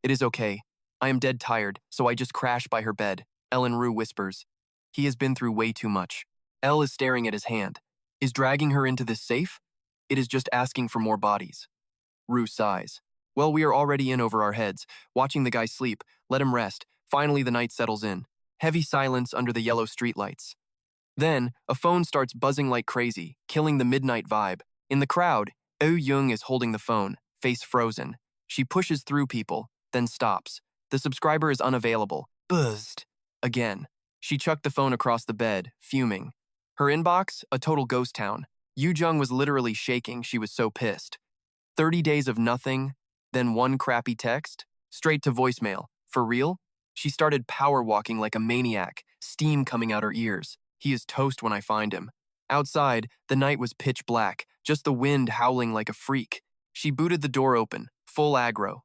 It is okay. I am dead tired, so I just crash by her bed, Ellen Rue whispers. He has been through way too much. Elle is staring at his hand. Is dragging her into this safe? It is just asking for more bodies. Rue sighs. Well, we are already in over our heads, watching the guy sleep. Let him rest. Finally, the night settles in. Heavy silence under the yellow streetlights. Then, a phone starts buzzing like crazy, killing the midnight vibe. In the crowd, Oh Young is holding the phone, face frozen. She pushes through people, then stops. The subscriber is unavailable. Buzzed. Again. She chucked the phone across the bed, fuming. Her inbox, a total ghost town. Yu Jung was literally shaking, she was so pissed. 30 days of nothing, then one crappy text, straight to voicemail. For real? She started power walking like a maniac, steam coming out her ears. He is toast when I find him. Outside, the night was pitch black, just the wind howling like a freak. She booted the door open, full aggro.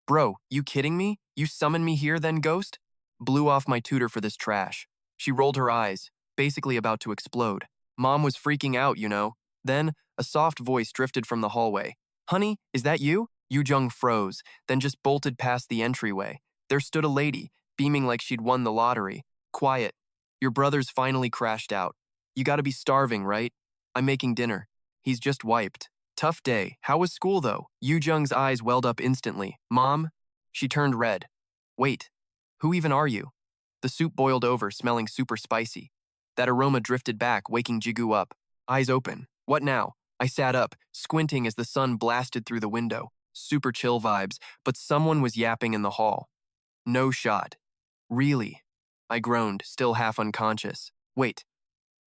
Bro, you kidding me? You summoned me here then, ghost? Blew off my tutor for this trash. She rolled her eyes, basically about to explode. Mom was freaking out, you know. Then, a soft voice drifted from the hallway. Honey, is that you? Yu Jung froze, then just bolted past the entryway. There stood a lady, beaming like she'd won the lottery. Quiet. Your brother's finally crashed out. You gotta be starving, right? I'm making dinner. He's just wiped. Tough day. How was school, though? Yu Jung's eyes welled up instantly. Mom? She turned red. Wait. Who even are you? The soup boiled over, smelling super spicy. That aroma drifted back, waking Jigu up. Eyes open. What now? I sat up, squinting as the sun blasted through the window. Super chill vibes, but someone was yapping in the hall. No shot. Really? I groaned, still half unconscious. Wait.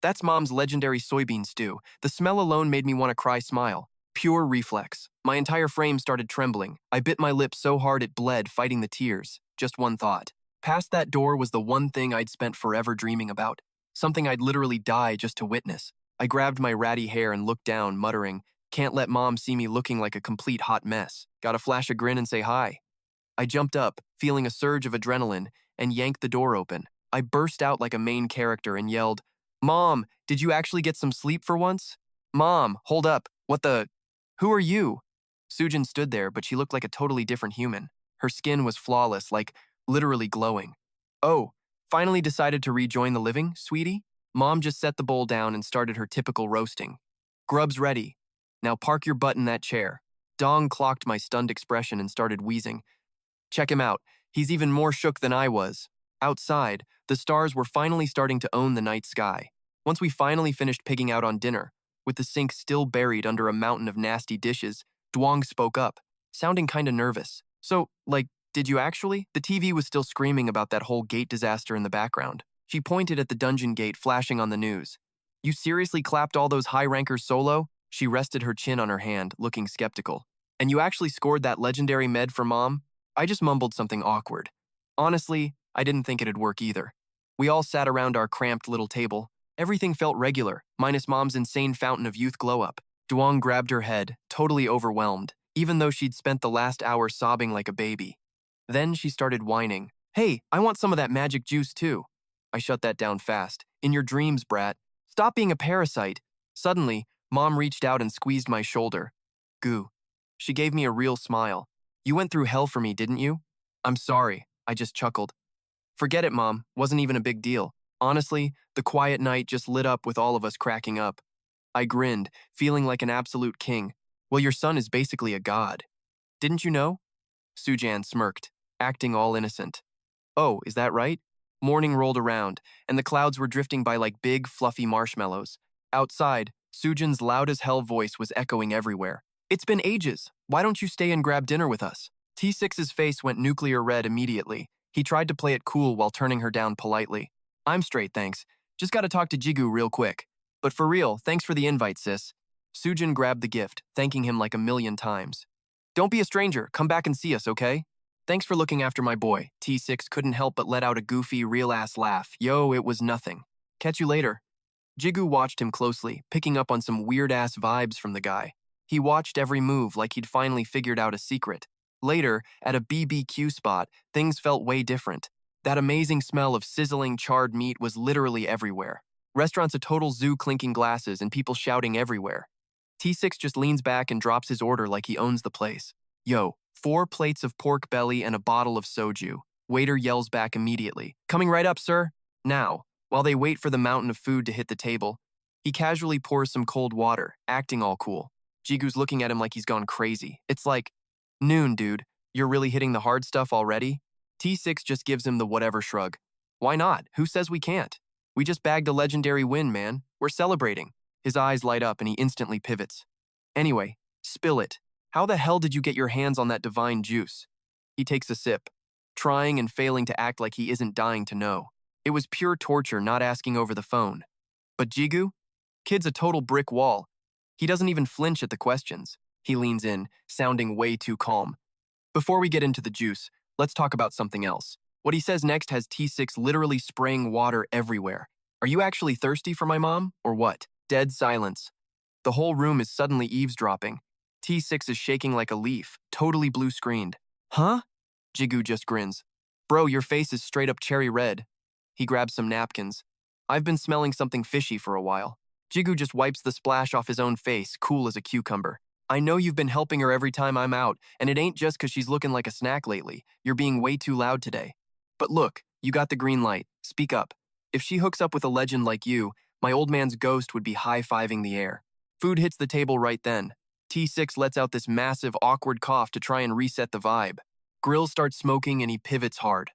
That's Mom's legendary soybean stew. The smell alone made me want to cry smile. Pure reflex. My entire frame started trembling. I bit my lip so hard it bled, fighting the tears. Just one thought. Past that door was the one thing I'd spent forever dreaming about. Something I'd literally die just to witness. I grabbed my ratty hair and looked down, muttering, can't let Mom see me looking like a complete hot mess. Gotta flash a grin and say hi. I jumped up, feeling a surge of adrenaline, and yanked the door open. I burst out like a main character and yelled, Mom, did you actually get some sleep for once? Mom, hold up. What the? Who are you? Sujin stood there, but she looked like a totally different human. Her skin was flawless, like literally glowing. Oh, finally decided to rejoin the living, sweetie? Mom just set the bowl down and started her typical roasting. Grub's ready. Now park your butt in that chair. Dong clocked my stunned expression and started wheezing. Check him out. He's even more shook than I was. Outside, the stars were finally starting to own the night sky. Once we finally finished pigging out on dinner, with the sink still buried under a mountain of nasty dishes, Duong spoke up, sounding kinda nervous. So, did you actually? The TV was still screaming about that whole gate disaster in the background. She pointed at the dungeon gate flashing on the news. You seriously clapped all those high rankers solo? She rested her chin on her hand, looking skeptical. And you actually scored that legendary med for Mom? I just mumbled something awkward. Honestly, I didn't think it'd work either. We all sat around our cramped little table. Everything felt regular, minus Mom's insane fountain of youth glow-up. Duong grabbed her head, totally overwhelmed, even though she'd spent the last hour sobbing like a baby. Then she started whining. Hey, I want some of that magic juice too. I shut that down fast. In your dreams, brat. Stop being a parasite. Suddenly, Mom reached out and squeezed my shoulder. Goo. She gave me a real smile. You went through hell for me, didn't you? I'm sorry, I just chuckled. Forget it, Mom. Wasn't even a big deal. Honestly, the quiet night just lit up with all of us cracking up. I grinned, feeling like an absolute king. Well, your son is basically a god. Didn't you know? Sujan smirked, acting all innocent. Oh, is that right? Morning rolled around, and the clouds were drifting by like big, fluffy marshmallows. Outside, Sujan's loud-as-hell voice was echoing everywhere. It's been ages. Why don't you stay and grab dinner with us? T6's face went nuclear red immediately. He tried to play it cool while turning her down politely. I'm straight, thanks. Just gotta talk to Jigu real quick. But for real, thanks for the invite, sis. Sujin grabbed the gift, thanking him like a million times. Don't be a stranger. Come back and see us, okay? Thanks for looking after my boy. T6 couldn't help but let out a goofy, real-ass laugh. Yo, it was nothing. Catch you later. Jigu watched him closely, picking up on some weird-ass vibes from the guy. He watched every move like he'd finally figured out a secret. Later, at a BBQ spot, things felt way different. That amazing smell of sizzling charred meat was literally everywhere. Restaurants a total zoo clinking glasses and people shouting everywhere. T6 just leans back and drops his order like he owns the place. Yo, 4 plates of pork belly and a bottle of soju. Waiter yells back immediately. Coming right up, sir. Now, while they wait for the mountain of food to hit the table, he casually pours some cold water, acting all cool. Jigu's looking at him like he's gone crazy. It's like, noon, dude. You're really hitting the hard stuff already? T6 just gives him the whatever shrug. Why not? Who says we can't? We just bagged a legendary win, man. We're celebrating. His eyes light up and he instantly pivots. Anyway, spill it. How the hell did you get your hands on that divine juice? He takes a sip, trying and failing to act like he isn't dying to know. It was pure torture not asking over the phone. But Jigu? Kid's a total brick wall. He doesn't even flinch at the questions. He leans in, sounding way too calm. Before we get into the juice, let's talk about something else. What he says next has T6 literally spraying water everywhere. Are you actually thirsty for my mom, or what? Dead silence. The whole room is suddenly eavesdropping. T6 is shaking like a leaf, totally blue-screened. Huh? Jigu just grins. Bro, your face is straight up cherry red. He grabs some napkins. I've been smelling something fishy for a while. Jigu just wipes the splash off his own face, cool as a cucumber. I know you've been helping her every time I'm out, and it ain't just 'cause she's looking like a snack lately. You're being way too loud today. But look, you got the green light. Speak up. If she hooks up with a legend like you, my old man's ghost would be high-fiving the air. Food hits the table right then. T6 lets out this massive, awkward cough to try and reset the vibe. Grill starts smoking and he pivots hard.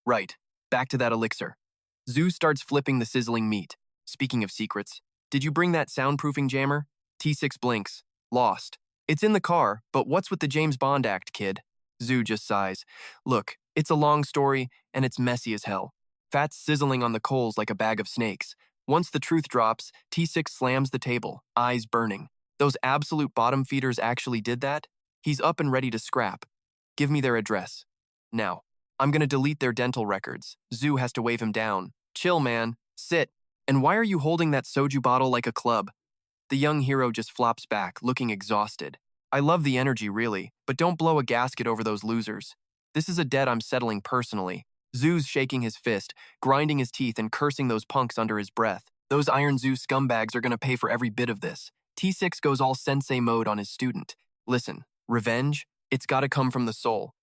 Right, back to that elixir. Zeus starts flipping the sizzling meat. Speaking of secrets, did you bring that soundproofing jammer? T6 blinks. Lost. It's in the car, but what's with the James Bond act, kid? Zoo just sighs. Look, it's a long story, and it's messy as hell. Fat's sizzling on the coals like a bag of snakes. Once the truth drops, T6 slams the table, eyes burning. Those absolute bottom feeders actually did that? He's up and ready to scrap. Give me their address. Now. I'm gonna delete their dental records. Zoo has to wave him down. Chill, man. Sit. And why are you holding that soju bottle like a club? The young hero just flops back, looking exhausted. I love the energy, really, but don't blow a gasket over those losers. This is a debt I'm settling personally. Zoo's shaking his fist, grinding his teeth and cursing those punks under his breath. Those Iron Zoo scumbags are gonna pay for every bit of this. T6 goes all sensei mode on his student. Listen, revenge? It's gotta come from the soul.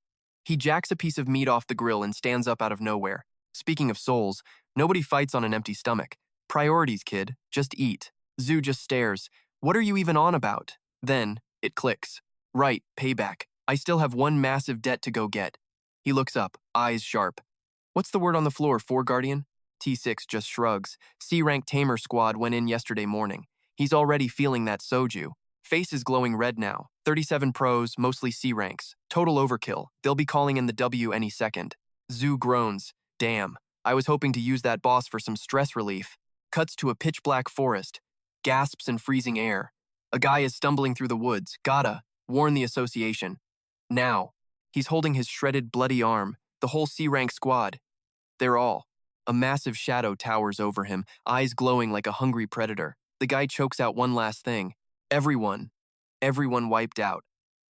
He jacks a piece of meat off the grill and stands up out of nowhere. Speaking of souls, nobody fights on an empty stomach. Priorities, kid. Just eat. Zoo just stares. What are you even on about? Then, it clicks. Right, payback. I still have one massive debt to go get. He looks up, eyes sharp. What's the word on the floor, Four Guardian? T6 just shrugs. C-rank Tamer squad went in yesterday morning. He's already feeling that soju. Face is glowing red now. 37 pros, mostly C-ranks. Total overkill. They'll be calling in the W any second. Zoo groans. Damn. I was hoping to use that boss for some stress relief. Cuts to a pitch-black forest. Gasps in freezing air. A guy is stumbling through the woods. Gotta. Warn the association. Now. He's holding his shredded, bloody arm. The whole C-rank squad. They're all. A massive shadow towers over him, eyes glowing like a hungry predator. The guy chokes out one last thing. Everyone. Everyone wiped out.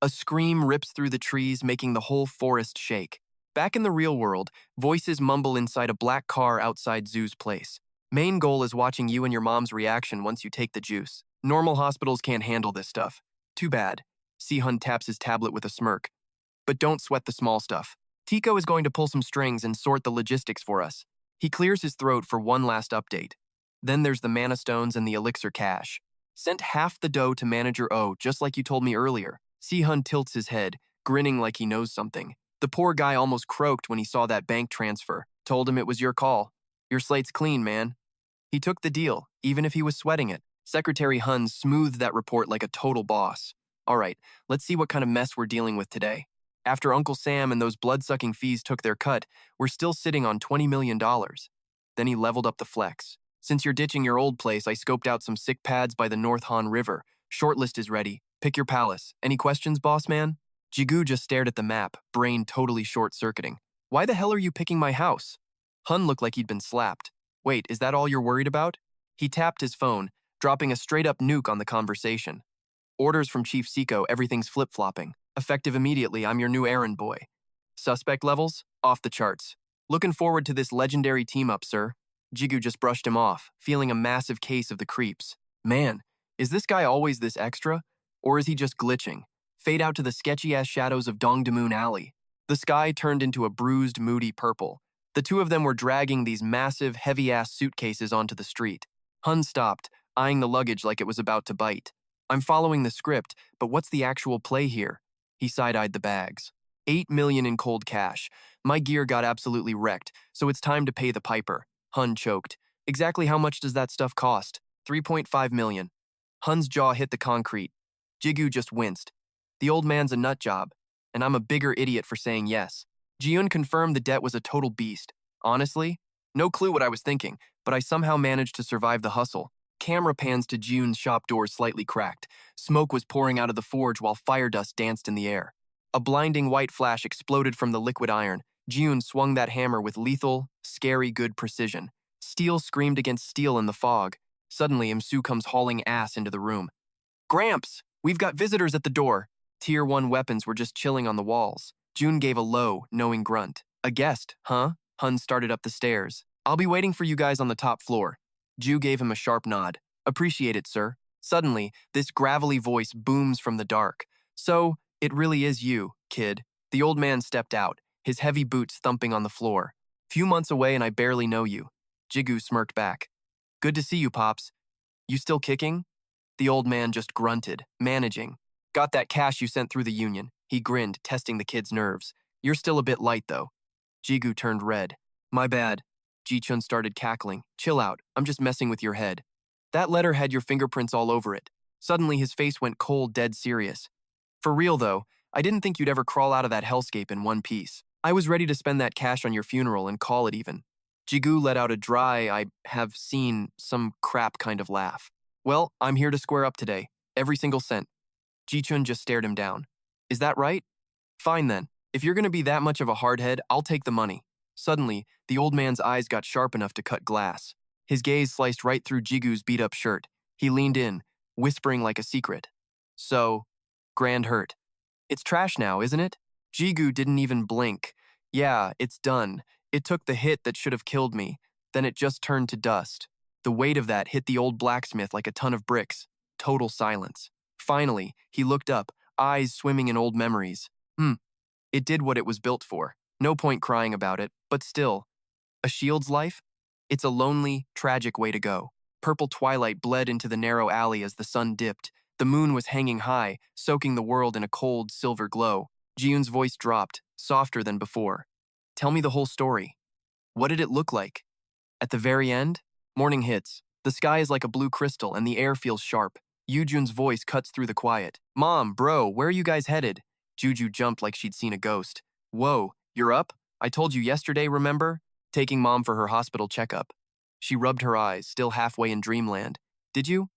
A scream rips through the trees, making the whole forest shake. Back in the real world, voices mumble inside a black car outside Zoo's place. Main goal is watching you and your mom's reaction once you take the juice. Normal hospitals can't handle this stuff. Too bad. Sihun taps his tablet with a smirk. But don't sweat the small stuff. Tico is going to pull some strings and sort the logistics for us. He clears his throat for one last update. Then there's the mana stones and the elixir cash. Sent half the dough to Manager O, just like you told me earlier. Sihun tilts his head, grinning like he knows something. The poor guy almost croaked when he saw that bank transfer. Told him it was your call. Your slate's clean, man. He took the deal, even if he was sweating it. Secretary Hun smoothed that report like a total boss. All right, let's see what kind of mess we're dealing with today. After Uncle Sam and those blood-sucking fees took their cut, we're still sitting on $20 million. Then he leveled up the flex. Since you're ditching your old place, I scoped out some sick pads by the North Han River. Shortlist is ready. Pick your palace. Any questions, boss man? Jigu just stared at the map, brain totally short-circuiting. Why the hell are you picking my house? Hun looked like he'd been slapped. Wait, is that all you're worried about? He tapped his phone, dropping a straight-up nuke on the conversation. Orders from Chief Seiko, everything's flip-flopping. Effective immediately, I'm your new errand boy. Suspect levels? Off the charts. Looking forward to this legendary team-up, sir. Jigu just brushed him off, feeling a massive case of the creeps. Man, is this guy always this extra? Or is he just glitching? fade out to the sketchy-ass shadows of Dongdaemun Alley. The sky turned into a bruised, moody purple. The two of them were dragging these massive, heavy-ass suitcases onto the street. Hun stopped, eyeing the luggage like it was about to bite. I'm following the script, but what's the actual play here? He side-eyed the bags. 8 million in cold cash. My gear got absolutely wrecked, so it's time to pay the piper. Hun choked. Exactly how much does that stuff cost? 3.5 million. Hun's jaw hit the concrete. Jigu just winced. The old man's a nut job, and I'm a bigger idiot for saying yes. Jiun confirmed the debt was a total beast. Honestly, no clue what I was thinking, but I somehow managed to survive the hustle. Camera pans to Jiun's shop door slightly cracked. Smoke was pouring out of the forge while fire dust danced in the air. A blinding white flash exploded from the liquid iron. Jiun swung that hammer with lethal, scary good precision. Steel screamed against steel in the fog. Suddenly, Imsu comes hauling ass into the room. Gramps, we've got visitors at the door. Tier 1 weapons were just chilling on the walls. June gave a low, knowing grunt. A guest, huh? Hun started up the stairs. I'll be waiting for you guys on the top floor. Ju gave him a sharp nod. Appreciate it, sir. Suddenly, this gravelly voice booms from the dark. So, it really is you, kid. The old man stepped out, his heavy boots thumping on the floor. Few months away and I barely know you. Jigu smirked back. Good to see you, Pops. You still kicking? The old man just grunted, managing. Got that cash you sent through the union. He grinned, testing the kid's nerves. You're still a bit light, though. Jigu turned red. My bad. Ji-chun started cackling. Chill out. I'm just messing with your head. That letter had your fingerprints all over it. Suddenly, his face went cold, dead serious. For real, though, I didn't think you'd ever crawl out of that hellscape in one piece. I was ready to spend that cash on your funeral and call it even. Jigu let out a dry, I have seen some crap kind of laugh. Well, I'm here to square up today. Every single cent. Ji-chun just stared him down. Is that right? Fine then. If you're going to be that much of a hardhead, I'll take the money. Suddenly, the old man's eyes got sharp enough to cut glass. His gaze sliced right through Jigu's beat-up shirt. He leaned in, whispering like a secret. So, grand hurt. It's trash now, isn't it? Jigu didn't even blink. Yeah, it's done. It took the hit that should have killed me. Then it just turned to dust. The weight of that hit the old blacksmith like a ton of bricks. Total silence. Finally, he looked up, eyes swimming in old memories. It did what it was built for. No point crying about it, but still. A shield's life? It's a lonely, tragic way to go. Purple twilight bled into the narrow alley as the sun dipped. The moon was hanging high, soaking the world in a cold, silver glow. Jiun's voice dropped, softer than before. Tell me the whole story. What did it look like? At the very end, morning hits. The sky is like a blue crystal and the air feels sharp. Yujun's voice cuts through the quiet. Mom, bro, where are you guys headed? Juju jumped like she'd seen a ghost. Whoa, you're up? I told you yesterday, remember? Taking Mom for her hospital checkup. She rubbed her eyes, still halfway in dreamland. Did you?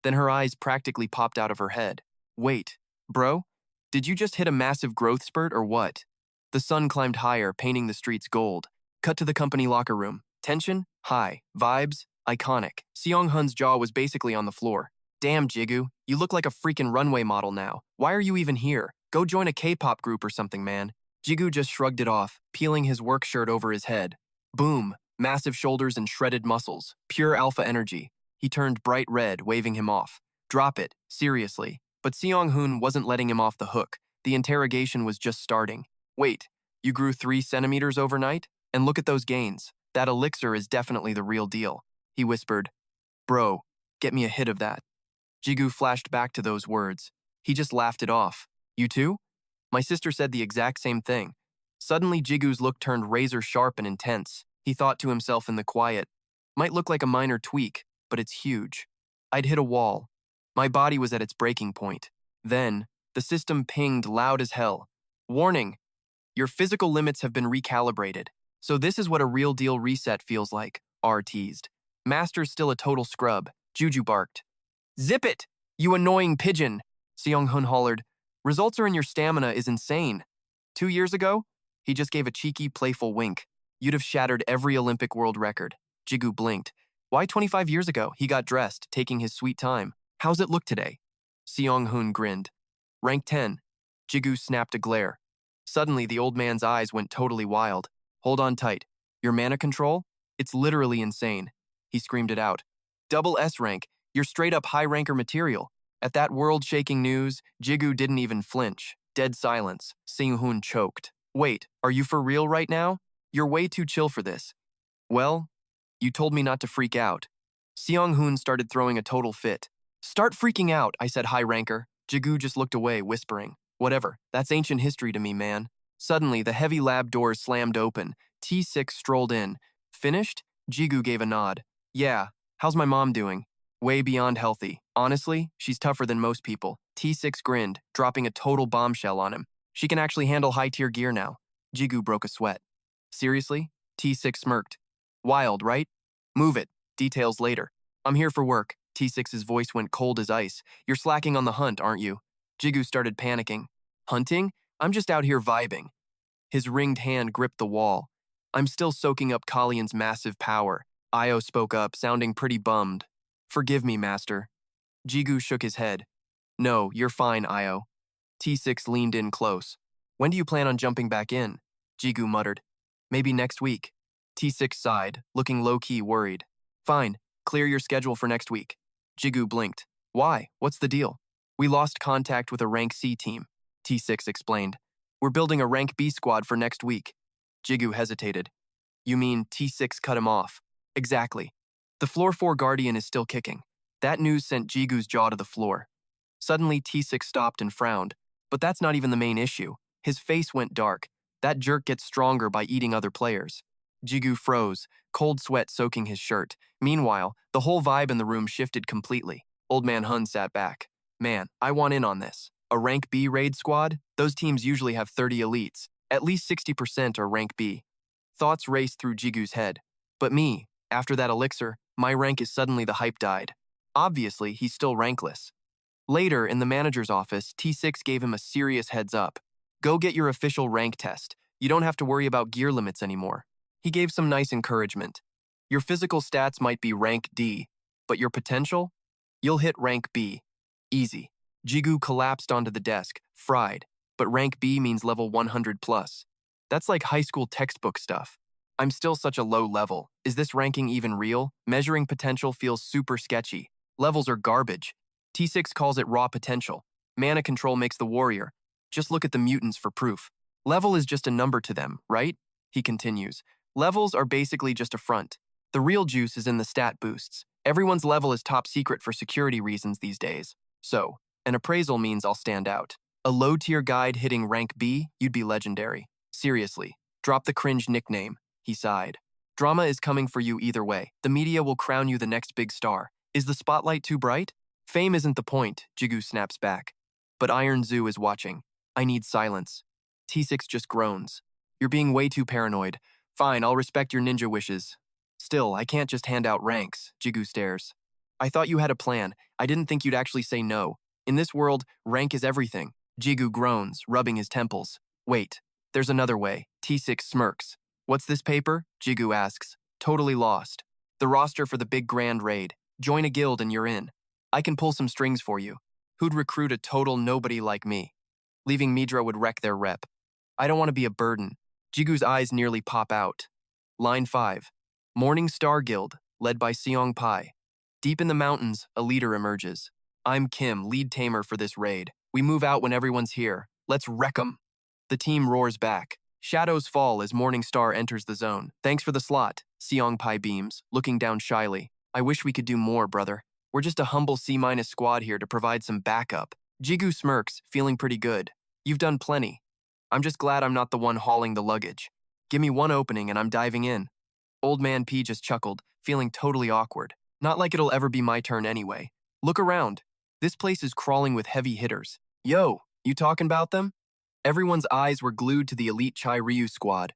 Then her eyes practically popped out of her head. Wait, bro? Did you just hit a massive growth spurt or what? The sun climbed higher, painting the streets gold. Cut to the company locker room. Tension? High. Vibes? Iconic. Seong Hun's jaw was basically on the floor. Damn, Jigu, you look like a freaking runway model now. Why are you even here? Go join a K-pop group or something, man. Jigu just shrugged it off, peeling his work shirt over his head. Boom. Massive shoulders and shredded muscles. Pure alpha energy. He turned bright red, waving him off. Drop it. Seriously. But Seong-hoon wasn't letting him off the hook. The interrogation was just starting. Wait, you grew 3 centimeters overnight? And look at those gains. That elixir is definitely the real deal. He whispered. Bro, get me a hit of that. Jigu flashed back to those words. He just laughed it off. You too? My sister said the exact same thing. Suddenly, Jigu's look turned razor sharp and intense. He thought to himself in the quiet. Might look like a minor tweak, but it's huge. I'd hit a wall. My body was at its breaking point. Then, the system pinged loud as hell. Warning! Your physical limits have been recalibrated. So this is what a real deal reset feels like, R teased. Master's still a total scrub, Juju barked. Zip it, you annoying pigeon, Seong-hun hollered. Results are in your stamina is insane. 2 years ago, he just gave a cheeky, playful wink. You'd have shattered every Olympic world record. Jigu blinked. Why 25 years ago? He got dressed, taking his sweet time. How's it look today? Seong-hun grinned. Rank 10. Jigu snapped a glare. Suddenly, the old man's eyes went totally wild. Hold on tight. Your mana control? It's literally insane. He screamed it out. Double S rank. You're straight up high ranker material. At that world-shaking news, Jigu didn't even flinch. Dead silence. Seung-hoon choked. Wait, are you for real right now? You're way too chill for this. Well, you told me not to freak out. Seung-hoon started throwing a total fit. Start freaking out, I said, high ranker. Jigu just looked away, whispering. Whatever, that's ancient history to me, man. Suddenly, the heavy lab doors slammed open. T6 strolled in. Finished? Jigu gave a nod. Yeah, how's my mom doing? Way beyond healthy. Honestly, she's tougher than most people. T6 grinned, dropping a total bombshell on him. She can actually handle high-tier gear now. Jigu broke a sweat. Seriously? T6 smirked. Wild, right? Move it. Details later. I'm here for work. T6's voice went cold as ice. You're slacking on the hunt, aren't you? Jigu started panicking. Hunting? I'm just out here vibing. His ringed hand gripped the wall. I'm still soaking up Kalian's massive power. Io spoke up, sounding pretty bummed. Forgive me, master. Jigu shook his head. No, you're fine, Io. T6 leaned in close. When do you plan on jumping back in? Jigu muttered. Maybe next week. T6 sighed, looking low-key worried. Fine, clear your schedule for next week. Jigu blinked. Why? What's the deal? We lost contact with a rank C team, T6 explained. We're building a rank B squad for next week. Jigu hesitated. You mean T6 cut him off? Exactly. The floor 4 Guardian is still kicking. That news sent Jigu's jaw to the floor. Suddenly, T6 stopped and frowned. But that's not even the main issue. His face went dark. That jerk gets stronger by eating other players. Jigu froze, cold sweat soaking his shirt. Meanwhile, the whole vibe in the room shifted completely. Old Man Hun sat back. Man, I want in on this. A rank B raid squad? Those teams usually have 30 elites. At least 60% are rank B. Thoughts raced through Jigu's head. But me, after that elixir, my rank is suddenly the hype died. Obviously, he's still rankless. Later, in the manager's office, T6 gave him a serious heads up. Go get your official rank test. You don't have to worry about gear limits anymore. He gave some nice encouragement. Your physical stats might be rank D, but your potential? You'll hit rank B. Easy. Jigu collapsed onto the desk, fried, but rank B means level 100 plus. That's like high school textbook stuff. I'm still such a low level. Is this ranking even real? Measuring potential feels super sketchy. Levels are garbage. T6 calls it raw potential. Mana control makes the warrior. Just look at the mutants for proof. Level is just a number to them, right? He continues. Levels are basically just a front. The real juice is in the stat boosts. Everyone's level is top secret for security reasons these days. So, an appraisal means I'll stand out. A low-tier guide hitting rank B, you'd be legendary. Seriously, drop the cringe nickname. He sighed. Drama is coming for you either way. The media will crown you the next big star. Is the spotlight too bright? Fame isn't the point, Jigu snaps back. But Iron Zoo is watching. I need silence. T6 just groans. You're being way too paranoid. Fine, I'll respect your ninja wishes. Still, I can't just hand out ranks, Jigu stares. I thought you had a plan. I didn't think you'd actually say no. In this world, rank is everything. Jigu groans, rubbing his temples. Wait, there's another way. T6 smirks. What's this paper? Jigu asks. Totally lost. The roster for the big grand raid. Join a guild and you're in. I can pull some strings for you. Who'd recruit a total nobody like me? Leaving Midra would wreck their rep. I don't want to be a burden. Jigu's eyes nearly pop out. Line 5. Morning Star Guild, led by Seong Pai. Deep in the mountains, a leader emerges. I'm Kim, lead tamer for this raid. We move out when everyone's here. Let's wreck 'em. The team roars back. Shadows fall as Morning Star enters the zone. Thanks for the slot, Seong Pai beams, looking down shyly. I wish we could do more, brother. We're just a humble C- squad here to provide some backup. Jigu smirks, feeling pretty good. You've done plenty. I'm just glad I'm not the one hauling the luggage. Give me one opening and I'm diving in. Old Man P just chuckled, feeling totally awkward. Not like it'll ever be my turn anyway. Look around. This place is crawling with heavy hitters. Yo, you talking about them? Everyone's eyes were glued to the elite Chai Ryu squad.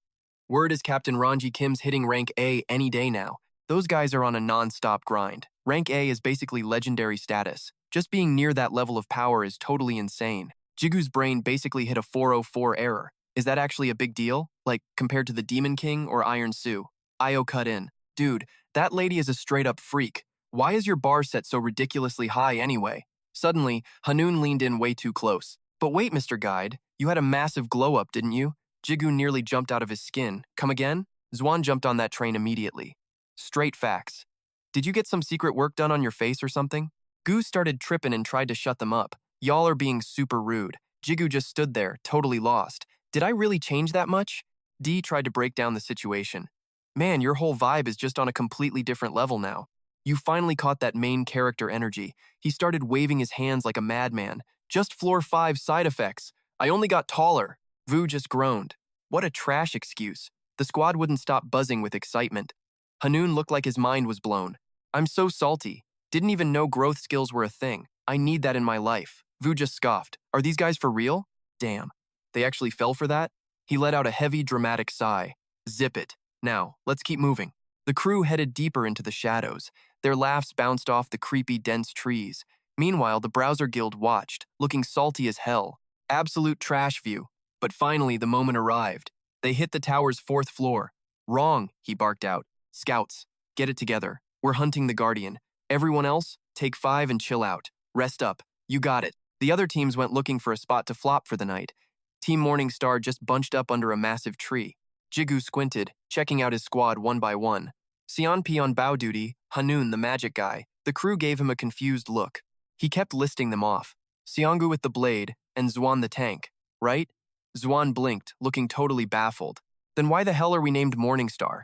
Word is Captain Ranji Kim's hitting rank A any day now. Those guys are on a non-stop grind. Rank A is basically legendary status. Just being near that level of power is totally insane. Jigu's brain basically hit a 404 error. Is that actually a big deal? Like, compared to the Demon King or Iron Sue? Io cut in. Dude, that lady is a straight-up freak. Why is your bar set so ridiculously high anyway? Suddenly, Hanun leaned in way too close. But wait, Mr. Guide, you had a massive glow-up, didn't you? Jigu nearly jumped out of his skin. Come again? Zwan jumped on that train immediately. Straight facts. Did you get some secret work done on your face or something? Gu started tripping and tried to shut them up. Y'all are being super rude. Jigu just stood there, totally lost. Did I really change that much? D tried to break down the situation. Man, your whole vibe is just on a completely different level now. You finally caught that main character energy. He started waving his hands like a madman. Just floor 5 side effects. I only got taller. Vu just groaned. What a trash excuse. The squad wouldn't stop buzzing with excitement. Hanun looked like his mind was blown. I'm so salty. Didn't even know growth skills were a thing. I need that in my life. Vu just scoffed. Are these guys for real? Damn. They actually fell for that? He let out a heavy, dramatic sigh. Zip it. Now, let's keep moving. The crew headed deeper into the shadows. Their laughs bounced off the creepy, dense trees. Meanwhile, the Browser Guild watched, looking salty as hell. Absolute trash view. But finally, the moment arrived. They hit the tower's 4th floor. Wrong, he barked out. Scouts, get it together. We're hunting the Guardian. Everyone else, take 5 and chill out. Rest up. You got it. The other teams went looking for a spot to flop for the night. Team Morningstar just bunched up under a massive tree. Jigu squinted, checking out his squad one by one. Sionpi on bow duty, Hanun the magic guy. The crew gave him a confused look. He kept listing them off. Siongu with the blade, and Zwan the tank, right? Zwan blinked, looking totally baffled. Then why the hell are we named Morningstar?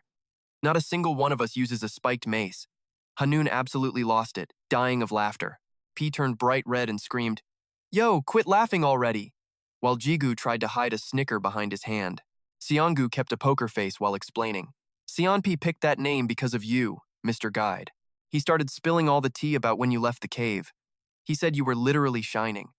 Not a single one of us uses a spiked mace. Hanun absolutely lost it, dying of laughter. P turned bright red and screamed, Yo, quit laughing already! While Jigu tried to hide a snicker behind his hand. Siongu kept a poker face while explaining. Sionpi picked that name because of you, Mr. Guide. He started spilling all the tea about when you left the cave. He said you were literally shining.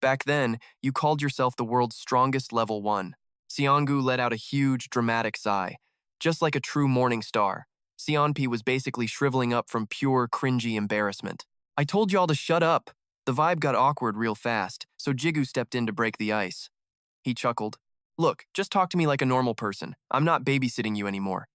Back then, you called yourself the world's strongest level 1. Siongu let out a huge, dramatic sigh. Just like a true morning star, Sionpi was basically shriveling up from pure, cringy embarrassment. I told y'all to shut up. The vibe got awkward real fast, so Jigu stepped in to break the ice. He chuckled. Look, just talk to me like a normal person. I'm not babysitting you anymore.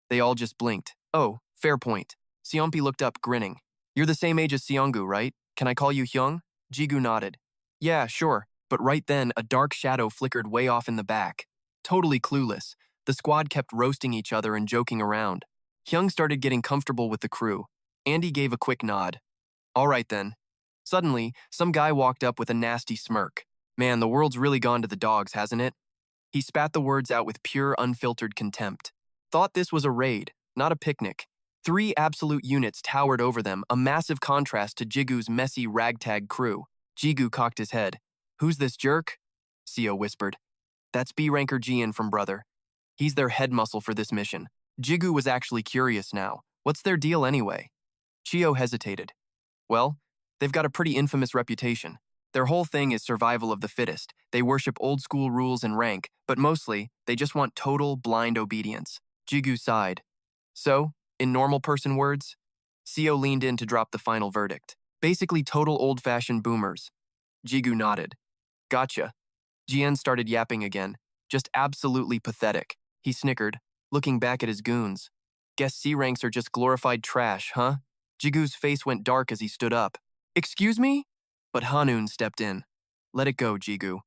They all just blinked. Oh, fair point. Sionpi looked up, grinning. You're the same age as Siongu, right? Can I call you Hyung? Jigu nodded. Yeah, sure. But right then, a dark shadow flickered way off in the back. Totally clueless, the squad kept roasting each other and joking around. Hyung started getting comfortable with the crew. Andy gave a quick nod. All right then. Suddenly, some guy walked up with a nasty smirk. Man, the world's really gone to the dogs, hasn't it? He spat the words out with pure, unfiltered contempt. Thought this was a raid, not a picnic. 3 absolute units towered over them, a massive contrast to Jigu's messy ragtag crew. Jigu cocked his head. Who's this jerk? Sio whispered. That's B-Ranker Jian from Brother. He's their head muscle for this mission. Jigu was actually curious now. What's their deal anyway? Chio hesitated. Well, they've got a pretty infamous reputation. Their whole thing is survival of the fittest. They worship old-school rules and rank, but mostly, they just want total, blind obedience. Jigu sighed. So, in normal person words? Sio leaned in to drop the final verdict. Basically total old-fashioned boomers. Jigu nodded. Gotcha. Jian started yapping again. Just absolutely pathetic. He snickered, looking back at his goons. Guess C-ranks are just glorified trash, huh? Jigu's face went dark as he stood up. Excuse me? But Hanun stepped in. Let it go, Jigu.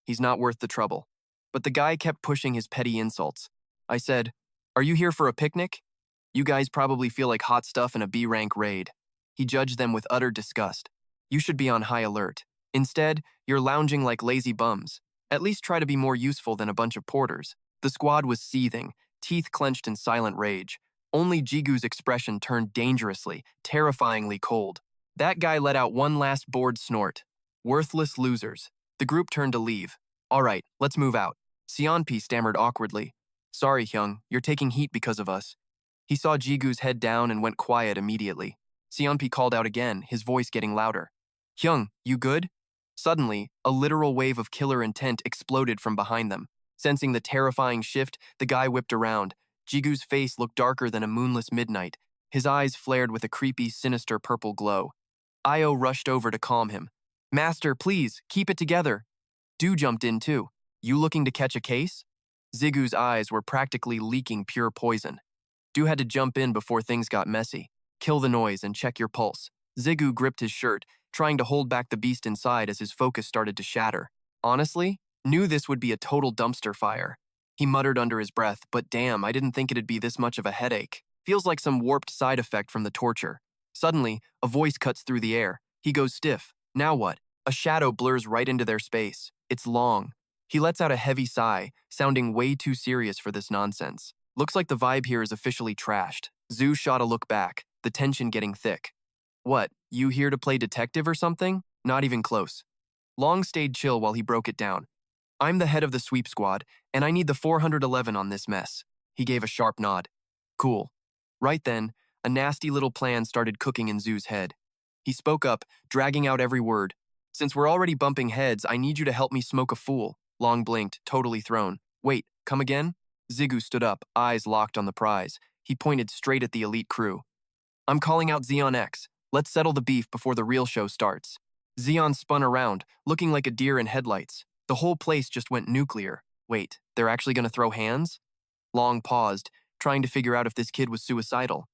He's not worth the trouble. But the guy kept pushing his petty insults. I said, Are you here for a picnic? You guys probably feel like hot stuff in a B-rank raid. He judged them with utter disgust. You should be on high alert. Instead, you're lounging like lazy bums. At least try to be more useful than a bunch of porters. The squad was seething, teeth clenched in silent rage. Only Jigu's expression turned dangerously, terrifyingly cold. That guy let out one last bored snort. Worthless losers. The group turned to leave. All right, let's move out. Sionpi stammered awkwardly. Sorry, Hyung, you're taking heat because of us. He saw Jigu's head down and went quiet immediately. Sionpi called out again, his voice getting louder. Hyung, you good? Suddenly, a literal wave of killer intent exploded from behind them. Sensing the terrifying shift, the guy whipped around. Jigu's face looked darker than a moonless midnight. His eyes flared with a creepy, sinister purple glow. Io rushed over to calm him. Master, please, keep it together. Du jumped in too. You looking to catch a case? Zigu's eyes were practically leaking pure poison. Du had to jump in before things got messy. Kill the noise and check your pulse. Jigu gripped his shirt, trying to hold back the beast inside as his focus started to shatter. Honestly, knew this would be a total dumpster fire. He muttered under his breath, but damn, I didn't think it'd be this much of a headache. Feels like some warped side effect from the torture. Suddenly, a voice cuts through the air. He goes stiff. Now what? A shadow blurs right into their space. It's Long. He lets out a heavy sigh, sounding way too serious for this nonsense. Looks like the vibe here is officially trashed. Zhu shot a look back, the tension getting thick. What, you here to play detective or something? Not even close. Long stayed chill while he broke it down. I'm the head of the sweep squad, and I need the 411 on this mess. He gave a sharp nod. Cool. Right then, a nasty little plan started cooking in Zhu's head. He spoke up, dragging out every word. Since we're already bumping heads, I need you to help me smoke a fool. Long blinked, totally thrown. Wait, come again? Jigu stood up, eyes locked on the prize. He pointed straight at the elite crew. I'm calling out Xeon X. Let's settle the beef before the real show starts. Xeon spun around, looking like a deer in headlights. The whole place just went nuclear. Wait, they're actually going to throw hands? Long paused, trying to figure out if this kid was suicidal.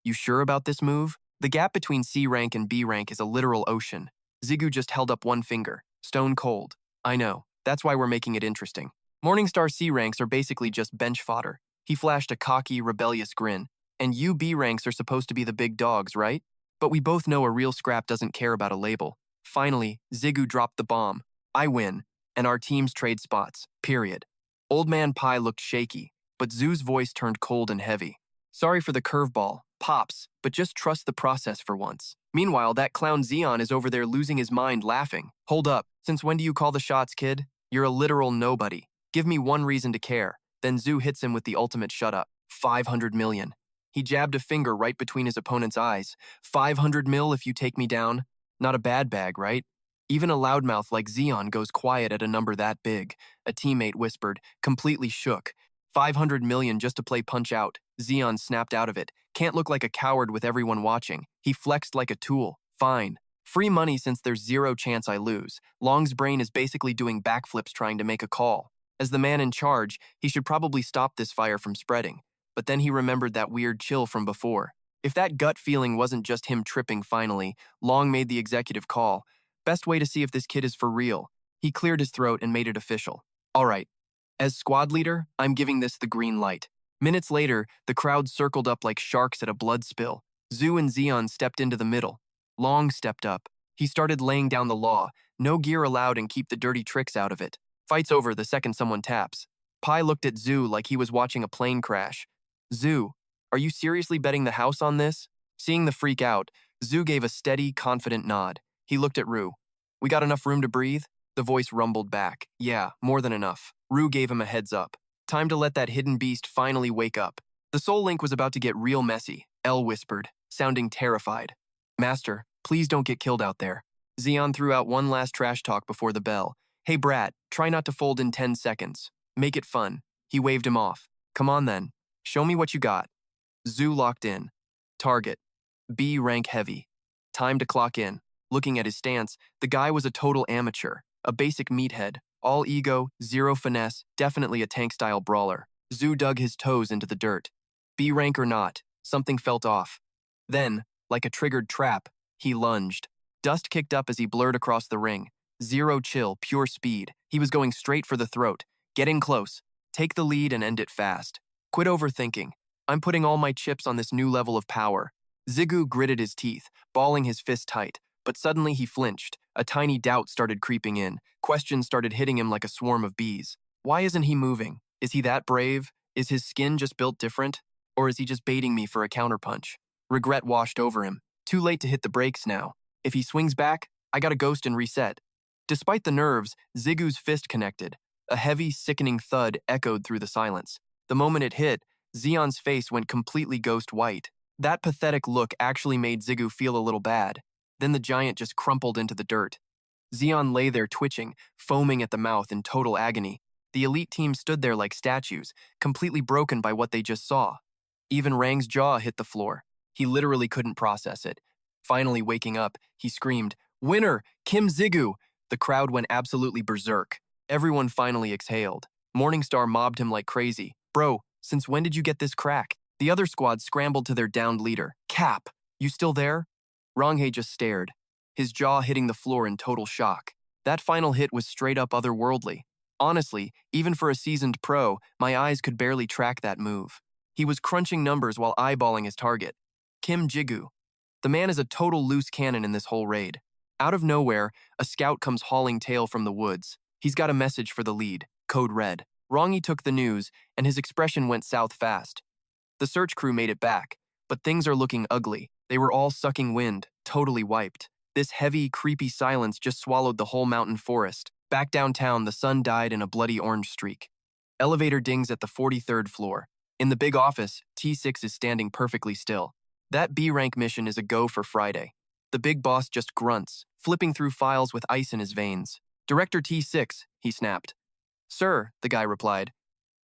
You sure about this move? The gap between C rank and B rank is a literal ocean. Jigu just held up one finger, stone cold. I know, that's why we're making it interesting. Morningstar C ranks are basically just bench fodder. He flashed a cocky, rebellious grin. And you B ranks are supposed to be the big dogs, right? But we both know a real scrap doesn't care about a label. Finally, Jigu dropped the bomb. I win, and our teams trade spots, period. Old Man Pai looked shaky, but Zhu's voice turned cold and heavy. Sorry for the curveball, Pops, but just trust the process for once. Meanwhile, that clown Xeon is over there losing his mind laughing. Hold up, since when do you call the shots, kid? You're a literal nobody. Give me one reason to care. Then Zhu hits him with the ultimate shut up. 500 million. He jabbed a finger right between his opponent's eyes. 500 mil if you take me down. Not a bad bag, right? Even a loudmouth like Xeon goes quiet at a number that big, a teammate whispered, completely shook. 500 million just to play punch out. Xeon snapped out of it. Can't look like a coward with everyone watching. He flexed like a tool. Fine. Free money since there's zero chance I lose. Long's brain is basically doing backflips trying to make a call. As the man in charge, he should probably stop this fire from spreading. But then he remembered that weird chill from before. If that gut feeling wasn't just him tripping finally, Long made the executive call. Best way to see if this kid is for real. He cleared his throat and made it official. All right. As squad leader, I'm giving this the green light. Minutes later, the crowd circled up like sharks at a blood spill. Zhu and Xeon stepped into the middle. Long stepped up. He started laying down the law. No gear allowed and keep the dirty tricks out of it. Fight's over the second someone taps. Pai looked at Zhu like he was watching a plane crash. Zhu, are you seriously betting the house on this? Seeing the freak out, Zhu gave a steady, confident nod. He looked at Ru. We got enough room to breathe? The voice rumbled back. Yeah, more than enough. Ru gave him a heads up. Time to let that hidden beast finally wake up. The Soul Link was about to get real messy, Elle whispered, sounding terrified. Master, please don't get killed out there. Xeon threw out one last trash talk before the bell. Hey brat, try not to fold in 10 seconds. Make it fun. He waved him off. Come on then. Show me what you got. Zhu locked in. Target. B rank heavy. Time to clock in. Looking at his stance, the guy was a total amateur, a basic meathead, all ego, zero finesse, definitely a tank-style brawler. Zhu dug his toes into the dirt. B rank or not, something felt off. Then, like a triggered trap, he lunged. Dust kicked up as he blurred across the ring. Zero chill, pure speed. He was going straight for the throat. Get in close. Take the lead and end it fast. Quit overthinking. I'm putting all my chips on this new level of power. Jigu gritted his teeth, balling his fist tight, but suddenly he flinched. A tiny doubt started creeping in. Questions started hitting him like a swarm of bees. Why isn't he moving? Is he that brave? Is his skin just built different? Or is he just baiting me for a counterpunch? Regret washed over him. Too late to hit the brakes now. If he swings back, I gotta ghost and reset. Despite the nerves, Zigu's fist connected. A heavy, sickening thud echoed through the silence. The moment it hit, Xeon's face went completely ghost white. That pathetic look actually made Jigu feel a little bad. Then the giant just crumpled into the dirt. Xeon lay there twitching, foaming at the mouth in total agony. The elite team stood there like statues, completely broken by what they just saw. Even Rang's jaw hit the floor. He literally couldn't process it. Finally waking up, he screamed, "Winner! Kim Jigu!" The crowd went absolutely berserk. Everyone finally exhaled. Morningstar mobbed him like crazy. Bro, since when did you get this crack? The other squad scrambled to their downed leader. Cap, you still there? Ronghae just stared, his jaw hitting the floor in total shock. That final hit was straight up otherworldly. Honestly, even for a seasoned pro, my eyes could barely track that move. He was crunching numbers while eyeballing his target. Kim Jigu. The man is a total loose cannon in this whole raid. Out of nowhere, a scout comes hauling tail from the woods. He's got a message for the lead, code red. Rongi took the news, and his expression went south fast. The search crew made it back, but things are looking ugly. They were all sucking wind, totally wiped. This heavy, creepy silence just swallowed the whole mountain forest. Back downtown, the sun died in a bloody orange streak. Elevator dings at the 43rd floor. In the big office, T6 is standing perfectly still. That B-rank mission is a go for Friday. The big boss just grunts, flipping through files with ice in his veins. Director T6, he snapped. Sir, the guy replied.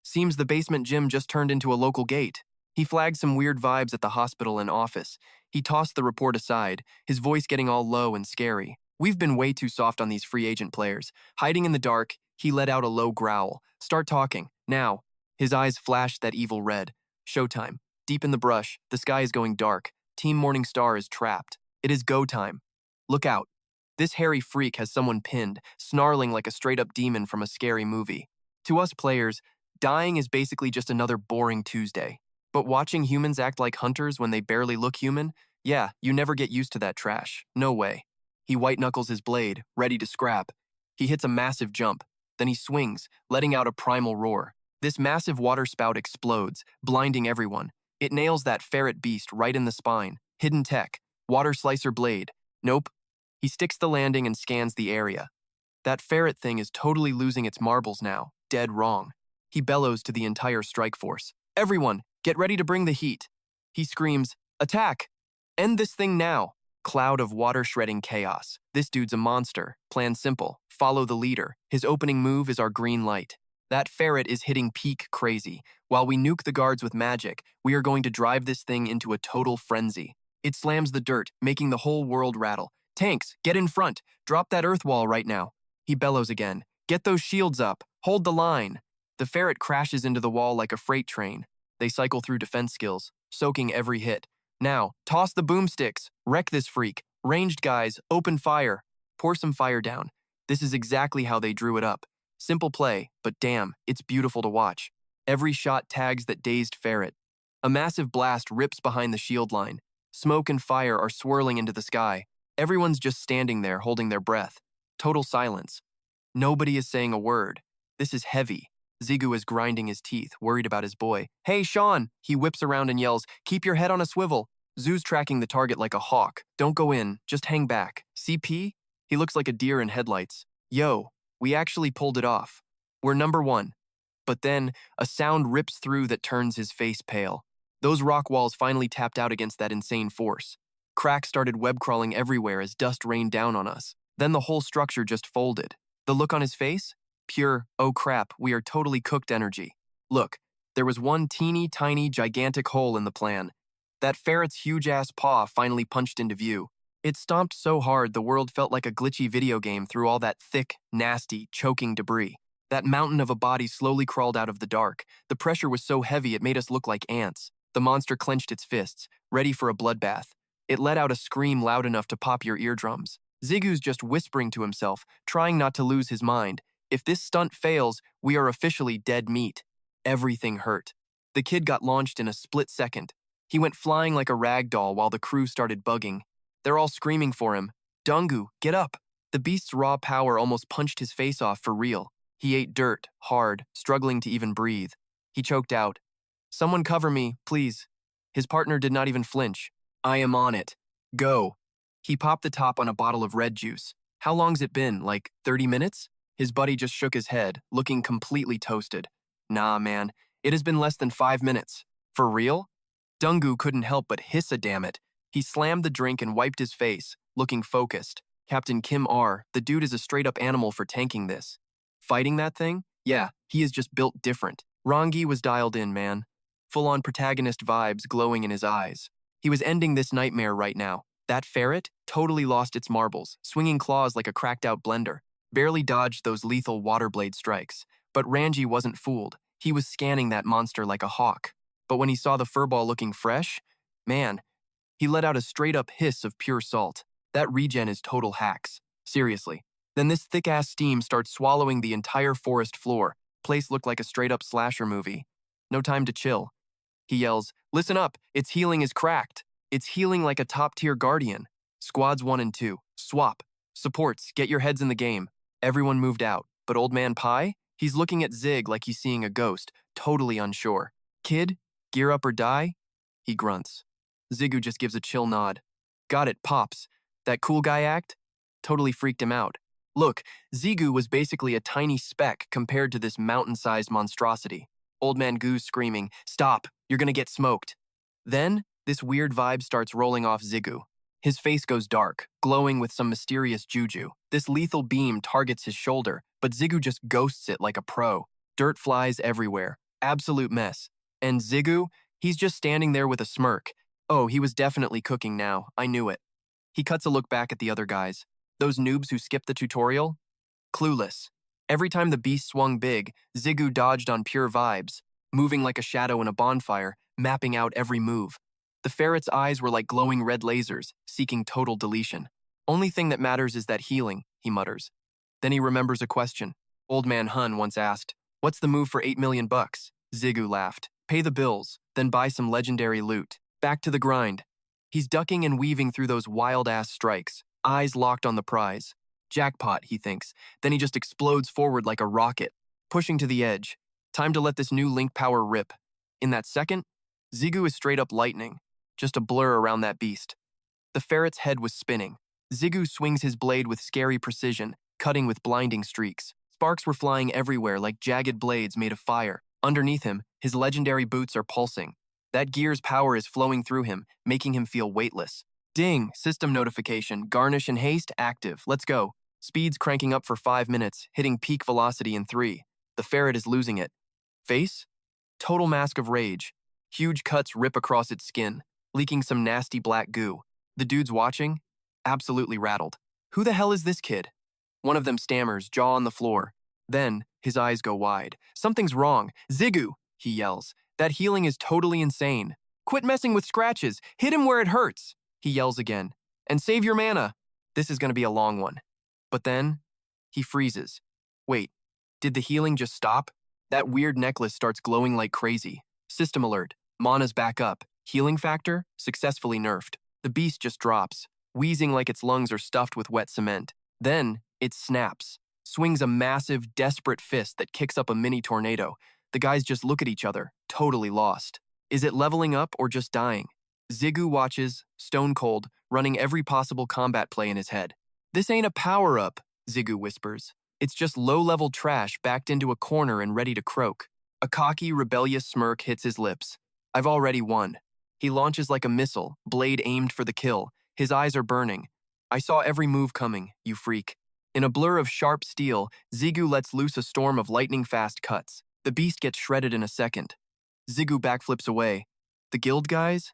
Seems the basement gym just turned into a local gate. He flagged some weird vibes at the hospital and office. He tossed the report aside, his voice getting all low and scary. We've been way too soft on these free agent players. Hiding in the dark, he let out a low growl. Start talking, now. His eyes flashed that evil red. Showtime. Deep in the brush, the sky is going dark. Team Morningstar is trapped. It is go time. Look out. This hairy freak has someone pinned, snarling like a straight-up demon from a scary movie. To us players, dying is basically just another boring Tuesday. But watching humans act like hunters when they barely look human, yeah, you never get used to that trash. No way. He white-knuckles his blade, ready to scrap. He hits a massive jump. Then he swings, letting out a primal roar. This massive water spout explodes, blinding everyone. It nails that ferret beast right in the spine. Hidden tech. Water slicer blade. Nope. He sticks the landing and scans the area. That ferret thing is totally losing its marbles now. Dead wrong. He bellows to the entire strike force. Everyone, get ready to bring the heat. He screams, attack! End this thing now. Cloud of water-shredding chaos. This dude's a monster. Plan simple. Follow the leader. His opening move is our green light. That ferret is hitting peak crazy. While we nuke the guards with magic, we are going to drive this thing into a total frenzy. It slams the dirt, making the whole world rattle. Tanks, get in front. Drop that earth wall right now. He bellows again. Get those shields up. Hold the line. The ferret crashes into the wall like a freight train. They cycle through defense skills, soaking every hit. Now, toss the boomsticks. Wreck this freak. Ranged guys, open fire. Pour some fire down. This is exactly how they drew it up. Simple play, but damn, it's beautiful to watch. Every shot tags that dazed ferret. A massive blast rips behind the shield line. Smoke and fire are swirling into the sky. Everyone's just standing there holding their breath. Total silence. Nobody is saying a word. This is heavy. Jigu is grinding his teeth, worried about his boy. Hey, Sean! He whips around and yells, keep your head on a swivel. Zu's tracking the target like a hawk. Don't go in, just hang back. CP? He looks like a deer in headlights. Yo, we actually pulled it off. We're number one. But then, a sound rips through that turns his face pale. Those rock walls finally tapped out against that insane force. Cracks started web-crawling everywhere as dust rained down on us. Then the whole structure just folded. The look on his face? Pure, oh crap, we are totally cooked energy. Look, there was one teeny tiny gigantic hole in the plan. That ferret's huge-ass paw finally punched into view. It stomped so hard the world felt like a glitchy video game through all that thick, nasty, choking debris. That mountain of a body slowly crawled out of the dark. The pressure was so heavy it made us look like ants. The monster clenched its fists, ready for a bloodbath. It let out a scream loud enough to pop your eardrums. Zigu's just whispering to himself, trying not to lose his mind. If this stunt fails, we are officially dead meat. Everything hurt. The kid got launched in a split second. He went flying like a rag doll while the crew started bugging. They're all screaming for him. Dungu, get up! The beast's raw power almost punched his face off for real. He ate dirt, hard, struggling to even breathe. He choked out. Someone cover me, please. His partner did not even flinch. I am on it. Go. He popped the top on a bottle of red juice. How long's it been, like 30 minutes? His buddy just shook his head, looking completely toasted. Nah, man, it has been less than 5 minutes. For real? Dungu couldn't help but hiss a damn it. He slammed the drink and wiped his face, looking focused. Captain Kim R., the dude is a straight-up animal for tanking this. Fighting that thing? Yeah, he is just built different. Rongi was dialed in, man. Full-on protagonist vibes glowing in his eyes. He was ending this nightmare right now. That ferret totally lost its marbles, swinging claws like a cracked-out blender. Barely dodged those lethal water blade strikes. But Ranji wasn't fooled. He was scanning that monster like a hawk. But when he saw the furball looking fresh, man, he let out a straight-up hiss of pure salt. That regen is total hacks. Seriously. Then this thick-ass steam starts swallowing the entire forest floor. Place looked like a straight-up slasher movie. No time to chill. He yells, listen up, its healing is cracked. It's healing like a top-tier guardian. Squads 1 and 2, swap. Supports, get your heads in the game. Everyone moved out, but Old Man Pie? He's looking at Zig like he's seeing a ghost, totally unsure. Kid, gear up or die? He grunts. Zigu just gives a chill nod. Got it, Pops. That cool guy act? Totally freaked him out. Look, Zigu was basically a tiny speck compared to this mountain-sized monstrosity. Old Man Goose screaming, Stop, you're gonna get smoked. Then, this weird vibe starts rolling off Zigu. His face goes dark, glowing with some mysterious juju. This lethal beam targets his shoulder, but Zigu just ghosts it like a pro. Dirt flies everywhere. Absolute mess. And Zigu, he's just standing there with a smirk. Oh, he was definitely cooking now. I knew it. He cuts a look back at the other guys. Those noobs who skipped the tutorial? Clueless. Every time the beast swung big, Zigu dodged on pure vibes, moving like a shadow in a bonfire, mapping out every move. The ferret's eyes were like glowing red lasers, seeking total deletion. Only thing that matters is that healing, he mutters. Then he remembers a question. Old Man Hun once asked, What's the move for 8 million bucks? Zigu laughed. Pay the bills, then buy some legendary loot. Back to the grind. He's ducking and weaving through those wild-ass strikes, eyes locked on the prize. Jackpot, he thinks. Then he just explodes forward like a rocket, pushing to the edge. Time to let this new link power rip. In that second, Zigu is straight up lightning, just a blur around that beast. The ferret's head was spinning. Zigu swings his blade with scary precision, cutting with blinding streaks. Sparks were flying everywhere like jagged blades made of fire. Underneath him, his legendary boots are pulsing. That gear's power is flowing through him, making him feel weightless. Ding, system notification, garnish and haste, active, let's go. Speed's cranking up for 5 minutes, hitting peak velocity in 3. The ferret is losing it. Face? Total mask of rage. Huge cuts rip across its skin, leaking some nasty black goo. The dudes watching? Absolutely rattled. Who the hell is this kid? One of them stammers, jaw on the floor. Then, his eyes go wide. Something's wrong. Zigu, he yells. That healing is totally insane. Quit messing with scratches. Hit him where it hurts. He yells again. And save your mana. This is going to be a long one. But then, he freezes. Wait, did the healing just stop? That weird necklace starts glowing like crazy. System alert. Mana's back up. Healing factor, successfully nerfed. The beast just drops, wheezing like its lungs are stuffed with wet cement. Then, it snaps, swings a massive, desperate fist that kicks up a mini tornado. The guys just look at each other, totally lost. Is it leveling up or just dying? Zigu watches, stone cold, running every possible combat play in his head. This ain't a power-up, Zigu whispers. It's just low-level trash backed into a corner and ready to croak. A cocky, rebellious smirk hits his lips. I've already won. He launches like a missile, blade aimed for the kill. His eyes are burning. I saw every move coming, you freak. In a blur of sharp steel, Zigu lets loose a storm of lightning-fast cuts. The beast gets shredded in a second. Zigu backflips away. The guild guys?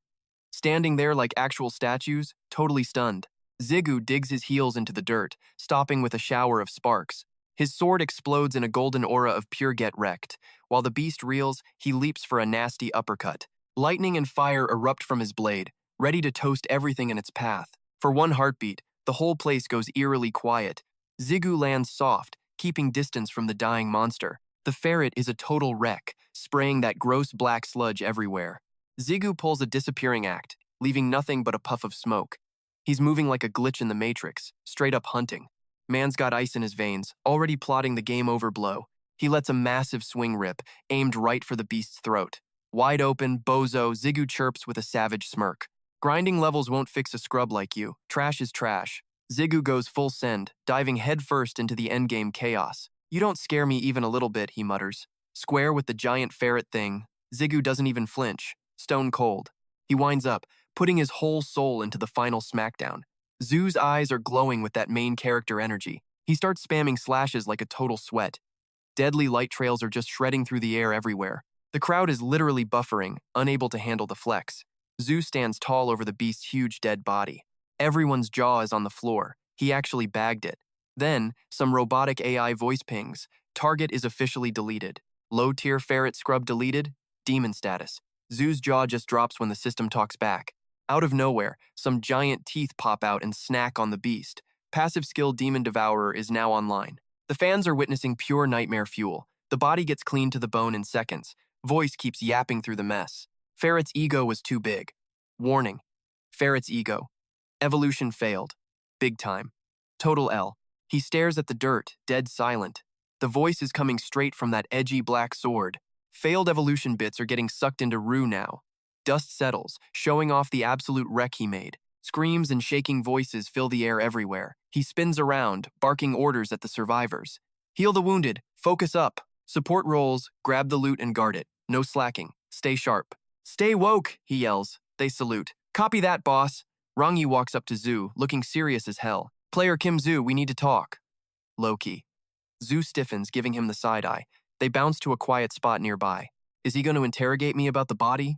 Standing there like actual statues, totally stunned. Zigu digs his heels into the dirt, stopping with a shower of sparks. His sword explodes in a golden aura of pure get wrecked. While the beast reels, he leaps for a nasty uppercut. Lightning and fire erupt from his blade, ready to toast everything in its path. For one heartbeat, the whole place goes eerily quiet. Zigu lands soft, keeping distance from the dying monster. The ferret is a total wreck, spraying that gross black sludge everywhere. Zigu pulls a disappearing act, leaving nothing but a puff of smoke. He's moving like a glitch in the Matrix, straight up hunting. Man's got ice in his veins, already plotting the game over blow. He lets a massive swing rip, aimed right for the beast's throat. Wide open, bozo, Zigu chirps with a savage smirk. Grinding levels won't fix a scrub like you. Trash is trash. Zigu goes full send, diving headfirst into the endgame chaos. You don't scare me even a little bit, he mutters. Square with the giant ferret thing, Zigu doesn't even flinch, stone cold. He winds up, putting his whole soul into the final smackdown. Zoo's eyes are glowing with that main character energy. He starts spamming slashes like a total sweat. Deadly light trails are just shredding through the air everywhere. The crowd is literally buffering, unable to handle the flex. Zoo stands tall over the beast's huge dead body. Everyone's jaw is on the floor. He actually bagged it. Then, some robotic AI voice pings. Target is officially deleted. Low-tier ferret scrub deleted. Demon status. Zoo's jaw just drops when the system talks back. Out of nowhere, some giant teeth pop out and snack on the beast. Passive skill Demon Devourer is now online. The fans are witnessing pure nightmare fuel. The body gets cleaned to the bone in seconds. Voice keeps yapping through the mess. Ferret's ego was too big. Warning. Ferret's ego. Evolution failed. Big time. Total L. He stares at the dirt, dead silent. The voice is coming straight from that edgy black sword. Failed evolution bits are getting sucked into Rue now. Dust settles, showing off the absolute wreck he made. Screams and shaking voices fill the air everywhere. He spins around, barking orders at the survivors. Heal the wounded, focus up. Support rolls, grab the loot and guard it. No slacking, stay sharp. Stay woke, he yells. They salute. Copy that, boss. Rangi walks up to Zhu, looking serious as hell. Player Kim Zhu, we need to talk. Low-key. Zhu stiffens, giving him the side-eye. They bounce to a quiet spot nearby. Is he going to interrogate me about the body?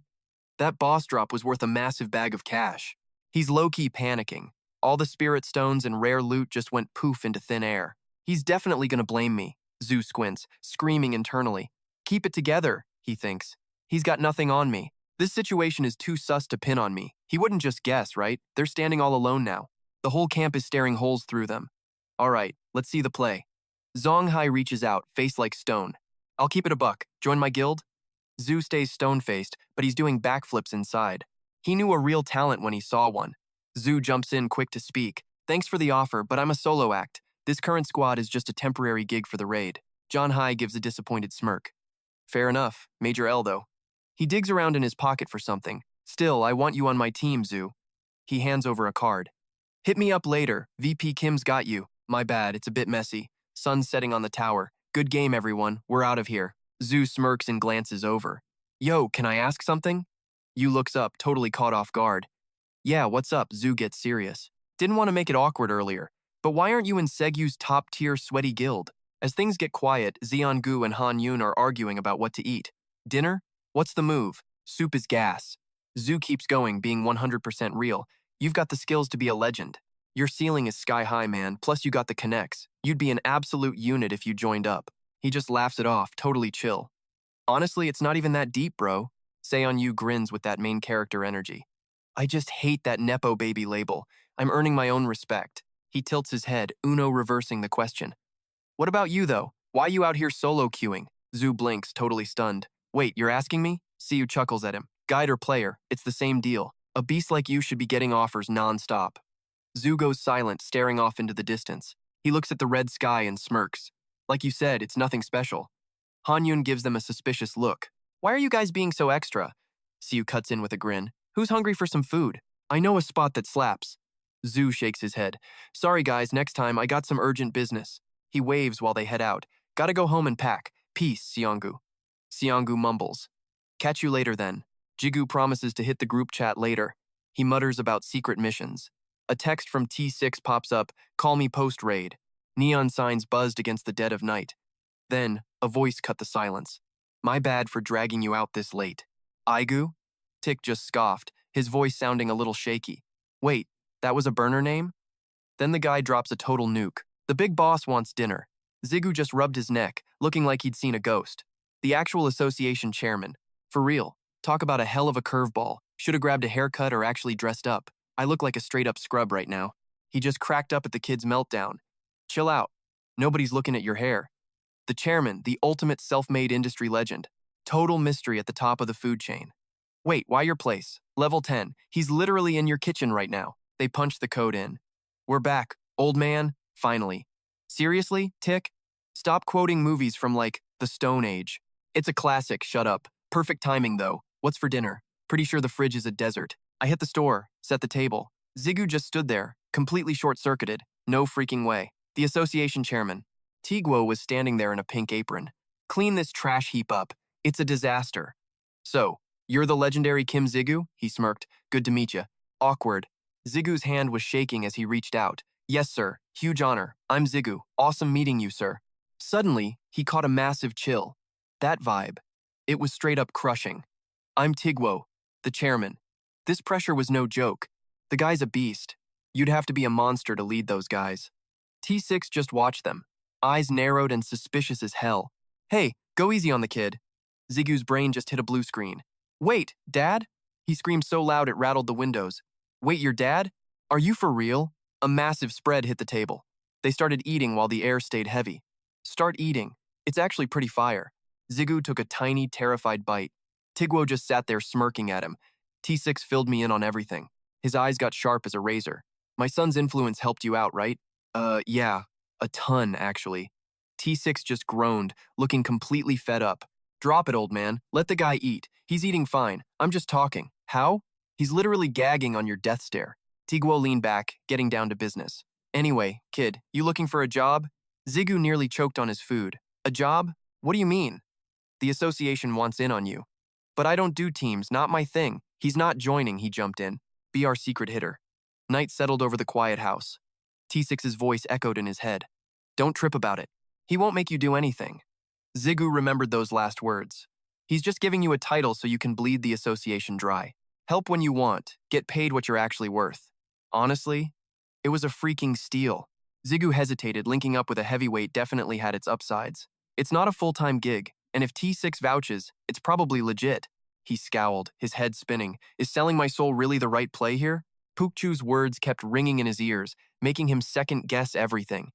That boss drop was worth a massive bag of cash. He's low-key panicking. All the spirit stones and rare loot just went poof into thin air. He's definitely going to blame me. Zhu squints, screaming internally. Keep it together, he thinks. He's got nothing on me. This situation is too sus to pin on me. He wouldn't just guess, right? They're standing all alone now. The whole camp is staring holes through them. All right, let's see the play. Zonghai reaches out, face like stone. I'll keep it a buck. Join my guild? Zhu stays stone-faced, but he's doing backflips inside. He knew a real talent when he saw one. Zhu jumps in quick to speak. Thanks for the offer, but I'm a solo act. This current squad is just a temporary gig for the raid. John Hai gives a disappointed smirk. Fair enough. Major L, though. He digs around in his pocket for something. Still, I want you on my team, Zhu. He hands over a card. Hit me up later. VP Kim's got you. My bad, it's a bit messy. Sun's setting on the tower. Good game, everyone. We're out of here. Zhu smirks and glances over. Yo, can I ask something? Yu looks up, totally caught off guard. Yeah, what's up? Zhu gets serious. Didn't want to make it awkward earlier, but why aren't you in Segu's top-tier sweaty guild? As things get quiet, Xiangu and Han Yun are arguing about what to eat. Dinner? What's the move? Soup is gas. Zhu keeps going, being 100% real. You've got the skills to be a legend. Your ceiling is sky high, man, plus you got the connects. You'd be an absolute unit if you joined up. He just laughs it off, totally chill. Honestly, it's not even that deep, bro. Seon-yu grins with that main character energy. I just hate that Nepo baby label. I'm earning my own respect. He tilts his head, Uno reversing the question. What about you, though? Why you out here solo queuing? Zhu blinks, totally stunned. Wait, you're asking me? Siyu chuckles at him. Guide or player, it's the same deal. A beast like you should be getting offers non-stop. Zhu goes silent, staring off into the distance. He looks at the red sky and smirks. Like you said, it's nothing special. Han Yun gives them a suspicious look. Why are you guys being so extra? Siyu cuts in with a grin. Who's hungry for some food? I know a spot that slaps. Zhu shakes his head. Sorry guys, next time I got some urgent business. He waves while they head out. Gotta go home and pack. Peace, Xiangu. Xiangu mumbles. Catch you later then. Jigu promises to hit the group chat later. He mutters about secret missions. A text from T6 pops up, call me post-raid. Neon signs buzzed against the dead of night. Then, a voice cut the silence. My bad for dragging you out this late. Aigu? Tick just scoffed, his voice sounding a little shaky. Wait, that was a burner name? Then the guy drops a total nuke. The big boss wants dinner. Jigu just rubbed his neck, looking like he'd seen a ghost. The actual association chairman. For real, talk about a hell of a curveball. Should have grabbed a haircut or actually dressed up. I look like a straight-up scrub right now. He just cracked up at the kid's meltdown. Chill out. Nobody's looking at your hair. The chairman, the ultimate self-made industry legend. Total mystery at the top of the food chain. Wait, why your place? Level 10. He's literally in your kitchen right now. They punch the code in. We're back. Old man, finally. Seriously, Tick? Stop quoting movies from, like, the Stone Age. It's a classic, shut up. Perfect timing, though. What's for dinner? Pretty sure the fridge is a desert. I hit the store, set the table. Jigu just stood there, completely short-circuited. No freaking way. The association chairman. Tiguo was standing there in a pink apron. Clean this trash heap up. It's a disaster. So, you're the legendary Kim Jigu? He smirked. Good to meet you. Awkward. Zigu's hand was shaking as he reached out. Yes, sir. Huge honor. I'm Jigu. Awesome meeting you, sir. Suddenly, he caught a massive chill. That vibe. It was straight up crushing. I'm Tiguo, the chairman. This pressure was no joke. The guy's a beast. You'd have to be a monster to lead those guys. T6 just watched them. Eyes narrowed and suspicious as hell. Hey, go easy on the kid. Zigu's brain just hit a blue screen. Wait, Dad? He screamed so loud it rattled the windows. Wait, your dad? Are you for real? A massive spread hit the table. They started eating while the air stayed heavy. Start eating. It's actually pretty fire. Jigu took a tiny, terrified bite. Tiguo just sat there smirking at him. T6 filled me in on everything. His eyes got sharp as a razor. My son's influence helped you out, right? Yeah, a ton, actually. T6 just groaned, looking completely fed up. Drop it, old man. Let the guy eat. He's eating fine. I'm just talking. How? He's literally gagging on your death stare. Tiguo leaned back, getting down to business. Anyway, kid, you looking for a job? Jigu nearly choked on his food. A job? What do you mean? The association wants in on you. But I don't do teams, not my thing. He's not joining, he jumped in. Be our secret hitter. Night settled over the quiet house. T6's voice echoed in his head. Don't trip about it. He won't make you do anything. Jigu remembered those last words. He's just giving you a title so you can bleed the association dry. Help when you want, get paid what you're actually worth. Honestly, it was a freaking steal. Jigu hesitated, linking up with a heavyweight definitely had its upsides. It's not a full-time gig, and if T6 vouches, it's probably legit. He scowled, his head spinning. Is selling my soul really the right play here? Pukchu's words kept ringing in his ears, making him second-guess everything.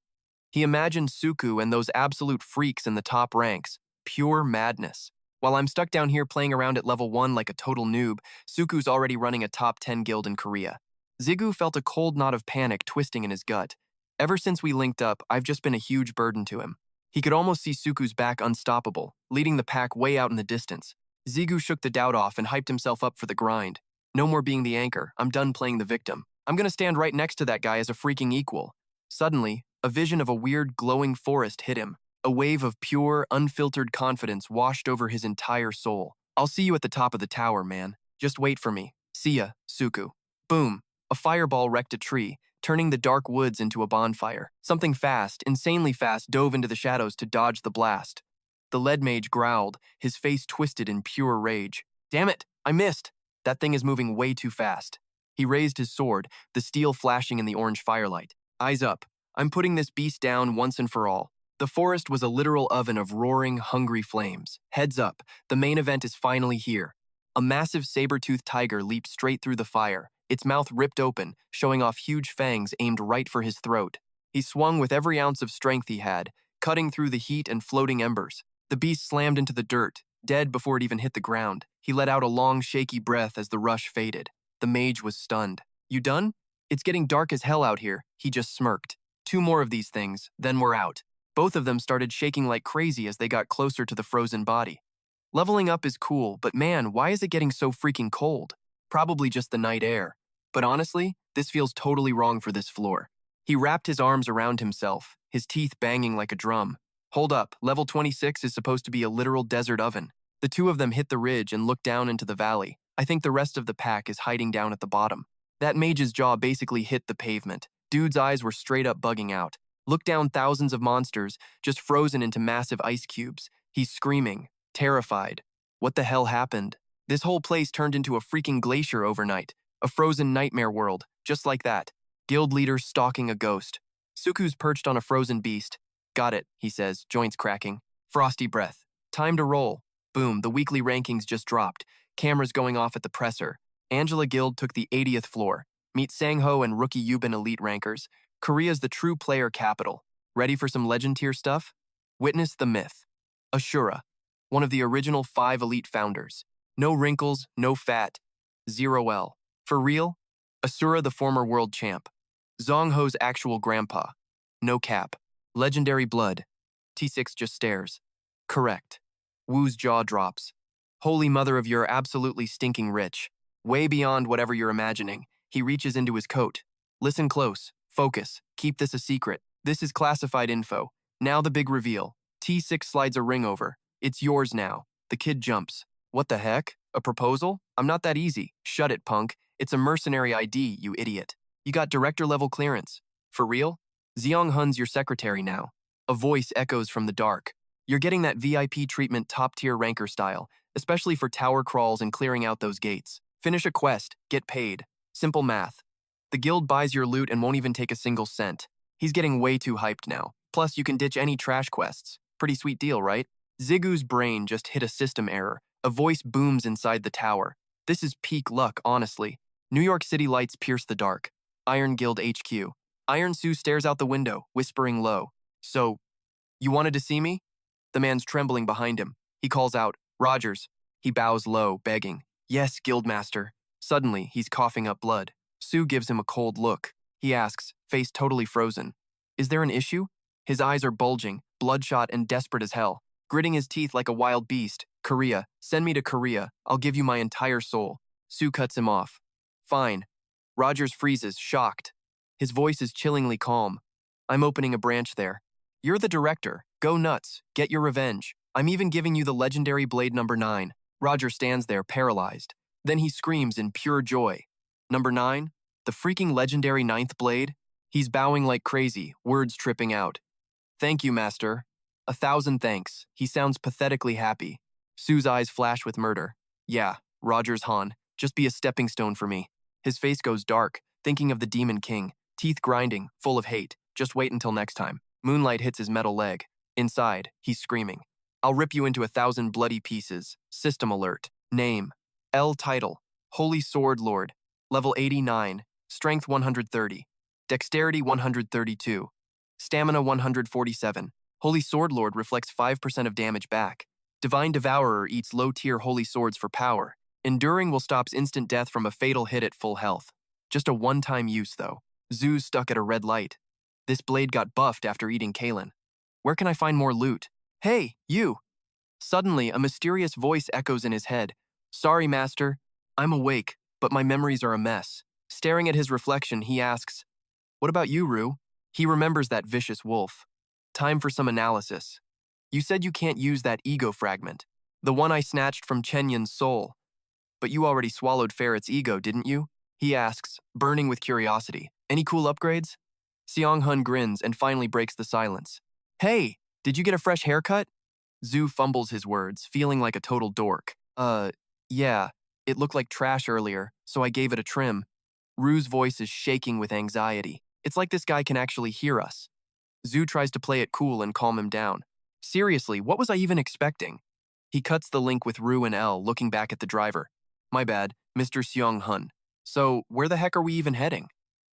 He imagined Suku and those absolute freaks in the top ranks. Pure madness. While I'm stuck down here playing around at level 1 like a total noob, Suku's already running a top 10 guild in Korea. Jigu felt a cold knot of panic twisting in his gut. Ever since we linked up, I've just been a huge burden to him. He could almost see Suku's back unstoppable, leading the pack way out in the distance. Jigu shook the doubt off and hyped himself up for the grind. No more being the anchor, I'm done playing the victim. I'm gonna stand right next to that guy as a freaking equal. Suddenly, a vision of a weird glowing forest hit him. A wave of pure, unfiltered confidence washed over his entire soul. I'll see you at the top of the tower, man. Just wait for me. See ya, Suku. Boom. A fireball wrecked a tree, turning the dark woods into a bonfire. Something fast, insanely fast, dove into the shadows to dodge the blast. The lead mage growled, his face twisted in pure rage. Damn it, I missed. That thing is moving way too fast. He raised his sword, the steel flashing in the orange firelight. Eyes up. I'm putting this beast down once and for all. The forest was a literal oven of roaring, hungry flames. Heads up, the main event is finally here. A massive saber-toothed tiger leaped straight through the fire, its mouth ripped open, showing off huge fangs aimed right for his throat. He swung with every ounce of strength he had, cutting through the heat and floating embers. The beast slammed into the dirt, dead before it even hit the ground. He let out a long, shaky breath as the rush faded. The mage was stunned. You done? It's getting dark as hell out here, he just smirked. 2 more of these things, then we're out. Both of them started shaking like crazy as they got closer to the frozen body. Leveling up is cool, but man, why is it getting so freaking cold? Probably just the night air. But honestly, this feels totally wrong for this floor. He wrapped his arms around himself, his teeth banging like a drum. Hold up, level 26 is supposed to be a literal desert oven. The 2 of them hit the ridge and looked down into the valley. I think the rest of the pack is hiding down at the bottom. That mage's jaw basically hit the pavement. Dude's eyes were straight up bugging out. Look down, thousands of monsters, just frozen into massive ice cubes. He's screaming, terrified. What the hell happened? This whole place turned into a freaking glacier overnight. A frozen nightmare world, just like that. Guild leader stalking a ghost. Suku's perched on a frozen beast. Got it, he says, joints cracking. Frosty breath. Time to roll. Boom, the weekly rankings just dropped. Cameras going off at the presser. Angela Guild took the 80th floor. Meet Sangho and Rookie Yubin elite rankers. Korea's the true player capital. Ready for some legend tier stuff? Witness the myth. Ashura, one of the original 5 elite founders. No wrinkles, no fat. 0L. For real? Asura, the former world champ. Zhongho's actual grandpa. No cap. Legendary blood. T6 just stares. Correct. Wu's jaw drops. Holy mother of you're absolutely stinking rich. Way beyond whatever you're imagining. He reaches into his coat. Listen close. Focus. Keep this a secret. This is classified info. Now the big reveal. T6 slides a ring over. It's yours now. The kid jumps. What the heck? A proposal? I'm not that easy. Shut it, punk. It's a mercenary ID, you idiot. You got director-level clearance. For real? Xiong Hun's your secretary now. A voice echoes from the dark. You're getting that VIP treatment top-tier ranker style, especially for tower crawls and clearing out those gates. Finish a quest, get paid. Simple math. The guild buys your loot and won't even take a single cent. He's getting way too hyped now. Plus, you can ditch any trash quests. Pretty sweet deal, right? Zigu's brain just hit a system error. A voice booms inside the tower. This is peak luck, honestly. New York City lights pierce the dark. Iron Guild HQ. Iron Sue stares out the window, whispering low. So, you wanted to see me? The man's trembling behind him. He calls out, Rogers. He bows low, begging. Yes, Guildmaster. Suddenly, he's coughing up blood. Sue gives him a cold look. He asks, face totally frozen. Is there an issue? His eyes are bulging, bloodshot and desperate as hell. Gritting his teeth like a wild beast. Korea, send me to Korea. I'll give you my entire soul. Sue cuts him off. Fine. Rogers freezes, shocked. His voice is chillingly calm. I'm opening a branch there. You're the director. Go nuts. Get your revenge. I'm even giving you the legendary blade number 9. Roger stands there, paralyzed. Then he screams in pure joy. Number 9? The freaking legendary 9th blade? He's bowing like crazy, words tripping out. Thank you, Master. 1,000 thanks. He sounds pathetically happy. Sue's eyes flash with murder. Yeah, Roger's Han. Just be a stepping stone for me. His face goes dark, thinking of the Demon King, teeth grinding, full of hate. Just wait until next time. Moonlight hits his metal leg. Inside, he's screaming. I'll rip you into 1,000 bloody pieces. System alert. Name. L title. Holy Sword Lord. Level 89. Strength 130. Dexterity 132. Stamina 147. Holy Sword Lord reflects 5% of damage back. Divine Devourer eats low-tier holy swords for power. Enduring will stops instant death from a fatal hit at full health. Just a one-time use, though. Zoo's stuck at a red light. This blade got buffed after eating Kalen. Where can I find more loot? Hey, you! Suddenly, a mysterious voice echoes in his head. Sorry, Master. I'm awake, but my memories are a mess. Staring at his reflection, he asks, What about you, Rue? He remembers that vicious wolf. Time for some analysis. You said you can't use that ego fragment, the one I snatched from Chenyun's soul. But you already swallowed Ferret's ego, didn't you? He asks, burning with curiosity. Any cool upgrades? Seong-hun grins and finally breaks the silence. Hey, did you get a fresh haircut? Zhu fumbles his words, feeling like a total dork. Yeah, it looked like trash earlier, so I gave it a trim. Rue's voice is shaking with anxiety. It's like this guy can actually hear us. Zhu tries to play it cool and calm him down. Seriously, what was I even expecting? He cuts the link with Rue and L, looking back at the driver. My bad, Mr. Seong-hun. So, where the heck are we even heading?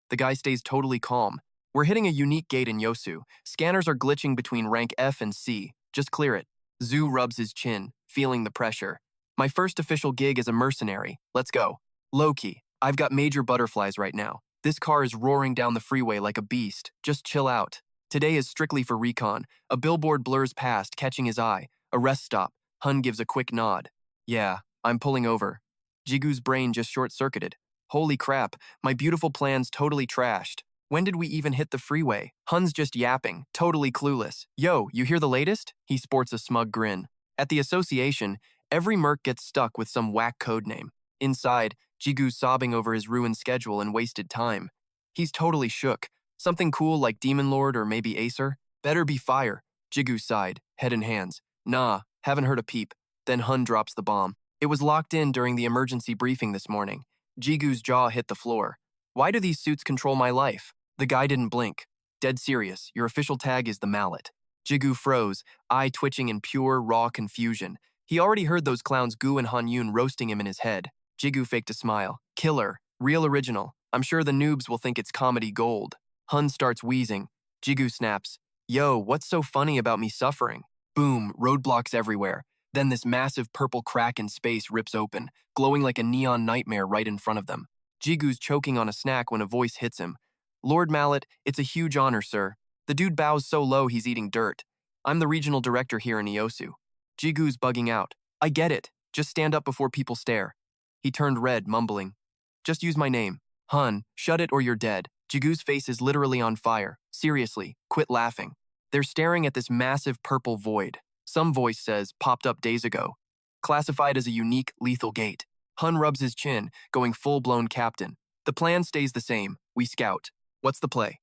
The guy stays totally calm. We're hitting a unique gate in Yosu. Scanners are glitching between rank F and C. Just clear it. Zhu rubs his chin, feeling the pressure. My first official gig as a mercenary. Let's go. Low-key, I've got major butterflies right now. This car is roaring down the freeway like a beast. Just chill out. Today is strictly for recon. A billboard blurs past, catching his eye. A rest stop. Hun gives a quick nod. Yeah, I'm pulling over. Jigu's brain just short-circuited. Holy crap, my beautiful plan's totally trashed. When did we even hit the freeway? Hun's just yapping, totally clueless. Yo, you hear the latest? He sports a smug grin. At the association, every merc gets stuck with some whack code name. Inside, Jigu's sobbing over his ruined schedule and wasted time. He's totally shook. Something cool like Demon Lord or maybe Acer? Better be fire. Jigu sighed, head in hands. Nah, haven't heard a peep. Then Hun drops the bomb. It was locked in during the emergency briefing this morning. Jigu's jaw hit the floor. Why do these suits control my life? The guy didn't blink. Dead serious, your official tag is the mallet. Jigu froze, eye twitching in pure, raw confusion. He already heard those clowns Gu and Han Yun roasting him in his head. Jigu faked a smile. Killer. Real original. I'm sure the noobs will think it's comedy gold. Hun starts wheezing. Jigu snaps. Yo, what's so funny about me suffering? Boom, roadblocks everywhere. Then this massive purple crack in space rips open, glowing like a neon nightmare right in front of them. Jigu's choking on a snack when a voice hits him. Lord Mallet, it's a huge honor, sir. The dude bows so low he's eating dirt. I'm the regional director here in Iosu. Jigu's bugging out. I get it. Just stand up before people stare. He turned red, mumbling. Just use my name. Hun, shut it or you're dead. Jigu's face is literally on fire. Seriously, quit laughing. They're staring at this massive purple void. Some voice says, popped up days ago. Classified as a unique, lethal gate. Hun rubs his chin, going full-blown captain. The plan stays the same. We scout. What's the play?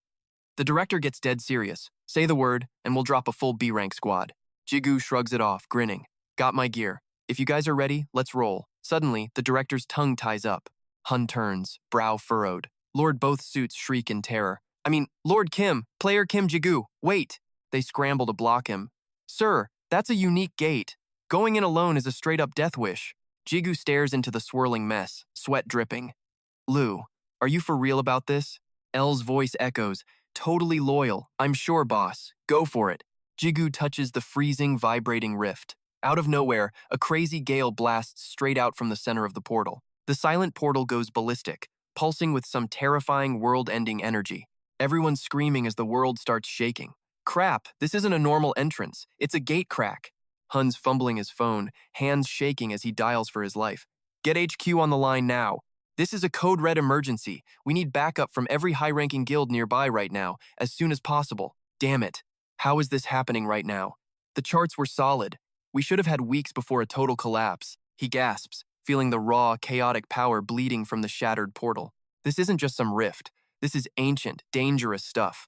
The director gets dead serious. Say the word, and we'll drop a full B-rank squad. Jigu shrugs it off, grinning. Got my gear. If you guys are ready, let's roll. Suddenly, the director's tongue ties up. Hun turns, brow furrowed. Lord both suits shriek in terror. Lord Kim, Player Kim Jigu, wait! They scramble to block him. Sir, that's a unique gate. Going in alone is a straight-up death wish. Jigu stares into the swirling mess, sweat dripping. Lou, are you for real about this? L's voice echoes. Totally loyal. I'm sure, boss. Go for it. Jigu touches the freezing, vibrating rift. Out of nowhere, a crazy gale blasts straight out from the center of the portal. The silent portal goes ballistic, pulsing with some terrifying world-ending energy. Everyone's screaming as the world starts shaking. Crap, this isn't a normal entrance. It's a gate crack. Hun's fumbling his phone, hands shaking as he dials for his life. Get HQ on the line now. This is a code red emergency. We need backup from every high-ranking guild nearby right now, as soon as possible. Damn it. How is this happening right now? The charts were solid. We should have had weeks before a total collapse. He gasps, feeling the raw, chaotic power bleeding from the shattered portal. This isn't just some rift. This is ancient, dangerous stuff.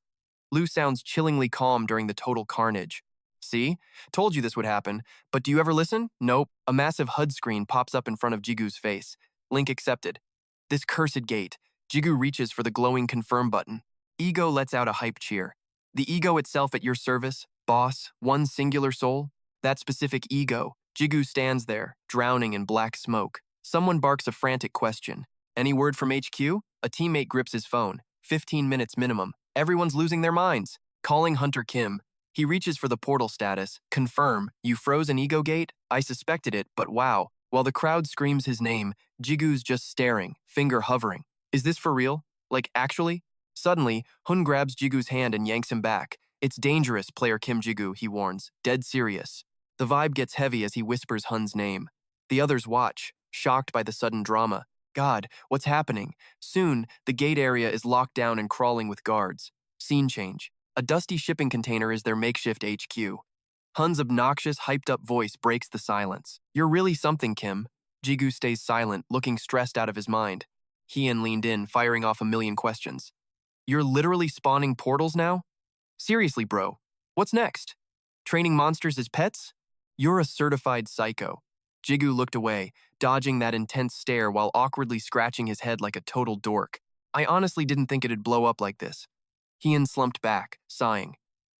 Lou sounds chillingly calm during the total carnage. See? Told you this would happen. But do you ever listen? Nope. A massive HUD screen pops up in front of Jigu's face. Link accepted. This cursed gate. Jigu reaches for the glowing confirm button. Ego lets out a hype cheer. The ego itself at your service, boss, one singular soul. That specific ego. Jigu stands there, drowning in black smoke. Someone barks a frantic question. Any word from HQ? A teammate grips his phone. 15 minutes minimum. Everyone's losing their minds. Calling Hunter Kim. He reaches for the portal status. Confirm. You froze an ego gate? I suspected it, but wow. While the crowd screams his name, Jigu's just staring, finger hovering. Is this for real? Like, actually? Suddenly, Hun grabs Jigu's hand and yanks him back. It's dangerous, player Kim Jigu, he warns. Dead serious. The vibe gets heavy as he whispers Hun's name. The others watch, shocked by the sudden drama. God, what's happening? Soon, the gate area is locked down and crawling with guards. Scene change. A dusty shipping container is their makeshift HQ. Hun's obnoxious, hyped-up voice breaks the silence. You're really something, Kim. Jigu stays silent, looking stressed out of his mind. Hien leaned in, firing off a million questions. You're literally spawning portals now? Seriously, bro. What's next? Training monsters as pets? You're a certified psycho. Jigu looked away, dodging that intense stare while awkwardly scratching his head like a total dork. I honestly didn't think it'd blow up like this. Hien slumped back, sighing.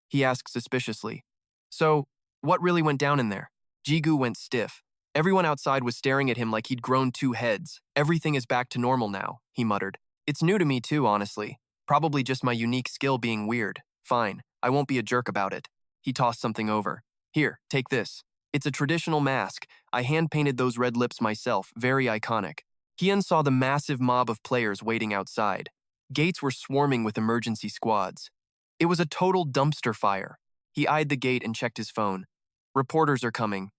He asked suspiciously, So, what really went down in there? Jigu went stiff. Everyone outside was staring at him like he'd grown two heads. Everything is back to normal now, he muttered. It's new to me too, honestly. Probably just my unique skill being weird. Fine, I won't be a jerk about it. He tossed something over. Here, take this. It's a traditional mask. I hand-painted those red lips myself, very iconic. Hien saw the massive mob of players waiting outside. Gates were swarming with emergency squads. It was a total dumpster fire. He eyed the gate and checked his phone. Reporters are coming.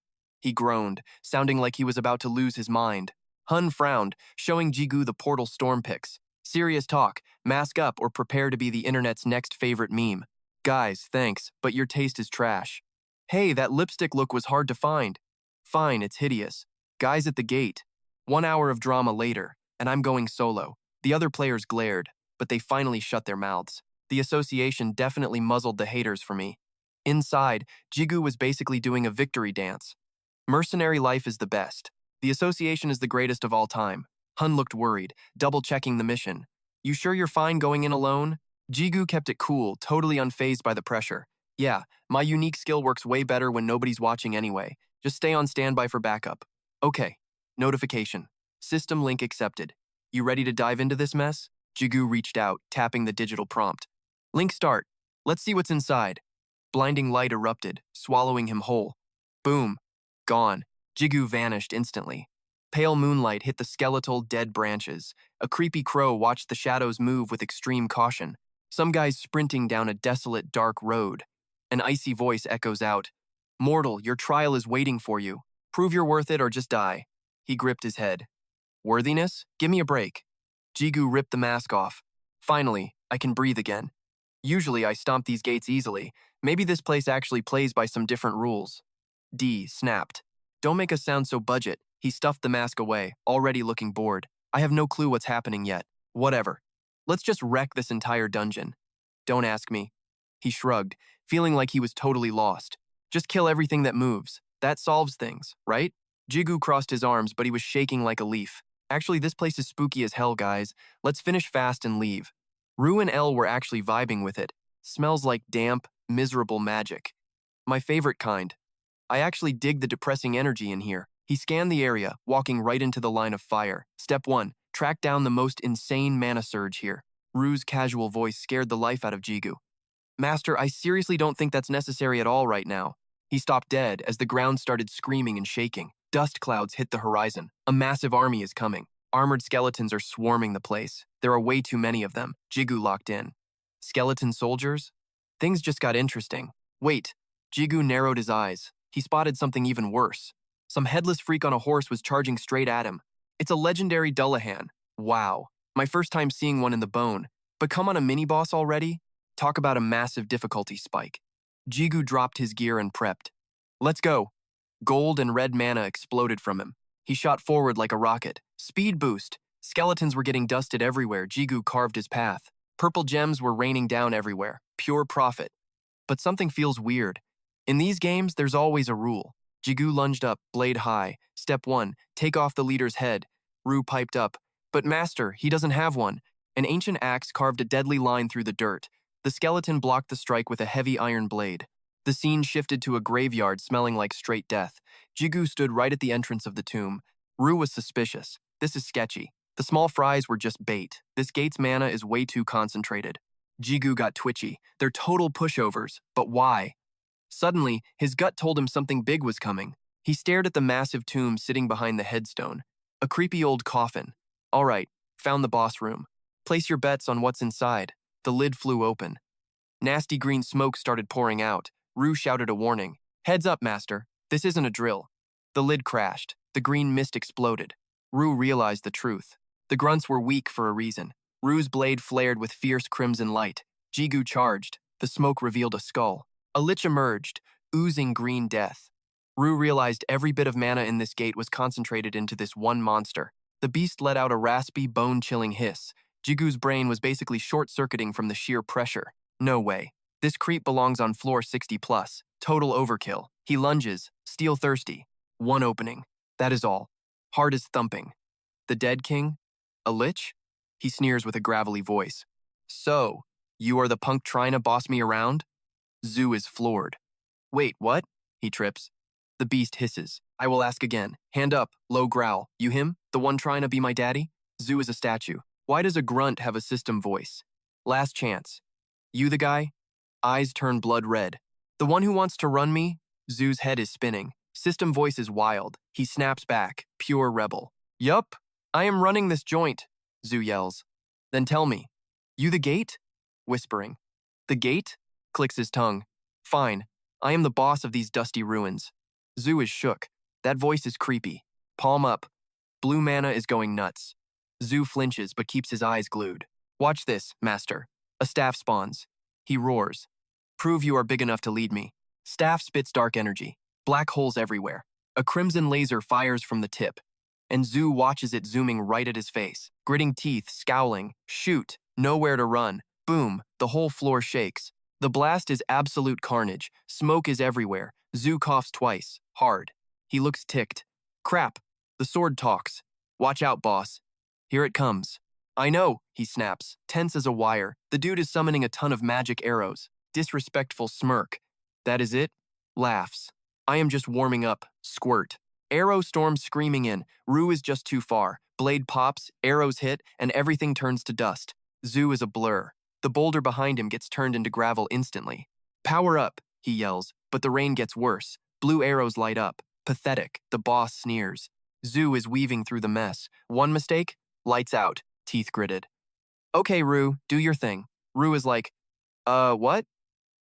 He groaned, sounding like he was about to lose his mind. Hun frowned, showing Jigu the portal storm pics. Serious talk, mask up or prepare to be the internet's next favorite meme. Guys, thanks, but your taste is trash. Hey, that lipstick look was hard to find. Fine, it's hideous. Guys at the gate. 1 hour of drama later, and I'm going solo. The other players glared, but they finally shut their mouths. The association definitely muzzled the haters for me. Inside, Jigu was basically doing a victory dance. Mercenary life is the best. The association is the greatest of all time. Hun looked worried, double-checking the mission. You sure you're fine going in alone? Jigu kept it cool, totally unfazed by the pressure. Yeah, my unique skill works way better when nobody's watching anyway. Just stay on standby for backup. Okay. Notification. System link accepted. You ready to dive into this mess? Jigu reached out, tapping the digital prompt. Link start. Let's see what's inside. Blinding light erupted, swallowing him whole. Boom. Gone. Jigu vanished instantly. Pale moonlight hit the skeletal, dead branches. A creepy crow watched the shadows move with extreme caution. Some guys sprinting down a desolate, dark road. An icy voice echoes out. Mortal, your trial is waiting for you. Prove you're worth it or just die. He gripped his head. Worthiness? Give me a break. Jigu ripped the mask off. Finally, I can breathe again. Usually I stomp these gates easily. Maybe this place actually plays by some different rules. D snapped. Don't make us sound so budget. He stuffed the mask away, already looking bored. I have no clue what's happening yet. Whatever. Let's just wreck this entire dungeon. Don't ask me. He shrugged, feeling like he was totally lost. Just kill everything that moves. That solves things, right? Jigu crossed his arms, but he was shaking like a leaf. Actually, this place is spooky as hell, guys. Let's finish fast and leave. Rue and Elle were actually vibing with it. Smells like damp, miserable magic. My favorite kind. I actually dig the depressing energy in here. He scanned the area, walking right into the line of fire. Step 1. Track down the most insane mana surge here. Rue's casual voice scared the life out of Jigu. Master, I seriously don't think that's necessary at all right now. He stopped dead as the ground started screaming and shaking. Dust clouds hit the horizon. A massive army is coming. Armored skeletons are swarming the place. There are way too many of them. Jigu locked in. Skeleton soldiers? Things just got interesting. Wait, Jigu narrowed his eyes. He spotted something even worse. Some headless freak on a horse was charging straight at him. It's a legendary Dullahan. Wow. My first time seeing one in the bone. But come on a mini-boss already? Talk about a massive difficulty spike. Jigu dropped his gear and prepped. Let's go. Gold and red mana exploded from him. He shot forward like a rocket. Speed boost. Skeletons were getting dusted everywhere. Jigu carved his path. Purple gems were raining down everywhere. Pure profit. But something feels weird. In these games, there's always a rule. Jigu lunged up, blade high. Step 1, take off the leader's head. Rue piped up. But master, he doesn't have one. An ancient axe carved a deadly line through the dirt. The skeleton blocked the strike with a heavy iron blade. The scene shifted to a graveyard smelling like straight death. Jigu stood right at the entrance of the tomb. Rue was suspicious. This is sketchy. The small fries were just bait. This gate's mana is way too concentrated. Jigu got twitchy. They're total pushovers. But why? Suddenly, his gut told him something big was coming. He stared at the massive tomb sitting behind the headstone. A creepy old coffin. All right, found the boss room. Place your bets on what's inside. The lid flew open. Nasty green smoke started pouring out. Rue shouted a warning. Heads up, master. This isn't a drill. The lid crashed. The green mist exploded. Rue realized the truth. The grunts were weak for a reason. Rue's blade flared with fierce crimson light. Jigu charged. The smoke revealed a skull. A lich emerged, oozing green death. Rue realized every bit of mana in this gate was concentrated into this one monster. The beast let out a raspy, bone-chilling hiss. Jigu's brain was basically short-circuiting from the sheer pressure. No way. This creep belongs on floor 60 plus. Total overkill. He lunges, steel thirsty. One opening. That is all. Heart is thumping. The dead king? A lich? He sneers with a gravelly voice. So, you are the punk trying to boss me around? Zhu is floored. Wait, what? He trips. The beast hisses. I will ask again. Hand up, low growl. You him? The one trying to be my daddy? Zhu is a statue. Why does a grunt have a system voice? Last chance. You the guy? Eyes turn blood red. The one who wants to run me? Zhu's head is spinning. System voice is wild. He snaps back. Pure rebel. Yup. I am running this joint, Zhu yells. Then tell me. You the gate? Whispering. The gate? Clicks his tongue. Fine. I am the boss of these dusty ruins. Zhu is shook. That voice is creepy. Palm up. Blue mana is going nuts. Zhu flinches but keeps his eyes glued. Watch this, master. A staff spawns. He roars. Prove you are big enough to lead me. Staff spits dark energy. Black holes everywhere. A crimson laser fires from the tip. And Zhu watches it zooming right at his face. Gritting teeth, scowling. Shoot. Nowhere to run. Boom. The whole floor shakes. The blast is absolute carnage. Smoke is everywhere. Zhu coughs twice. Hard. He looks ticked. Crap. The sword talks. Watch out, boss. Here it comes. I know, he snaps, tense as a wire. The dude is summoning a ton of magic arrows. Disrespectful smirk. That is it? Laughs. I am just warming up. Squirt. Arrow storms screaming in. Rue is just too far. Blade pops, arrows hit, and everything turns to dust. Zhu is a blur. The boulder behind him gets turned into gravel instantly. Power up, he yells, but the rain gets worse. Blue arrows light up. Pathetic, the boss sneers. Zhu is weaving through the mess. One mistake? Lights out. Teeth gritted. Okay, Rue, do your thing. Rue is like, what?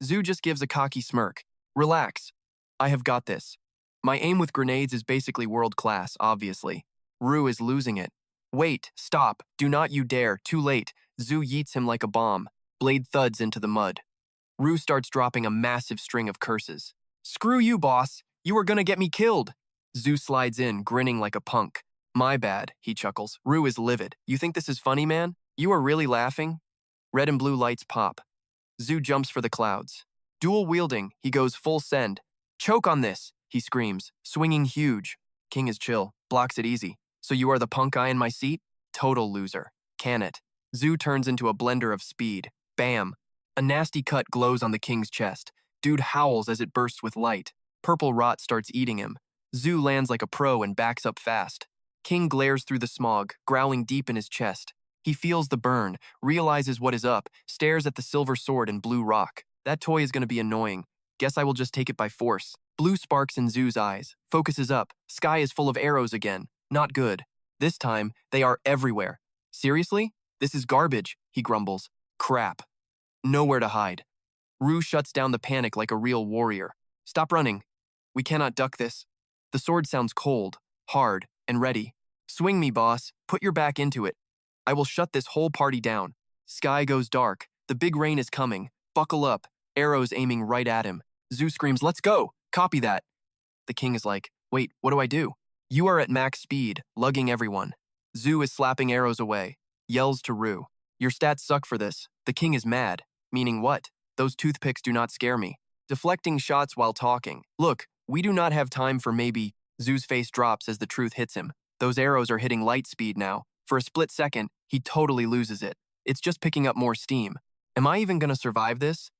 Zhu just gives a cocky smirk. Relax. I have got this. My aim with grenades is basically world class, obviously. Rue is losing it. Wait, stop, do not you dare, too late. Zhu yeets him like a bomb. Blade thuds into the mud. Rue starts dropping a massive string of curses. Screw you, boss. You are gonna get me killed. Zhu slides in, grinning like a punk. My bad, he chuckles. Rue is livid. You think this is funny, man? You are really laughing? Red and blue lights pop. Zhu jumps for the clouds. Dual wielding, he goes full send. Choke on this, he screams, swinging huge. King is chill, blocks it easy. So you are the punk guy in my seat? Total loser. Can it? Zhu turns into a blender of speed. Bam. A nasty cut glows on the king's chest. Dude howls as it bursts with light. Purple rot starts eating him. Zhu lands like a pro and backs up fast. King glares through the smog, growling deep in his chest. He feels the burn, realizes what is up, stares at the silver sword and blue rock. That toy is going to be annoying. Guess I will just take it by force. Blue sparks in Zhu's eyes. Focuses up. Sky is full of arrows again. Not good. This time, they are everywhere. Seriously? This is garbage, he grumbles. Crap. Nowhere to hide. Rue shuts down the panic like a real warrior. Stop running. We cannot duck this. The sword sounds cold, hard, and ready. Swing me, boss. Put your back into it. I will shut this whole party down. Sky goes dark. The big rain is coming. Buckle up. Arrows aiming right at him. Zhu screams, let's go. Copy that. The king is like, wait, what do I do? You are at max speed, lugging everyone. Zhu is slapping arrows away. Yells to Rue. Your stats suck for this. The king is mad. Meaning what? Those toothpicks do not scare me. Deflecting shots while talking. Look, we do not have time for maybe. Zhu's face drops as the truth hits him. Those arrows are hitting light speed now. For a split second, he totally loses it. It's just picking up more steam. Am I even gonna survive this?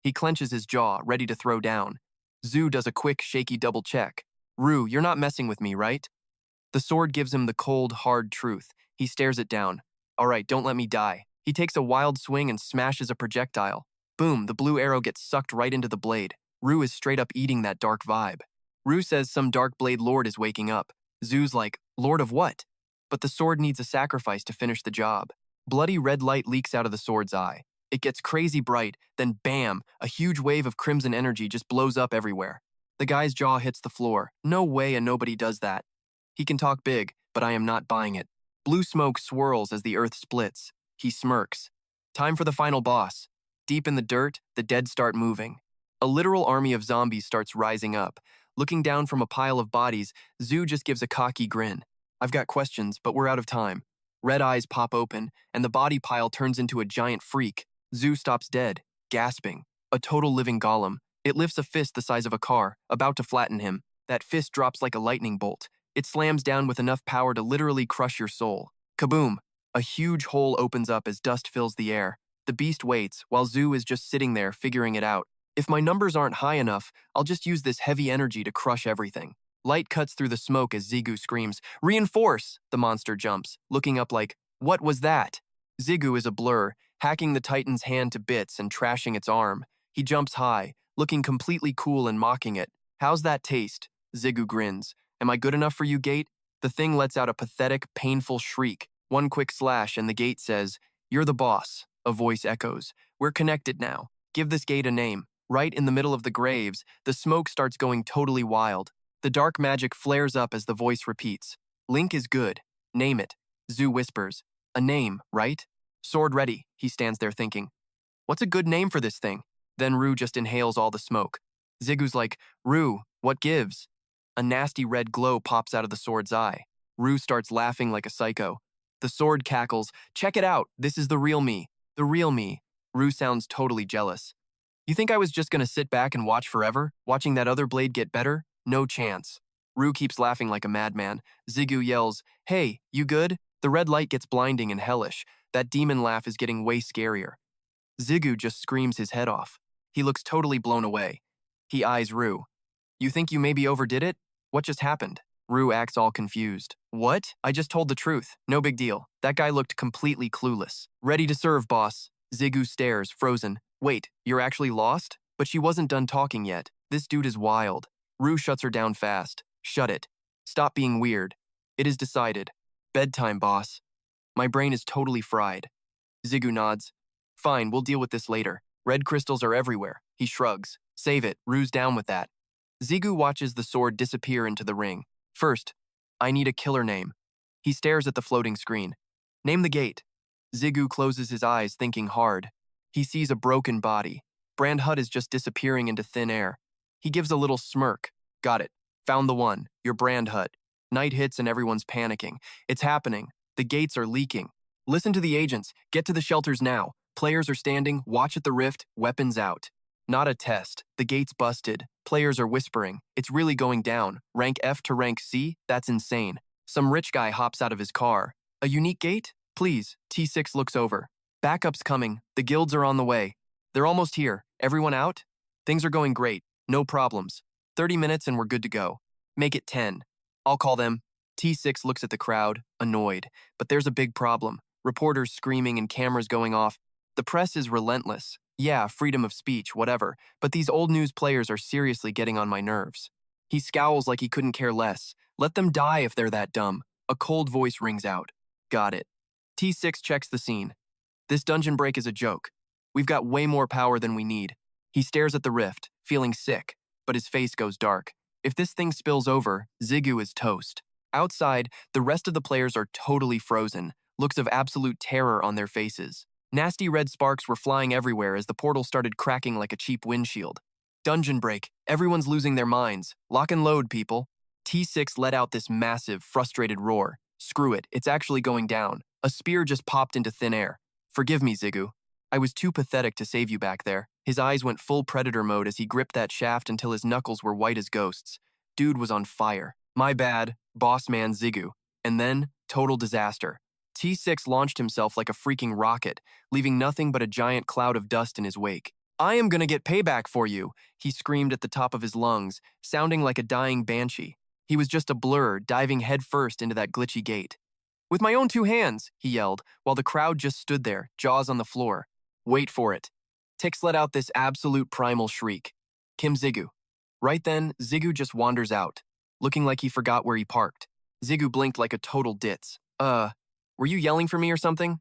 He clenches his jaw, ready to throw down. Zhu does a quick, shaky double check. Rue, you're not messing with me, right? The sword gives him the cold, hard truth. He stares it down. All right, don't let me die. He takes a wild swing and smashes a projectile. Boom, the blue arrow gets sucked right into the blade. Rue is straight up eating that dark vibe. Rue says some dark blade lord is waking up. Zhu's like, lord of what? But the sword needs a sacrifice to finish the job. Bloody red light leaks out of the sword's eye. It gets crazy bright, then bam, a huge wave of crimson energy just blows up everywhere. The guy's jaw hits the floor. No way a nobody does that. He can talk big, but I am not buying it. Blue smoke swirls as the earth splits. He smirks. Time for the final boss. Deep in the dirt, the dead start moving. A literal army of zombies starts rising up. Looking down from a pile of bodies, Zhu just gives a cocky grin. I've got questions, but we're out of time. Red eyes pop open, and the body pile turns into a giant freak. Zhu stops dead, gasping. A total living golem. It lifts a fist the size of a car, about to flatten him. That fist drops like a lightning bolt. It slams down with enough power to literally crush your soul. Kaboom! A huge hole opens up as dust fills the air. The beast waits, while Zhu is just sitting there figuring it out. If my numbers aren't high enough, I'll just use this heavy energy to crush everything. Light cuts through the smoke as Jigu screams, "Reinforce!" The monster jumps, looking up like, what was that? Jigu is a blur, hacking the Titan's hand to bits and trashing its arm. He jumps high, looking completely cool and mocking it. How's that taste? Jigu grins. Am I good enough for you, Gate? The thing lets out a pathetic, painful shriek. One quick slash and the Gate says, you're the boss. A voice echoes. We're connected now. Give this Gate a name. Right in the middle of the graves, the smoke starts going totally wild. The dark magic flares up as the voice repeats. Link is good. Name it. Zhu whispers. A name, right? Sword ready. He stands there thinking. What's a good name for this thing? Then Rue just inhales all the smoke. Zigu's like, Rue, what gives? A nasty red glow pops out of the sword's eye. Rue starts laughing like a psycho. The sword cackles, check it out, this is the real me. The real me. Rue sounds totally jealous. You think I was just gonna sit back and watch forever, watching that other blade get better? No chance. Rue keeps laughing like a madman. Jigu yells, hey, you good? The red light gets blinding and hellish. That demon laugh is getting way scarier. Jigu just screams his head off. He looks totally blown away. He eyes Rue. You think you maybe overdid it? What just happened? Rue acts all confused. What? I just told the truth. No big deal. That guy looked completely clueless. Ready to serve, boss. Jigu stares, frozen. Wait, you're actually lost? But she wasn't done talking yet. This dude is wild. Rue shuts her down fast. Shut it. Stop being weird. It is decided. Bedtime, boss. My brain is totally fried. Jigu nods. Fine, we'll deal with this later. Red crystals are everywhere. He shrugs. Save it. Rue's down with that. Jigu watches the sword disappear into the ring. First, I need a killer name. He stares at the floating screen. Name the Gate. Jigu closes his eyes, thinking hard. He sees a broken body. Brand Hut is just disappearing into thin air. He gives a little smirk. Got it. Found the one. Your Brand Hut. Night hits and everyone's panicking. It's happening. The gates are leaking. Listen to the agents. Get to the shelters now. Players are standing. Watch at the rift. Weapons out. Not a test. The gate's busted. Players are whispering. It's really going down. Rank F to rank C? That's insane. Some rich guy hops out of his car. A unique gate? Please. T6 looks over. Backup's coming. The guilds are on the way. They're almost here. Everyone out? Things are going great. No problems. 30 minutes and we're good to go. Make it 10. I'll call them. T6 looks at the crowd, annoyed. But there's a big problem. Reporters screaming and cameras going off. The press is relentless. Yeah, freedom of speech, whatever. But these old news players are seriously getting on my nerves. He scowls like he couldn't care less. Let them die if they're that dumb. A cold voice rings out. Got it. T6 checks the scene. This dungeon break is a joke. We've got way more power than we need. He stares at the rift, feeling sick, but his face goes dark. If this thing spills over, Jigu is toast. Outside, the rest of the players are totally frozen, looks of absolute terror on their faces. Nasty red sparks were flying everywhere as the portal started cracking like a cheap windshield. Dungeon break. Everyone's losing their minds. Lock and load, people. T6 let out this massive, frustrated roar. Screw it, it's actually going down. A spear just popped into thin air. Forgive me, Jigu. I was too pathetic to save you back there. His eyes went full predator mode as he gripped that shaft until his knuckles were white as ghosts. Dude was on fire. My bad, boss man Jigu. And then, total disaster. T6 launched himself like a freaking rocket, leaving nothing but a giant cloud of dust in his wake. I am gonna get payback for you, he screamed at the top of his lungs, sounding like a dying banshee. He was just a blur, diving headfirst into that glitchy gate. With my own 2 hands, he yelled, while the crowd just stood there, jaws on the floor. Wait for it. Tix let out this absolute primal shriek. Kim Jigu. Right then, Jigu just wanders out, looking like he forgot where he parked. Jigu blinked like a total ditz. Were you yelling for me or something?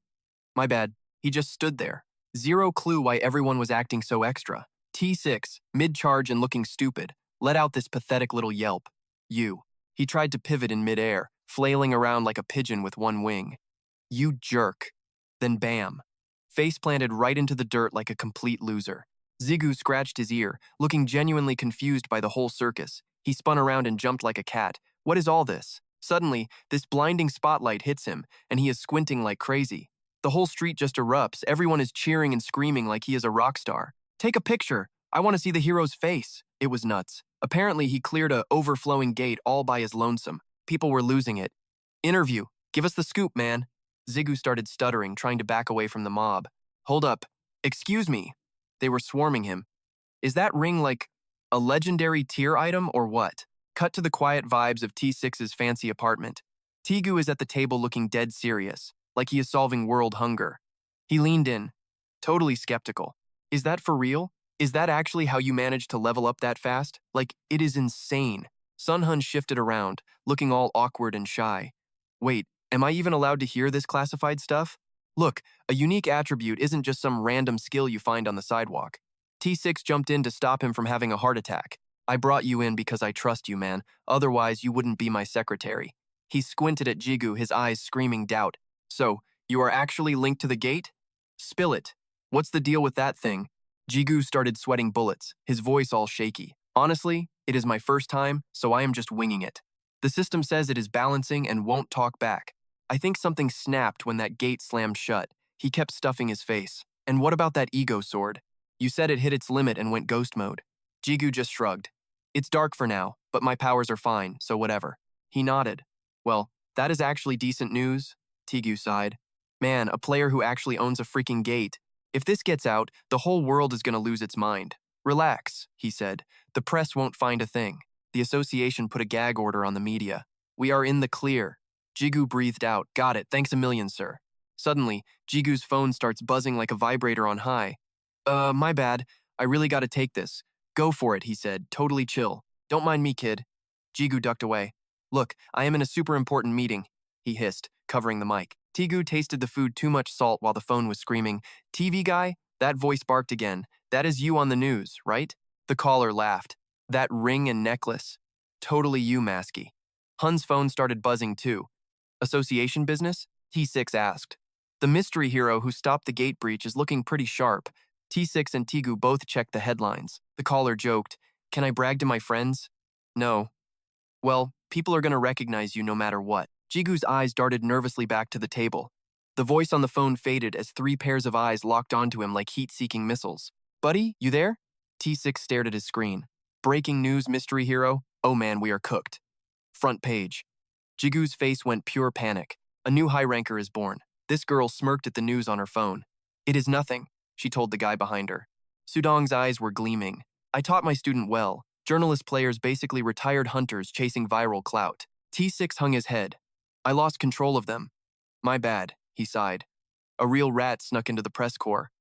My bad. He just stood there. Zero clue why everyone was acting so extra. T6, mid-charge and looking stupid, let out this pathetic little yelp. You. He tried to pivot in midair, flailing around like a pigeon with one wing. You jerk. Then bam. Face planted right into the dirt like a complete loser. Jigu scratched his ear, looking genuinely confused by the whole circus. He spun around and jumped like a cat. What is all this? Suddenly, this blinding spotlight hits him, and he is squinting like crazy. The whole street just erupts. Everyone is cheering and screaming like he is a rock star. Take a picture. I want to see the hero's face. It was nuts. Apparently, he cleared a overflowing gate all by his lonesome. People were losing it. Interview. Give us the scoop, man. Jigu started stuttering, trying to back away from the mob. Hold up. Excuse me. They were swarming him. Is that ring like a legendary tier item or what? Cut to the quiet vibes of T6's fancy apartment. Jigu is at the table looking dead serious, like he is solving world hunger. He leaned in, totally skeptical. Is that for real? Is that actually how you managed to level up that fast? Like, it is insane. Sunhun shifted around, looking all awkward and shy. Wait, am I even allowed to hear this classified stuff? Look, a unique attribute isn't just some random skill you find on the sidewalk. T6 jumped in to stop him from having a heart attack. I brought you in because I trust you, man. Otherwise, you wouldn't be my secretary. He squinted at Jigu, his eyes screaming doubt. So, you are actually linked to the gate? Spill it. What's the deal with that thing? Jigu started sweating bullets, his voice all shaky. Honestly, it is my first time, so I am just winging it. The system says it is balancing and won't talk back. I think something snapped when that gate slammed shut. He kept stuffing his face. And what about that ego sword? You said it hit its limit and went ghost mode. Jigu just shrugged. It's dark for now, but my powers are fine, so whatever. He nodded. Well, that is actually decent news, Jigu sighed. Man, a player who actually owns a freaking gate. If this gets out, the whole world is going to lose its mind. Relax, he said. The press won't find a thing. The association put a gag order on the media. We are in the clear. Jigu breathed out. Got it, thanks a million, sir. Suddenly, Jigu's phone starts buzzing like a vibrator on high. My bad. I really gotta take this. Go for it, he said, totally chill. Don't mind me, kid. Jigu ducked away. Look, I am in a super important meeting, he hissed, covering the mic. Jigu tasted the food too much salt while the phone was screaming. TV guy? That voice barked again. That is you on the news, right? The caller laughed. That ring and necklace? Totally you, Masky. Hun's phone started buzzing too. Association business? T6 asked. The mystery hero who stopped the gate breach is looking pretty sharp. T6 and Jigu both checked the headlines. The caller joked, Can I brag to my friends? No. Well, people are going to recognize you no matter what. Jigu's eyes darted nervously back to the table. The voice on the phone faded as 3 pairs of eyes locked onto him like heat-seeking missiles. Buddy, you there? T6 stared at his screen. Breaking news, mystery hero. Oh man, we are cooked. Front page. Jigu's face went pure panic. A new high ranker is born. This girl smirked at the news on her phone. It is nothing, she told the guy behind her. Sudong's eyes were gleaming. I taught my student well. Journalist players basically retired hunters chasing viral clout. T6 hung his head. I lost control of them. My bad, he sighed. A real rat snuck into the press corps.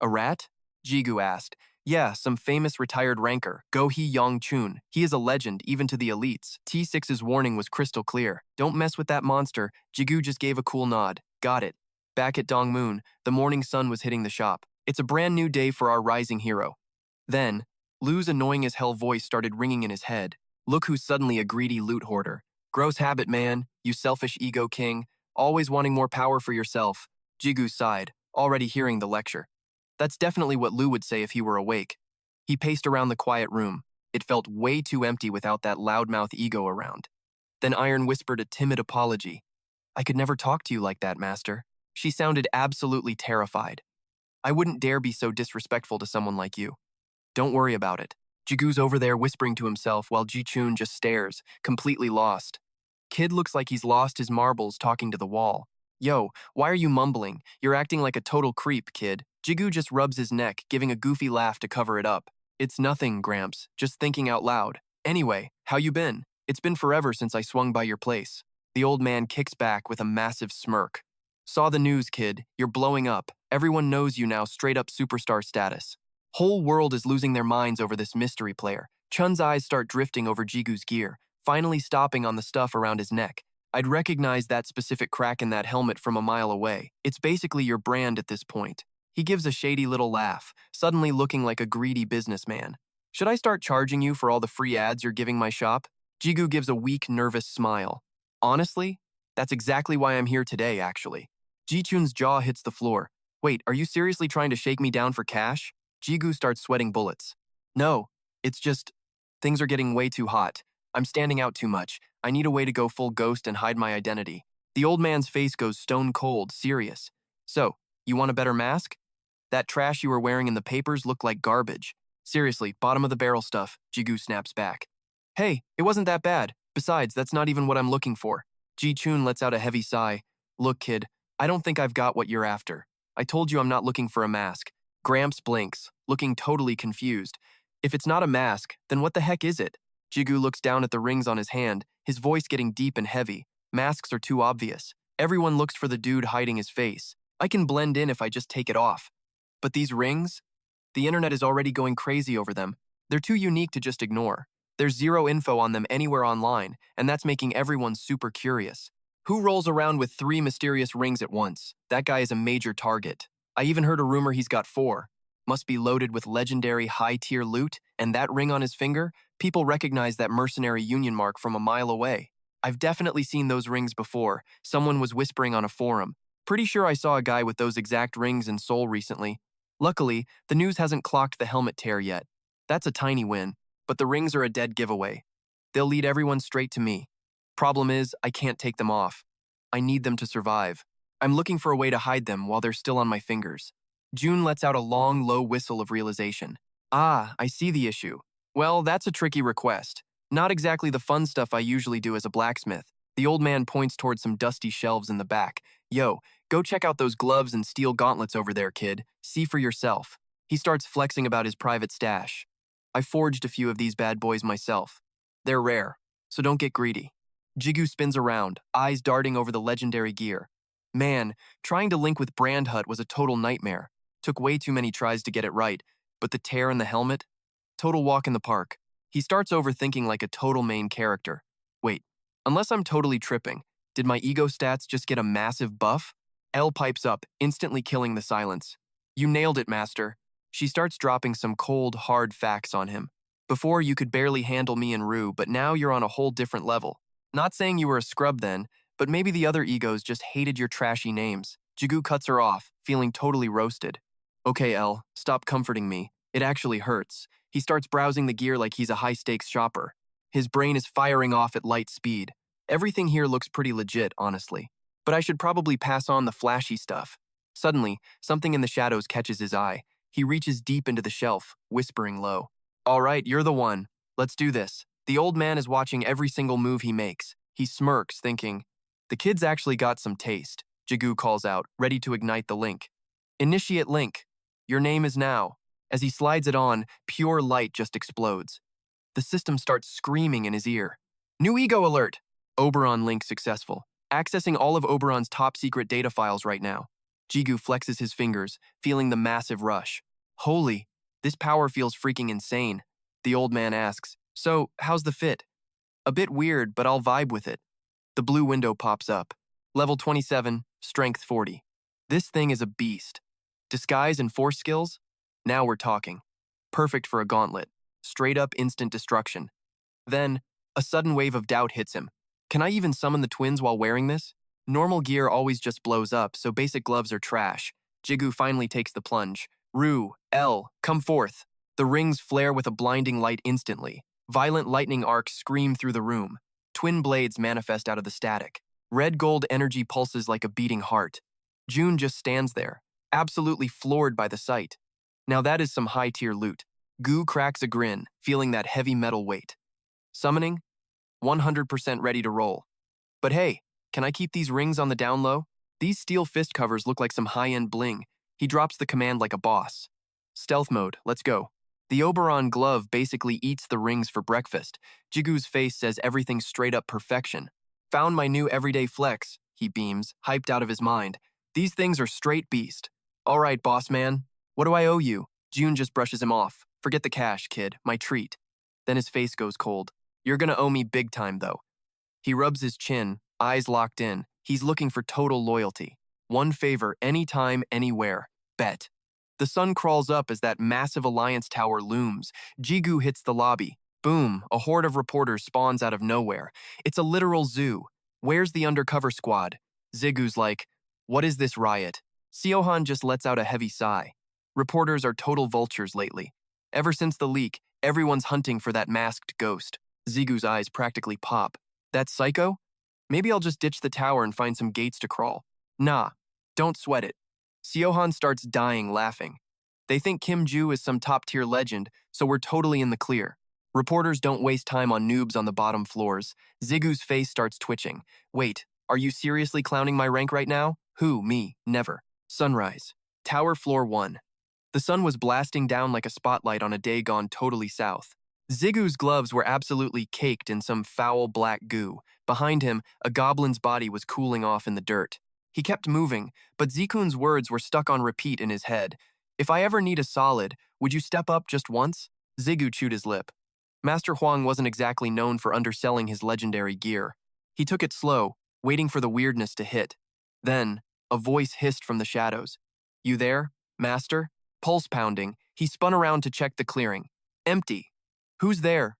A rat? Jigu asked. Yeah, some famous retired ranker, Go-hee Yong-chun. He is a legend, even to the elites. T6's warning was crystal clear. Don't mess with that monster. Jigu just gave a cool nod. Got it. Back at Dongmoon, the morning sun was hitting the shop. It's a brand new day for our rising hero. Then, Lou's annoying as hell voice started ringing in his head. Look who's suddenly a greedy loot hoarder. Gross habit, man, you selfish ego king, always wanting more power for yourself. Jigu sighed, already hearing the lecture. That's definitely what Lou would say if he were awake. He paced around the quiet room. It felt way too empty without that loudmouth ego around. Then Iron whispered a timid apology. I could never talk to you like that, Master. She sounded absolutely terrified. I wouldn't dare be so disrespectful to someone like you. Don't worry about it. Jigu's over there whispering to himself while Ji-chun just stares, completely lost. Kid looks like he's lost his marbles talking to the wall. Yo, why are you mumbling? You're acting like a total creep, kid. Jigu just rubs his neck, giving a goofy laugh to cover it up. It's nothing, Gramps, just thinking out loud. Anyway, how you been? It's been forever since I swung by your place. The old man kicks back with a massive smirk. Saw the news, kid. You're blowing up. Everyone knows you now, straight up superstar status. Whole world is losing their minds over this mystery player. Chun's eyes start drifting over Jigu's gear, finally stopping on the stuff around his neck. I'd recognize that specific crack in that helmet from a mile away. It's basically your brand at this point. He gives a shady little laugh, suddenly looking like a greedy businessman. Should I start charging you for all the free ads you're giving my shop? Jigu gives a weak, nervous smile. Honestly, that's exactly why I'm here today, actually. Ji-chun's jaw hits the floor. Wait, are you seriously trying to shake me down for cash? Jigu starts sweating bullets. No, it's just, things are getting way too hot. I'm standing out too much. I need a way to go full ghost and hide my identity. The old man's face goes stone cold, serious. So, you want a better mask? That trash you were wearing in the papers looked like garbage. Seriously, bottom of the barrel stuff, Jigu snaps back. Hey, it wasn't that bad. Besides, that's not even what I'm looking for. Ji-chun lets out a heavy sigh. Look, kid, I don't think I've got what you're after. I told you I'm not looking for a mask. Gramps blinks, looking totally confused. If it's not a mask, then what the heck is it? Jigu looks down at the rings on his hand, his voice getting deep and heavy. Masks are too obvious. Everyone looks for the dude hiding his face. I can blend in if I just take it off. But these rings? The internet is already going crazy over them. They're too unique to just ignore. There's zero info on them anywhere online, and that's making everyone super curious. Who rolls around with 3 mysterious rings at once? That guy is a major target. I even heard a rumor he's got 4. Must be loaded with legendary high-tier loot, and that ring on his finger? People recognize that mercenary union mark from a mile away. I've definitely seen those rings before. Someone was whispering on a forum. Pretty sure I saw a guy with those exact rings in Seoul recently. Luckily, the news hasn't clocked the helmet tear yet. That's a tiny win, but the rings are a dead giveaway. They'll lead everyone straight to me. Problem is, I can't take them off. I need them to survive. I'm looking for a way to hide them while they're still on my fingers. June lets out a long, low whistle of realization. Ah, I see the issue. Well, that's a tricky request. Not exactly the fun stuff I usually do as a blacksmith. The old man points towards some dusty shelves in the back. Yo, go check out those gloves and steel gauntlets over there, kid. See for yourself. He starts flexing about his private stash. I forged a few of these bad boys myself. They're rare, so don't get greedy. Jigu spins around, eyes darting over the legendary gear. Man, trying to link with Brand Hut was a total nightmare. Took way too many tries to get it right, but the tear in the helmet? Total walk in the park. He starts overthinking like a total main character. Wait, unless I'm totally tripping, did my ego stats just get a massive buff? Elle pipes up, instantly killing the silence. You nailed it, Master. She starts dropping some cold, hard facts on him. Before, you could barely handle me and Rue, but now you're on a whole different level. Not saying you were a scrub then, but maybe the other egos just hated your trashy names. Jigu cuts her off, feeling totally roasted. Okay, Elle, stop comforting me. It actually hurts. He starts browsing the gear like he's a high-stakes shopper. His brain is firing off at light speed. Everything here looks pretty legit, honestly. But I should probably pass on the flashy stuff. Suddenly, something in the shadows catches his eye. He reaches deep into the shelf, whispering low. All right, you're the one. Let's do this. The old man is watching every single move he makes. He smirks, thinking, the kid's actually got some taste. Jigu calls out, ready to ignite the link. Initiate link. Your name is now. As he slides it on, pure light just explodes. The system starts screaming in his ear. New ego alert! Oberon link successful. Accessing all of Oberon's top secret data files right now. Jigu flexes his fingers, feeling the massive rush. Holy, this power feels freaking insane. The old man asks, so, how's the fit? A bit weird, but I'll vibe with it. The blue window pops up. Level 27, strength 40. This thing is a beast. Disguise and force skills? Now we're talking. Perfect for a gauntlet. Straight up instant destruction. Then, a sudden wave of doubt hits him. Can I even summon the twins while wearing this? Normal gear always just blows up, so basic gloves are trash. Jigu finally takes the plunge. Ru, L, come forth. The rings flare with a blinding light instantly. Violent lightning arcs scream through the room. Twin blades manifest out of the static. Red gold energy pulses like a beating heart. June just stands there, absolutely floored by the sight. Now that is some high-tier loot. Gu cracks a grin, feeling that heavy metal weight. Summoning? 100% ready to roll. But hey, can I keep these rings on the down low? These steel fist covers look like some high-end bling. He drops the command like a boss. Stealth mode, let's go. The Oberon glove basically eats the rings for breakfast. Jigu's face says everything's straight up perfection. Found my new everyday flex, he beams, hyped out of his mind. These things are straight beast. All right, boss man. What do I owe you? June just brushes him off. Forget the cash, kid. My treat. Then his face goes cold. You're gonna owe me big time, though. He rubs his chin, eyes locked in. He's looking for total loyalty. One favor, anytime, anywhere. Bet. The sun crawls up as that massive alliance tower looms. Jigu hits the lobby. Boom, a horde of reporters spawns out of nowhere. It's a literal zoo. Where's the undercover squad? Zigu's like, what is this riot? Siohan just lets out a heavy sigh. Reporters are total vultures lately. Ever since the leak, everyone's hunting for that masked ghost. Zigu's eyes practically pop. That psycho? Maybe I'll just ditch the tower and find some gates to crawl. Nah, don't sweat it. Siohan starts dying laughing. They think Kim Ju is some top-tier legend, so we're totally in the clear. Reporters don't waste time on noobs on the bottom floors. Zigu's face starts twitching. Wait, are you seriously clowning my rank right now? Who, me? Never. Sunrise. Tower floor 1. The sun was blasting down like a spotlight on a day gone totally south. Zigu's gloves were absolutely caked in some foul black goo. Behind him, a goblin's body was cooling off in the dirt. He kept moving, but Zikun's words were stuck on repeat in his head. If I ever need a solid, would you step up just once? Zigu chewed his lip. Master Huang wasn't exactly known for underselling his legendary gear. He took it slow, waiting for the weirdness to hit. Then, a voice hissed from the shadows. You there, Master? Pulse pounding, he spun around to check the clearing. Empty. Who's there?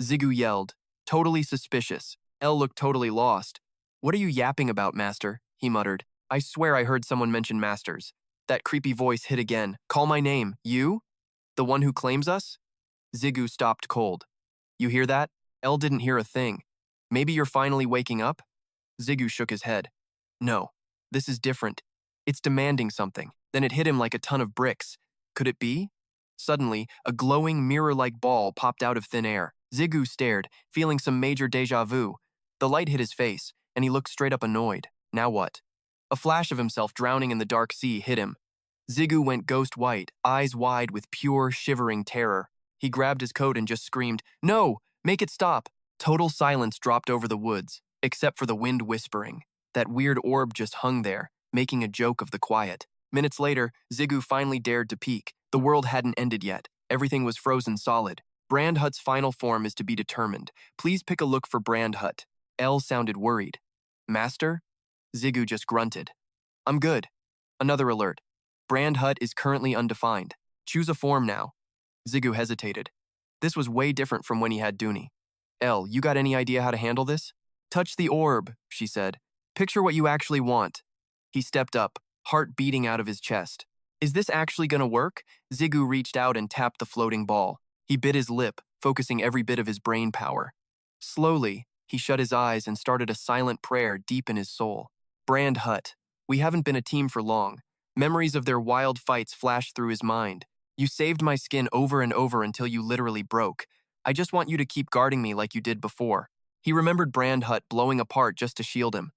Zigu yelled, totally suspicious. El looked totally lost. What are you yapping about, Master? He muttered. I swear I heard someone mention Masters. That creepy voice hit again. Call my name. You? The one who claims us? Zigu stopped cold. You hear that? El didn't hear a thing. Maybe you're finally waking up? Zigu shook his head. No, this is different. It's demanding something. Then it hit him like a ton of bricks. Could it be? Suddenly, a glowing mirror-like ball popped out of thin air. Zigu stared, feeling some major déjà vu. The light hit his face, and he looked straight up annoyed. Now what? A flash of himself drowning in the dark sea hit him. Zigu went ghost white, eyes wide with pure, shivering terror. He grabbed his coat and just screamed, No! Make it stop! Total silence dropped over the woods, except for the wind whispering. That weird orb just hung there, making a joke of the quiet. Minutes later, Zigu finally dared to peek. The world hadn't ended yet. Everything was frozen solid. Brand Hut's final form is to be determined. Please pick a look for Brand Hut. El sounded worried. Master? Zigu just grunted. I'm good. Another alert. Brand Hut is currently undefined. Choose a form now. Zigu hesitated. This was way different from when he had Dooney. El, you got any idea how to handle this? Touch the orb, she said. Picture what you actually want. He stepped up, heart beating out of his chest. Is this actually gonna work? Zigu reached out and tapped the floating ball. He bit his lip, focusing every bit of his brain power. Slowly, he shut his eyes and started a silent prayer deep in his soul. Brand Hut. We haven't been a team for long. Memories of their wild fights flashed through his mind. You saved my skin over and over until you literally broke. I just want you to keep guarding me like you did before. He remembered Brand Hut blowing apart just to shield him.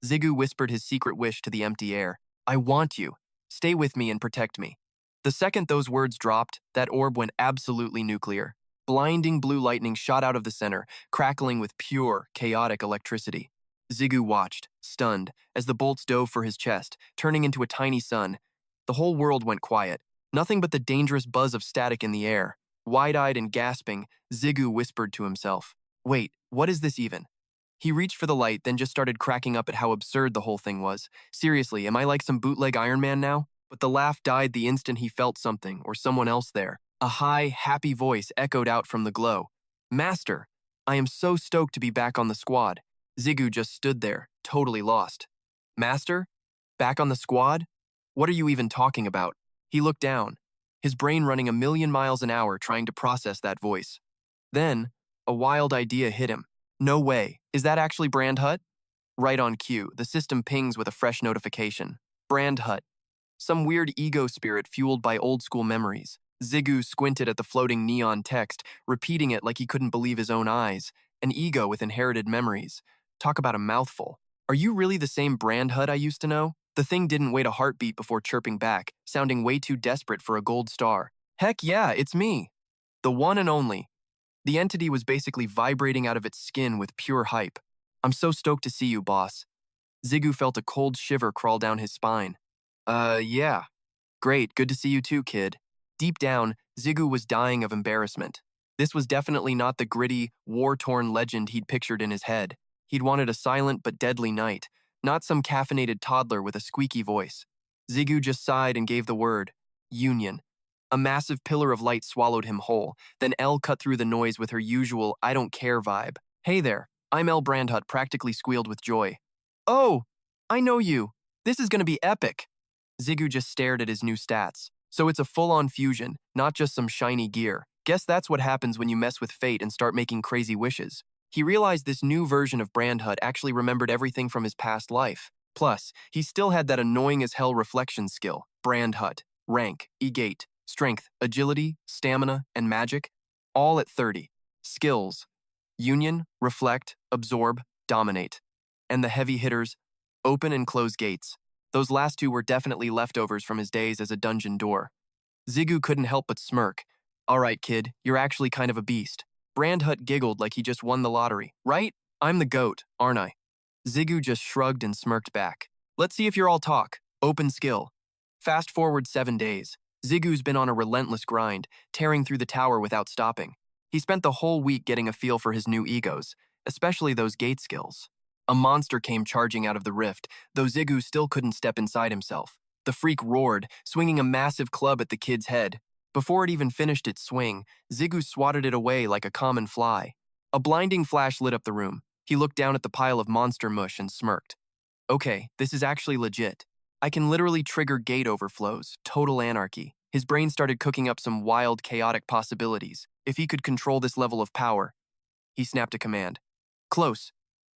Zigu whispered his secret wish to the empty air. I want you. Stay with me and protect me. The second those words dropped, that orb went absolutely nuclear. Blinding blue lightning shot out of the center, crackling with pure, chaotic electricity. Zigu watched, stunned, as the bolts dove for his chest, turning into a tiny sun. The whole world went quiet. Nothing but the dangerous buzz of static in the air. Wide-eyed and gasping, Zigu whispered to himself, Wait, what is this even? He reached for the light, then just started cracking up at how absurd the whole thing was. Seriously, am I like some bootleg Iron Man now? But the laugh died the instant he felt something or someone else there. A high, happy voice echoed out from the glow. Master, I am so stoked to be back on the squad. Jigu just stood there, totally lost. Master? Back on the squad? What are you even talking about? He looked down, his brain running 1,000,000 miles an hour trying to process that voice. Then, a wild idea hit him. No way, is that actually Brand Hut? Right on cue, the system pings with a fresh notification. Brand Hut. Some weird ego spirit fueled by old-school memories. Jigu squinted at the floating neon text, repeating it like he couldn't believe his own eyes. An ego with inherited memories. Talk about a mouthful. Are you really the same Brand Hut I used to know? The thing didn't wait a heartbeat before chirping back, sounding way too desperate for a gold star. Heck yeah, it's me. The one and only. The entity was basically vibrating out of its skin with pure hype. I'm so stoked to see you, boss. Jigu felt a cold shiver crawl down his spine. Yeah. Great, good to see you too, kid. Deep down, Jigu was dying of embarrassment. This was definitely not the gritty, war-torn legend he'd pictured in his head. He'd wanted a silent but deadly knight, not some caffeinated toddler with a squeaky voice. Jigu just sighed and gave the word, Union. A massive pillar of light swallowed him whole, then Elle cut through the noise with her usual I don't care vibe. Hey there, I'm Elle Brandhut practically squealed with joy. Oh, I know you. This is gonna be epic. Jigu just stared at his new stats. So it's a full-on fusion, not just some shiny gear. Guess that's what happens when you mess with fate and start making crazy wishes. He realized this new version of Brandhut actually remembered everything from his past life. Plus, he still had that annoying-as-hell reflection skill, Brandhut, rank, E-gate, strength, agility, stamina, and magic, all at 30. Skills, union, reflect, absorb, dominate. And the heavy hitters, open and close gates. Those last two were definitely leftovers from his days as a dungeon door. Jigu couldn't help but smirk. All right, kid, you're actually kind of a beast. Brandhut giggled like he just won the lottery. Right? I'm the goat, aren't I? Jigu just shrugged and smirked back. Let's see if you're all talk. Open skill. Fast forward 7 days. Zigu's been on a relentless grind, tearing through the tower without stopping. He spent the whole week getting a feel for his new egos, especially those gate skills. A monster came charging out of the rift, though Jigu still couldn't step inside himself. The freak roared, swinging a massive club at the kid's head. Before it even finished its swing, Jigu swatted it away like a common fly. A blinding flash lit up the room. He looked down at the pile of monster mush and smirked. Okay, this is actually legit. I can literally trigger gate overflows, total anarchy. His brain started cooking up some wild, chaotic possibilities. If he could control this level of power, he snapped a command. Close.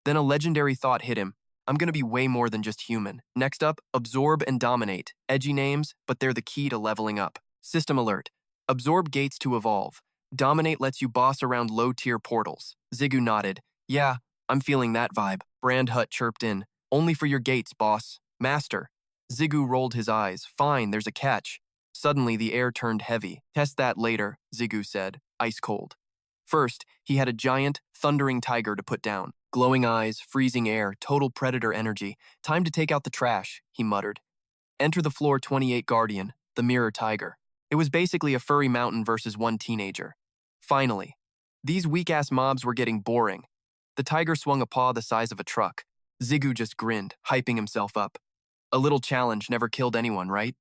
Then a legendary thought hit him. I'm gonna be way more than just human. Next up, absorb and dominate. Edgy names, but they're the key to leveling up. System alert. Absorb gates to evolve. Dominate lets you boss around low-tier portals. Jigu nodded. Yeah, I'm feeling that vibe. Brandhut chirped in. Only for your gates, boss. Master. Jigu rolled his eyes. Fine, there's a catch. Suddenly, the air turned heavy. Test that later, Jigu said, ice cold. First, he had a giant, thundering tiger to put down. Glowing eyes, freezing air, total predator energy. Time to take out the trash, he muttered. Enter the floor 28 guardian, the mirror tiger. It was basically a furry mountain versus one teenager. Finally. These weak-ass mobs were getting boring. The tiger swung a paw the size of a truck. Jigu just grinned, hyping himself up. A little challenge never killed anyone, right?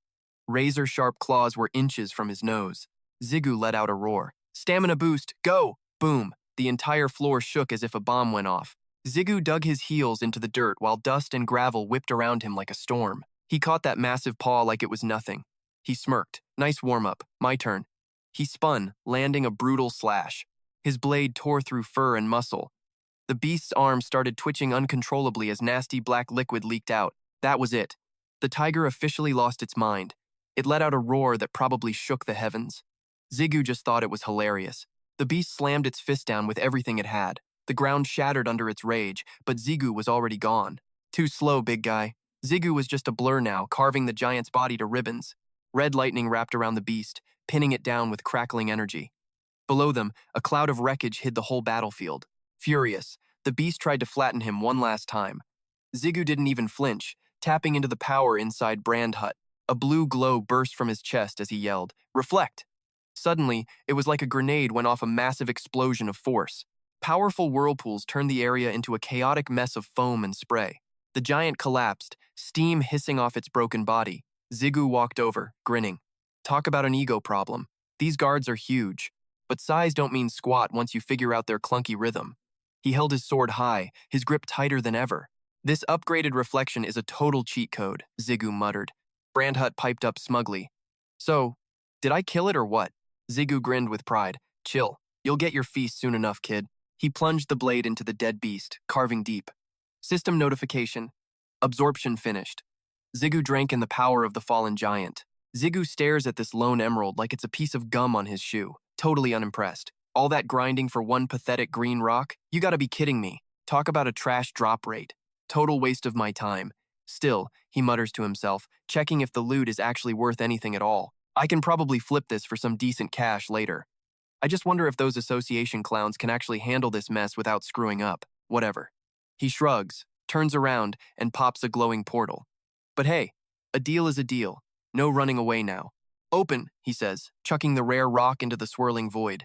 Razor-sharp claws were inches from his nose. Jigu let out a roar. Stamina boost, go! Boom. The entire floor shook as if a bomb went off. Jigu dug his heels into the dirt while dust and gravel whipped around him like a storm. He caught that massive paw like it was nothing. He smirked. Nice warm-up. My turn. He spun, landing a brutal slash. His blade tore through fur and muscle. The beast's arms started twitching uncontrollably as nasty black liquid leaked out. That was it. The tiger officially lost its mind. It let out a roar that probably shook the heavens. Jigu just thought it was hilarious. The beast slammed its fist down with everything it had. The ground shattered under its rage, but Jigu was already gone. Too slow, big guy. Jigu was just a blur now, carving the giant's body to ribbons. Red lightning wrapped around the beast, pinning it down with crackling energy. Below them, a cloud of wreckage hid the whole battlefield. Furious, the beast tried to flatten him one last time. Jigu didn't even flinch, tapping into the power inside Brandhut. A blue glow burst from his chest as he yelled, Reflect! Suddenly, it was like a grenade went off a massive explosion of force. Powerful whirlpools turned the area into a chaotic mess of foam and spray. The giant collapsed, steam hissing off its broken body. Jigu walked over, grinning. Talk about an ego problem. These guards are huge, but size don't mean squat once you figure out their clunky rhythm. He held his sword high, his grip tighter than ever. This upgraded reflection is a total cheat code, Jigu muttered. Brandhut piped up smugly. So, did I kill it or what? Jigu grinned with pride. Chill. You'll get your feast soon enough, kid. He plunged the blade into the dead beast, carving deep. System notification. Absorption finished. Jigu drank in the power of the fallen giant. Jigu stares at this lone emerald like it's a piece of gum on his shoe, totally unimpressed. All that grinding for one pathetic green rock? You gotta be kidding me. Talk about a trash drop rate. Total waste of my time. Still, he mutters to himself, checking if the loot is actually worth anything at all. I can probably flip this for some decent cash later. I just wonder if those association clowns can actually handle this mess without screwing up. Whatever. He shrugs, turns around, and pops a glowing portal. But hey, a deal is a deal. No running away now. Open, he says, chucking the rare rock into the swirling void.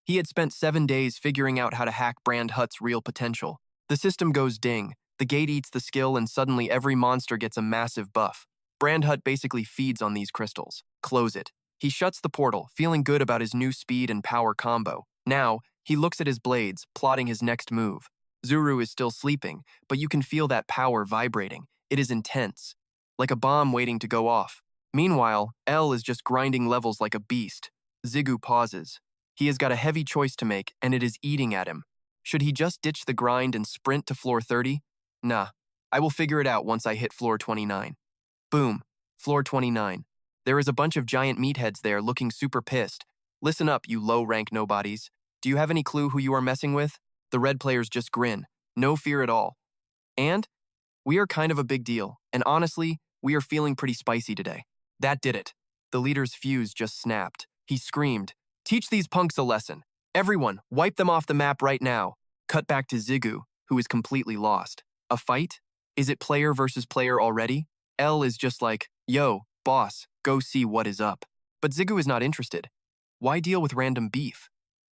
He had spent 7 days figuring out how to hack Brandhut's real potential. The system goes ding, the gate eats the skill, and suddenly every monster gets a massive buff. Brandhut basically feeds on these crystals. Close it. He shuts the portal, feeling good about his new speed and power combo. Now, he looks at his blades, plotting his next move. Zuru is still sleeping, but you can feel that power vibrating. It is intense, like a bomb waiting to go off. Meanwhile, L is just grinding levels like a beast. Jigu pauses. He has got a heavy choice to make, and it is eating at him. Should he just ditch the grind and sprint to floor 30? Nah, I will figure it out once I hit floor 29. Boom, floor 29. There is a bunch of giant meatheads there looking super pissed. Listen up, you low-rank nobodies. Do you have any clue who you are messing with? The red players just grin. No fear at all. And? We are kind of a big deal, and honestly, we are feeling pretty spicy today. That did it. The leader's fuse just snapped. He screamed, "Teach these punks a lesson. Everyone, wipe them off the map right now." Cut back to Jigu, who is completely lost. A fight? Is it player versus player already? L is just like, "Yo, boss, go see what is up." But Jigu is not interested. Why deal with random beef?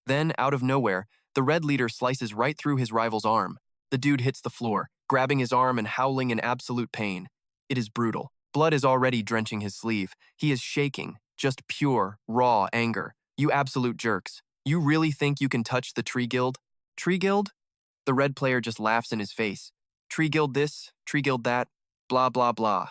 Then, out of nowhere, the red leader slices right through his rival's arm. The dude hits the floor, grabbing his arm and howling in absolute pain. It is brutal. Blood is already drenching his sleeve. He is shaking, just pure, raw anger. You absolute jerks. You really think you can touch the Tree Guild? Tree Guild? The red player just laughs in his face. Tree Guild this, Tree Guild that, blah blah blah.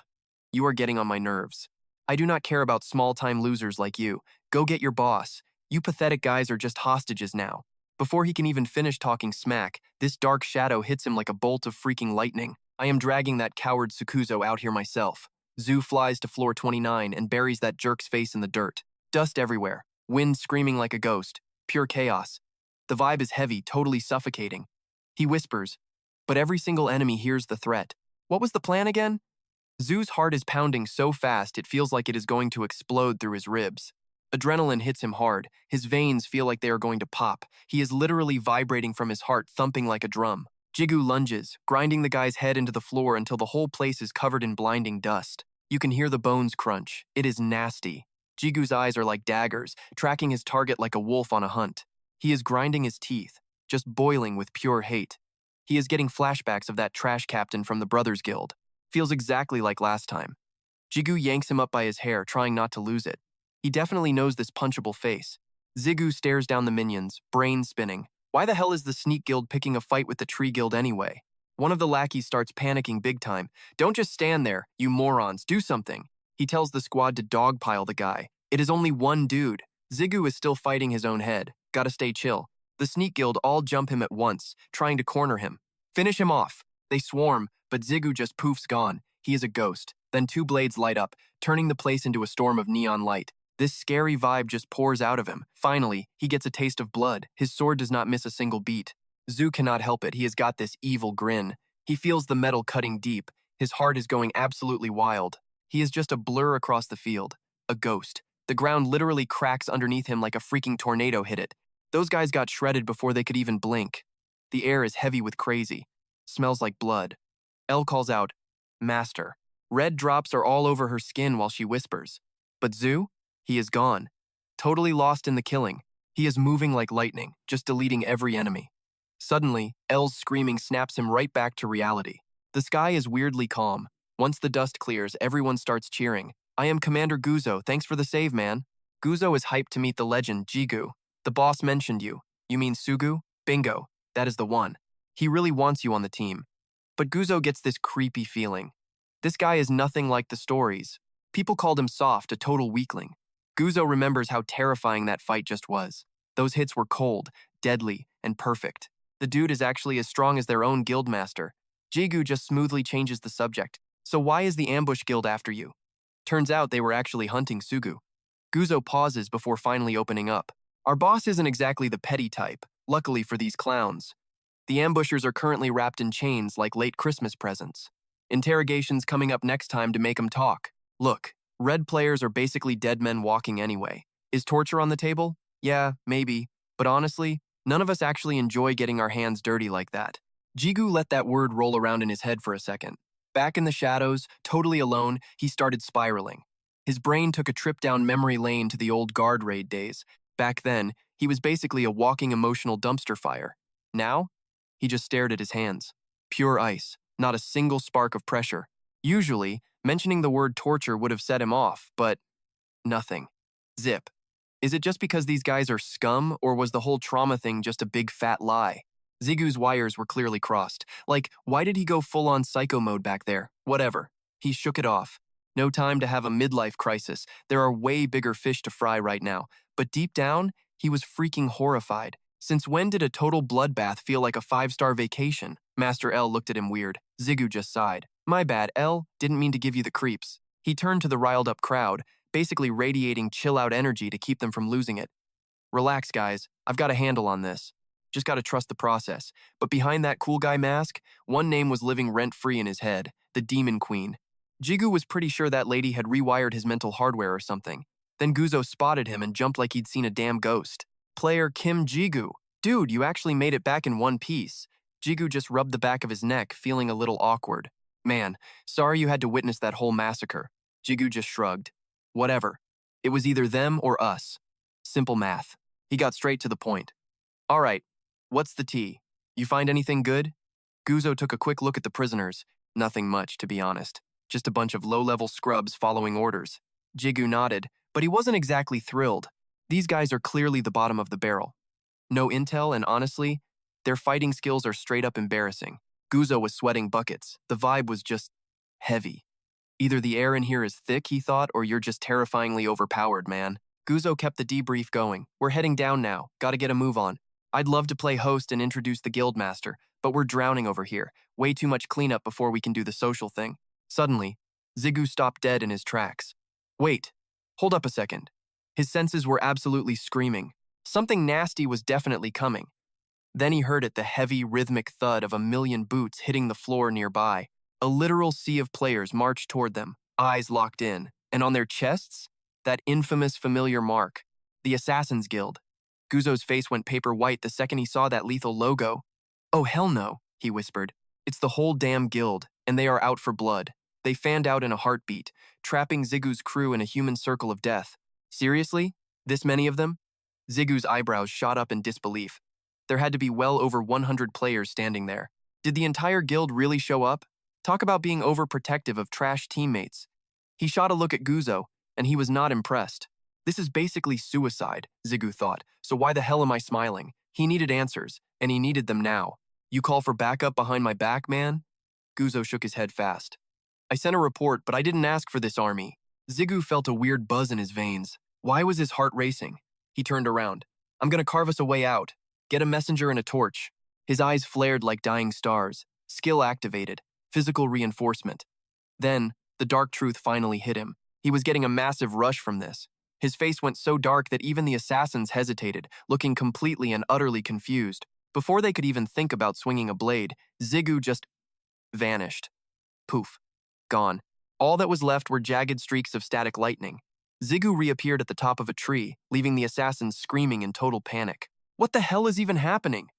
You are getting on my nerves. I do not care about small-time losers like you. Go get your boss. You pathetic guys are just hostages now. Before he can even finish talking smack, this dark shadow hits him like a bolt of freaking lightning. I am dragging that coward Sukuzo out here myself. Zu flies to floor 29 and buries that jerk's face in the dirt. Dust everywhere. Wind screaming like a ghost. Pure chaos. The vibe is heavy, totally suffocating. He whispers, but every single enemy hears the threat. What was the plan again? Zu's heart is pounding so fast it feels like it is going to explode through his ribs. Adrenaline hits him hard. His veins feel like they are going to pop. He is literally vibrating from his heart, thumping like a drum. Jigu lunges, grinding the guy's head into the floor until the whole place is covered in blinding dust. You can hear the bones crunch. It is nasty. Jigu's eyes are like daggers, tracking his target like a wolf on a hunt. He is grinding his teeth, just boiling with pure hate. He is getting flashbacks of that trash captain from the Brothers Guild. Feels exactly like last time. Jigu yanks him up by his hair, trying not to lose it. He definitely knows this punchable face. Jigu stares down the minions, brain spinning. Why the hell is the Sneak Guild picking a fight with the Tree Guild anyway? One of the lackeys starts panicking big time. Don't just stand there, you morons, do something. He tells the squad to dogpile the guy. It is only one dude. Jigu is still fighting his own head. Gotta stay chill. The Sneak Guild all jump him at once, trying to corner him. Finish him off. They swarm, but Jigu just poofs gone. He is a ghost. Then two blades light up, turning the place into a storm of neon light. This scary vibe just pours out of him. Finally, he gets a taste of blood. His sword does not miss a single beat. Zu cannot help it. He has got this evil grin. He feels the metal cutting deep. His heart is going absolutely wild. He is just a blur across the field. A ghost. The ground literally cracks underneath him like a freaking tornado hit it. Those guys got shredded before they could even blink. The air is heavy with crazy. Smells like blood. Elle calls out, "Master." Red drops are all over her skin while she whispers. But Zu? He is gone. Totally lost in the killing. He is moving like lightning, just deleting every enemy. Suddenly, Elle's screaming snaps him right back to reality. The sky is weirdly calm. Once the dust clears, everyone starts cheering. I am Commander Guzo, thanks for the save, man. Guzo is hyped to meet the legend, Jigu. The boss mentioned you. You mean Sugu? Bingo, that is the one. He really wants you on the team. But Guzo gets this creepy feeling. This guy is nothing like the stories. People called him soft, a total weakling. Guzo remembers how terrifying that fight just was. Those hits were cold, deadly, and perfect. The dude is actually as strong as their own guildmaster. Jigu just smoothly changes the subject. So why is the ambush guild after you? Turns out they were actually hunting Sugu. Guzo pauses before finally opening up. Our boss isn't exactly the petty type, luckily for these clowns. The ambushers are currently wrapped in chains like late Christmas presents. Interrogation's coming up next time to make 'em talk. Look, red players are basically dead men walking anyway. Is torture on the table? Yeah, maybe. But honestly, none of us actually enjoy getting our hands dirty like that. Jigu let that word roll around in his head for a second. Back in the shadows, totally alone, he started spiraling. His brain took a trip down memory lane to the old guard raid days. Back then, he was basically a walking emotional dumpster fire. Now, he just stared at his hands. Pure ice, not a single spark of pressure. Usually, mentioning the word torture would have set him off, but nothing. Zip. Is it just because these guys are scum, or was the whole trauma thing just a big fat lie? Zigu's wires were clearly crossed. Like, why did he go full-on psycho mode back there? Whatever. He shook it off. No time to have a midlife crisis. There are way bigger fish to fry right now. But deep down, he was freaking horrified. Since when did a total bloodbath feel like a 5-star vacation? Master L looked at him weird. Jigu just sighed. My bad, L. Didn't mean to give you the creeps. He turned to the riled-up crowd, basically radiating chill-out energy to keep them from losing it. Relax, guys. I've got a handle on this. Just gotta trust the process. But behind that cool guy mask, one name was living rent-free in his head, the Demon Queen. Jigu was pretty sure that lady had rewired his mental hardware or something. Then Guzo spotted him and jumped like he'd seen a damn ghost. Player Kim Jigu. Dude, you actually made it back in one piece. Jigu just rubbed the back of his neck, feeling a little awkward. Man, sorry you had to witness that whole massacre. Jigu just shrugged. Whatever. It was either them or us. Simple math. He got straight to the point. All right, what's the tea? You find anything good? Guzo took a quick look at the prisoners. Nothing much, to be honest. Just a bunch of low-level scrubs following orders. Jigu nodded, but he wasn't exactly thrilled. These guys are clearly the bottom of the barrel. No intel, and honestly, their fighting skills are straight up embarrassing. Guzo was sweating buckets. The vibe was just heavy. Either the air in here is thick, he thought, or you're just terrifyingly overpowered, man. Guzo kept the debrief going. We're heading down now. Gotta get a move on. I'd love to play host and introduce the guildmaster, but we're drowning over here. Way too much cleanup before we can do the social thing. Suddenly, Jigu stopped dead in his tracks. Wait, hold up a second. His senses were absolutely screaming. Something nasty was definitely coming. Then he heard it, the heavy, rhythmic thud of a million boots hitting the floor nearby. A literal sea of players marched toward them, eyes locked in, and on their chests, that infamous familiar mark, the Assassin's Guild. Guzo's face went paper white the second he saw that lethal logo. Oh, hell no, he whispered. It's the whole damn guild, and they are out for blood. They fanned out in a heartbeat, trapping Zigu's crew in a human circle of death. Seriously? This many of them? Zigu's eyebrows shot up in disbelief. There had to be well over 100 players standing there. Did the entire guild really show up? Talk about being overprotective of trash teammates. He shot a look at Guzo, and he was not impressed. This is basically suicide, Jigu thought, so why the hell am I smiling? He needed answers, and he needed them now. You call for backup behind my back, man? Guzo shook his head fast. I sent a report, but I didn't ask for this army. Jigu felt a weird buzz in his veins. Why was his heart racing? He turned around. I'm gonna carve us a way out. Get a messenger and a torch. His eyes flared like dying stars. Skill activated. Physical reinforcement. Then, the dark truth finally hit him. He was getting a massive rush from this. His face went so dark that even the assassins hesitated, looking completely and utterly confused. Before they could even think about swinging a blade, Jigu just vanished. Poof. Gone. All that was left were jagged streaks of static lightning. Jigu reappeared at the top of a tree, leaving the assassins screaming in total panic. What the hell is even happening?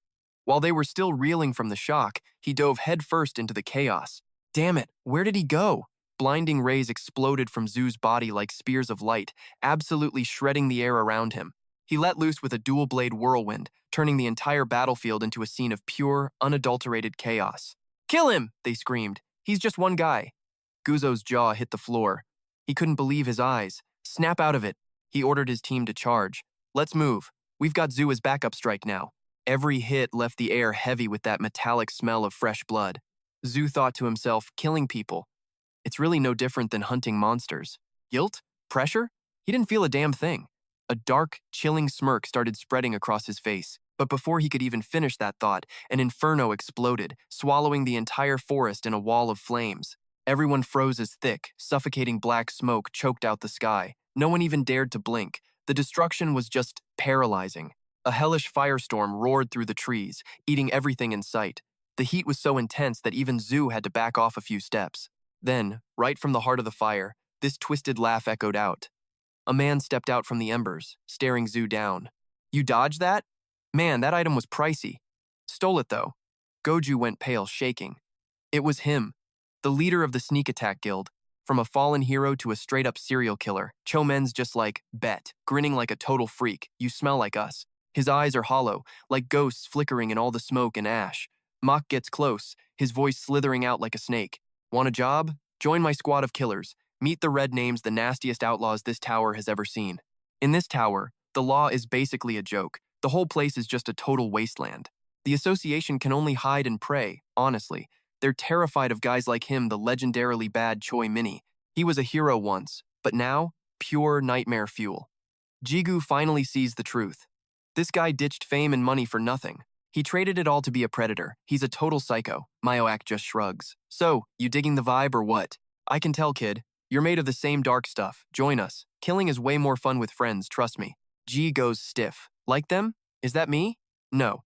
While they were still reeling from the shock, he dove headfirst into the chaos. Damn it, where did he go? Blinding rays exploded from Zoo's body like spears of light, absolutely shredding the air around him. He let loose with a dual-blade whirlwind, turning the entire battlefield into a scene of pure, unadulterated chaos. Kill him, they screamed. He's just one guy. Guzo's jaw hit the floor. He couldn't believe his eyes. Snap out of it. He ordered his team to charge. Let's move. We've got Zhu as backup strike now. Every hit left the air heavy with that metallic smell of fresh blood. Zhu thought to himself, killing people. It's really no different than hunting monsters. Guilt? Pressure? He didn't feel a damn thing. A dark, chilling smirk started spreading across his face. But before he could even finish that thought, an inferno exploded, swallowing the entire forest in a wall of flames. Everyone froze as thick, suffocating black smoke choked out the sky. No one even dared to blink. The destruction was just paralyzing. A hellish firestorm roared through the trees, eating everything in sight. The heat was so intense that even Zhu had to back off a few steps. Then, right from the heart of the fire, this twisted laugh echoed out. A man stepped out from the embers, staring Zhu down. You dodged that? Man, that item was pricey. Stole it, though. Goju went pale, shaking. It was him, the leader of the sneak attack guild. From a fallen hero to a straight-up serial killer, Cho Men's just like, bet, grinning like a total freak. You smell like us. His eyes are hollow, like ghosts flickering in all the smoke and ash. Mok gets close, his voice slithering out like a snake. Want a job? Join my squad of killers. Meet the red names, the nastiest outlaws this tower has ever seen. In this tower, the law is basically a joke. The whole place is just a total wasteland. The association can only hide and pray, honestly. They're terrified of guys like him, the legendarily bad Choi Mini. He was a hero once, but now, pure nightmare fuel. Jigu finally sees the truth. This guy ditched fame and money for nothing. He traded it all to be a predator. He's a total psycho. Myoak just shrugs. So, you digging the vibe or what? I can tell, kid. You're made of the same dark stuff. Join us. Killing is way more fun with friends, trust me. G goes stiff. Like them? Is that me? No.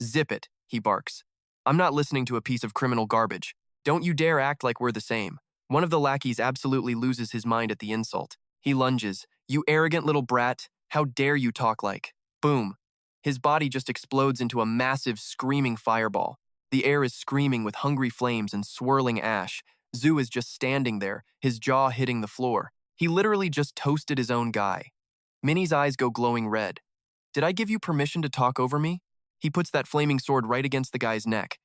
Zip it, he barks. I'm not listening to a piece of criminal garbage. Don't you dare act like we're the same. One of the lackeys absolutely loses his mind at the insult. He lunges. You arrogant little brat. How dare you talk like? Boom. His body just explodes into a massive, screaming fireball. The air is screaming with hungry flames and swirling ash. Zhu is just standing there, his jaw hitting the floor. He literally just toasted his own guy. Minnie's eyes go glowing red. Did I give you permission to talk over me? He puts that flaming sword right against the guy's neck.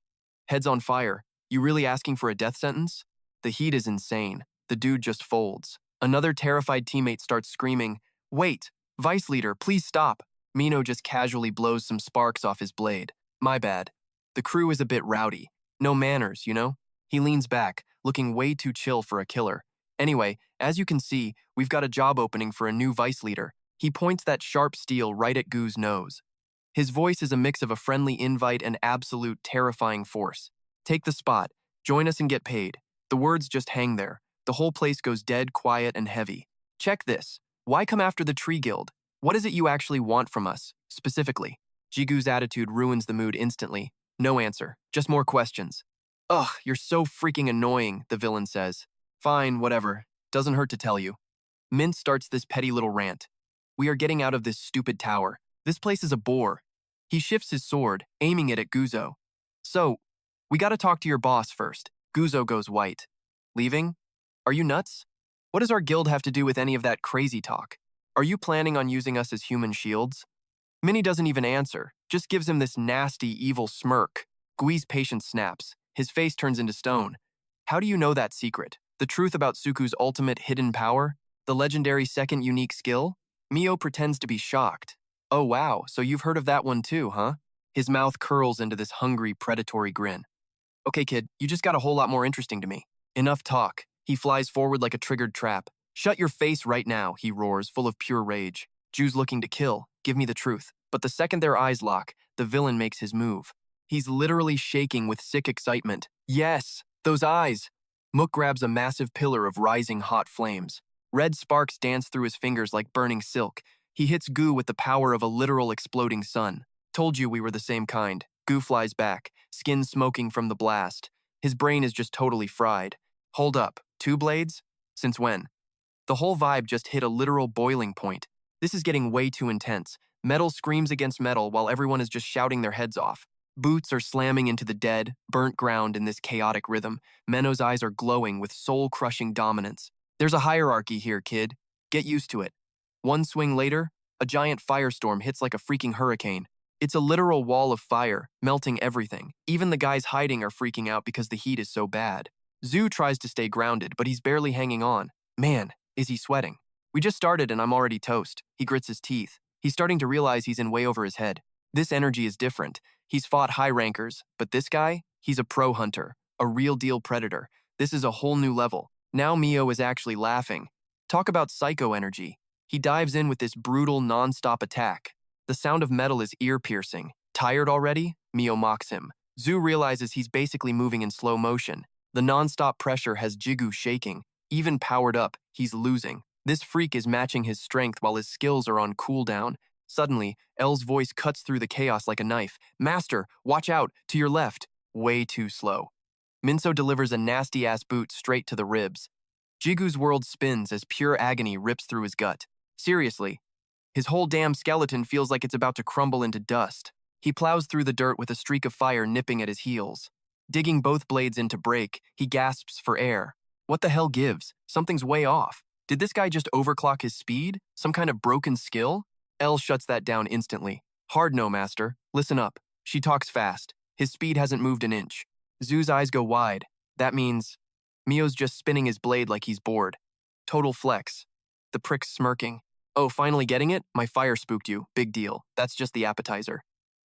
Head's on fire. You really asking for a death sentence? The heat is insane. The dude just folds. Another terrified teammate starts screaming, Wait, Vice Leader, please stop. Mino just casually blows some sparks off his blade. My bad. The crew is a bit rowdy. No manners, you know? He leans back, looking way too chill for a killer. Anyway, as you can see, we've got a job opening for a new Vice Leader. He points that sharp steel right at Gu's nose. His voice is a mix of a friendly invite and absolute terrifying force. Take the spot. Join us and get paid. The words just hang there. The whole place goes dead, quiet, and heavy. Check this. Why come after the Tree Guild? What is it you actually want from us, specifically? Jigu's attitude ruins the mood instantly. No answer, just more questions. Ugh, you're so freaking annoying, the villain says. Fine, whatever. Doesn't hurt to tell you. Mint starts this petty little rant. We are getting out of this stupid tower. This place is a bore. He shifts his sword, aiming it at Guzo. So, we gotta talk to your boss first. Guzo goes white. Leaving? Are you nuts? What does our guild have to do with any of that crazy talk? Are you planning on using us as human shields? Minnie doesn't even answer, just gives him this nasty, evil smirk. Gui's patience snaps. His face turns into stone. How do you know that secret? The truth about Suku's ultimate hidden power? The legendary second unique skill? Mio pretends to be shocked. Oh wow, so you've heard of that one too, huh? His mouth curls into this hungry, predatory grin. Okay kid, you just got a whole lot more interesting to me. Enough talk. He flies forward like a triggered trap. Shut your face right now, he roars, full of pure rage. Jew's looking to kill. Give me the truth. But the second their eyes lock, the villain makes his move. He's literally shaking with sick excitement. Yes, those eyes! Mook grabs a massive pillar of rising hot flames. Red sparks dance through his fingers like burning silk. He hits Gu with the power of a literal exploding sun. Told you we were the same kind. Gu flies back, skin smoking from the blast. His brain is just totally fried. Hold up, 2 blades? Since when? The whole vibe just hit a literal boiling point. This is getting way too intense. Metal screams against metal while everyone is just shouting their heads off. Boots are slamming into the dead, burnt ground in this chaotic rhythm. Menno's eyes are glowing with soul-crushing dominance. There's a hierarchy here, kid. Get used to it. One swing later, a giant firestorm hits like a freaking hurricane. It's a literal wall of fire, melting everything. Even the guys hiding are freaking out because the heat is so bad. Zhu tries to stay grounded, but he's barely hanging on. Man, Is he sweating? We just started and I'm already toast. He grits his teeth. He's starting to realize he's in way over his head. This energy is different. He's fought high rankers, but this guy, he's a pro hunter, a real deal predator. This is a whole new level. Now Mio is actually laughing. Talk about psycho energy. He dives in with this brutal, non-stop attack. The sound of metal is ear-piercing. Tired already? Mio mocks him. Zhu realizes he's basically moving in slow motion. The non-stop pressure has Jigu shaking. Even powered up, he's losing. This freak is matching his strength while his skills are on cooldown. Suddenly, L's voice cuts through the chaos like a knife. Master, watch out, to your left. Way too slow. Minso delivers a nasty-ass boot straight to the ribs. Jigu's world spins as pure agony rips through his gut. Seriously, his whole damn skeleton feels like it's about to crumble into dust. He plows through the dirt with a streak of fire nipping at his heels. Digging both blades into break, he gasps for air. What the hell gives? Something's way off. Did this guy just overclock his speed? Some kind of broken skill? L shuts that down instantly. Hard no, master. Listen up. She talks fast. His speed hasn't moved an inch. Zhu's eyes go wide. That means Mio's just spinning his blade like he's bored. Total flex. The prick's smirking. Oh, finally getting it? My fire spooked you. Big deal. That's just the appetizer.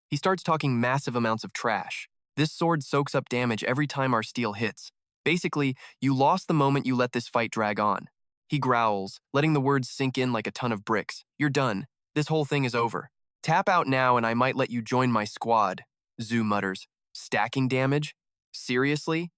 He starts talking massive amounts of trash. This sword soaks up damage every time our steel hits. Basically, you lost the moment you let this fight drag on. He growls, letting the words sink in like a ton of bricks. You're done. This whole thing is over. Tap out now and I might let you join my squad, Zhu mutters. Stacking damage? Seriously?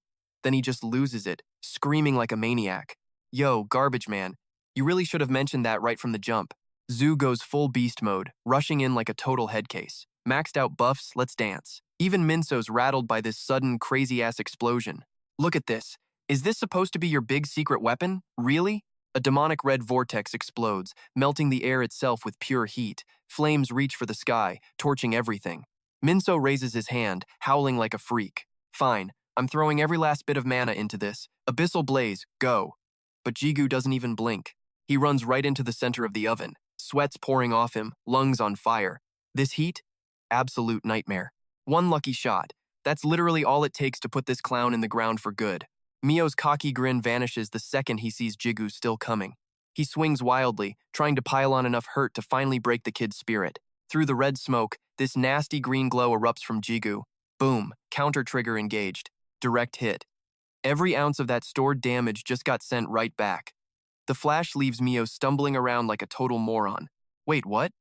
Then he just loses it, screaming like a maniac. Yo, garbage man. You really should have mentioned that right from the jump. Zhu goes full beast mode, rushing in like a total head case. Maxed out buffs, let's dance. Even Minso's rattled by this sudden, crazy-ass explosion. Look at this. Is this supposed to be your big secret weapon? Really? A demonic red vortex explodes, melting the air itself with pure heat. Flames reach for the sky, torching everything. Minso raises his hand, howling like a freak. Fine, I'm throwing every last bit of mana into this. Abyssal blaze, go. But Jigu doesn't even blink. He runs right into the center of the oven, sweats pouring off him, lungs on fire. This heat? Absolute nightmare. One lucky shot. That's literally all it takes to put this clown in the ground for good. Mio's cocky grin vanishes the second he sees Jigu still coming. He swings wildly, trying to pile on enough hurt to finally break the kid's spirit. Through the red smoke, this nasty green glow erupts from Jigu. Boom, counter trigger engaged. Direct hit. Every ounce of that stored damage just got sent right back. The flash leaves Mio stumbling around like a total moron. Wait, what?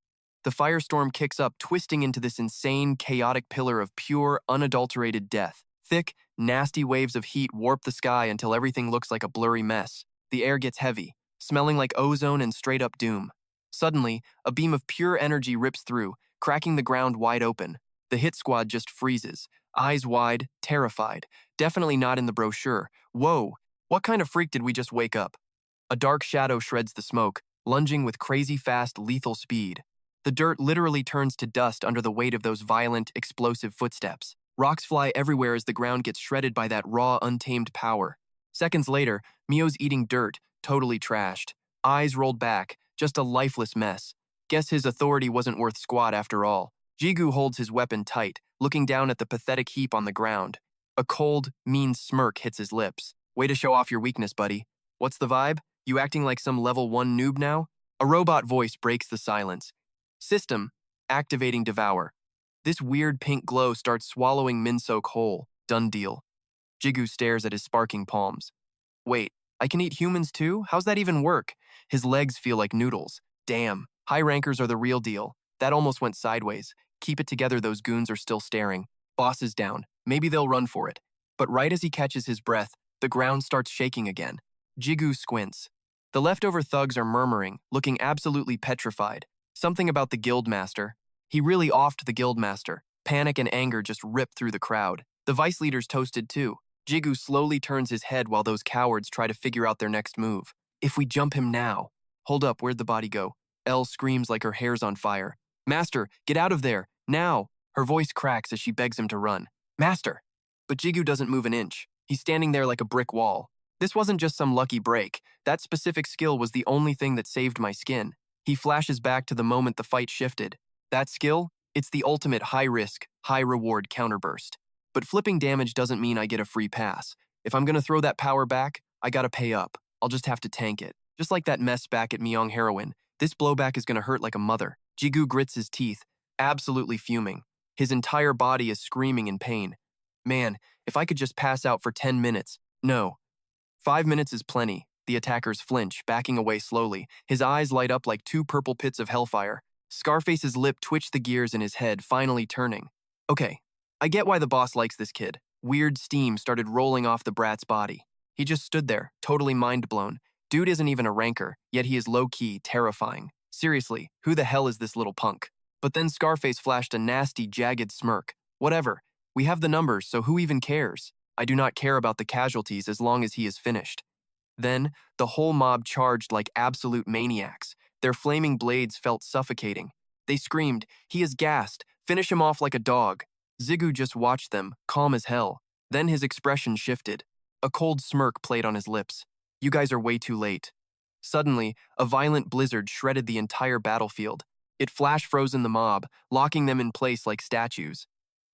The firestorm kicks up, twisting into this insane, chaotic pillar of pure, unadulterated death. Thick, nasty waves of heat warp the sky until everything looks like a blurry mess. The air gets heavy, smelling like ozone and straight-up doom. Suddenly, a beam of pure energy rips through, cracking the ground wide open. The hit squad just freezes, eyes wide, terrified. Definitely not in the brochure. Whoa, what kind of freak did we just wake up? A dark shadow shreds the smoke, lunging with crazy fast, lethal speed. The dirt literally turns to dust under the weight of those violent, explosive footsteps. Rocks fly everywhere as the ground gets shredded by that raw, untamed power. Seconds later, Mio's eating dirt, totally trashed. Eyes rolled back, just a lifeless mess. Guess his authority wasn't worth squat after all. Jigu holds his weapon tight, looking down at the pathetic heap on the ground. A cold, mean smirk hits his lips. Way to show off your weakness, buddy. What's the vibe? You acting like some level 1 noob now? A robot voice breaks the silence. System, activating devour. This weird pink glow starts swallowing Minso whole. Done deal. Jigu stares at his sparking palms. Wait, I can eat humans too? How's that even work? His legs feel like noodles. Damn, high rankers are the real deal. That almost went sideways. Keep it together, those goons are still staring. Boss is down. Maybe they'll run for it. But right as he catches his breath, the ground starts shaking again. Jigu squints. The leftover thugs are murmuring, looking absolutely petrified. Something about the guildmaster. He really offed the guildmaster. Panic and anger just ripped through the crowd. The vice leader's toasted too. Jigu slowly turns his head while those cowards try to figure out their next move. If we jump him now. Hold up, where'd the body go? Elle screams like her hair's on fire. Master, get out of there, now! Her voice cracks as she begs him to run. Master! But Jigu doesn't move an inch. He's standing there like a brick wall. This wasn't just some lucky break. That specific skill was the only thing that saved my skin. He flashes back to the moment the fight shifted. That skill? It's the ultimate high-risk, high-reward counterburst. But flipping damage doesn't mean I get a free pass. If I'm gonna throw that power back, I gotta pay up. I'll just have to tank it. Just like that mess back at Myung Heroin, this blowback is gonna hurt like a mother. Jigu grits his teeth, absolutely fuming. His entire body is screaming in pain. Man, if I could just pass out for 10 minutes. No. 5 minutes is plenty. The attackers flinch, backing away slowly. His eyes light up like two purple pits of hellfire. Scarface's lip twitched the gears in his head, finally turning. Okay, I get why the boss likes this kid. Weird steam started rolling off the brat's body. He just stood there, totally mind-blown. Dude isn't even a ranker, yet he is low-key, terrifying. Seriously, who the hell is this little punk? But then Scarface flashed a nasty, jagged smirk. Whatever. We have the numbers, so who even cares? I do not care about the casualties as long as he is finished. Then, the whole mob charged like absolute maniacs. Their flaming blades felt suffocating. They screamed, "He is gassed! Finish him off like a dog!" Jigu just watched them, calm as hell. Then his expression shifted. A cold smirk played on his lips. You guys are way too late. Suddenly, a violent blizzard shredded the entire battlefield. It flash-frozen the mob, locking them in place like statues.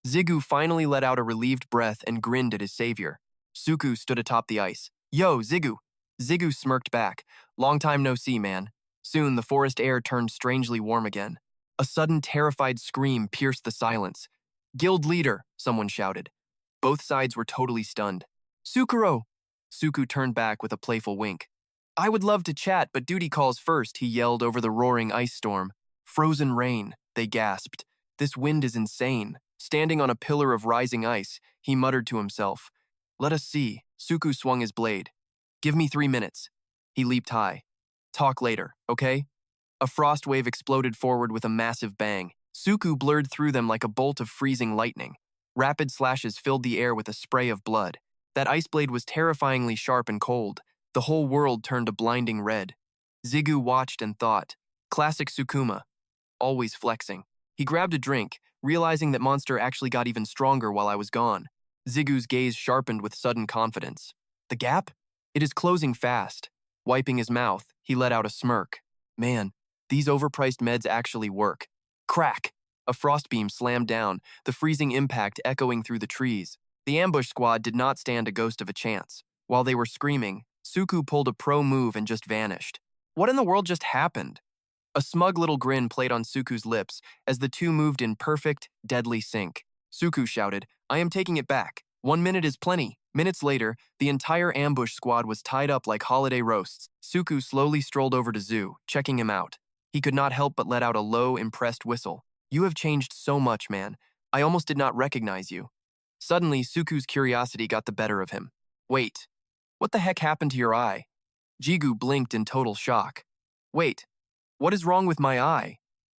Jigu finally let out a relieved breath and grinned at his savior. Suku stood atop the ice. Yo, Jigu! Jigu smirked back. Long time no see, man. Soon, the forest air turned strangely warm again. A sudden terrified scream pierced the silence. Guild leader, someone shouted. Both sides were totally stunned. Sukuro! Suku turned back with a playful wink. I would love to chat, but duty calls first, he yelled over the roaring ice storm. Frozen rain, they gasped. This wind is insane. Standing on a pillar of rising ice, he muttered to himself. Let us see. Suku swung his blade. Give me 3 minutes. He leaped high. Talk later, okay? A frost wave exploded forward with a massive bang. Suku blurred through them like a bolt of freezing lightning. Rapid slashes filled the air with a spray of blood. That ice blade was terrifyingly sharp and cold. The whole world turned a blinding red. Jigu watched and thought. Classic Sukuma. Always flexing. He grabbed a drink, realizing that Monster actually got even stronger while I was gone. Zigu's gaze sharpened with sudden confidence. The gap? It is closing fast. Wiping his mouth, he let out a smirk. Man, these overpriced meds actually work. Crack! A frost beam slammed down, the freezing impact echoing through the trees. The ambush squad did not stand a ghost of a chance. While they were screaming, Suku pulled a pro move and just vanished. What in the world just happened? A smug little grin played on Suku's lips as the two moved in perfect, deadly sync. Suku shouted, I am taking it back. 1 minute is plenty. Minutes later, the entire ambush squad was tied up like holiday roasts. Suku slowly strolled over to Zu, checking him out. He could not help but let out a low, impressed whistle. You have changed so much, man. I almost did not recognize you. Suddenly, Suku's curiosity got the better of him. Wait, what the heck happened to your eye? Jigu blinked in total shock. Wait, what is wrong with my eye?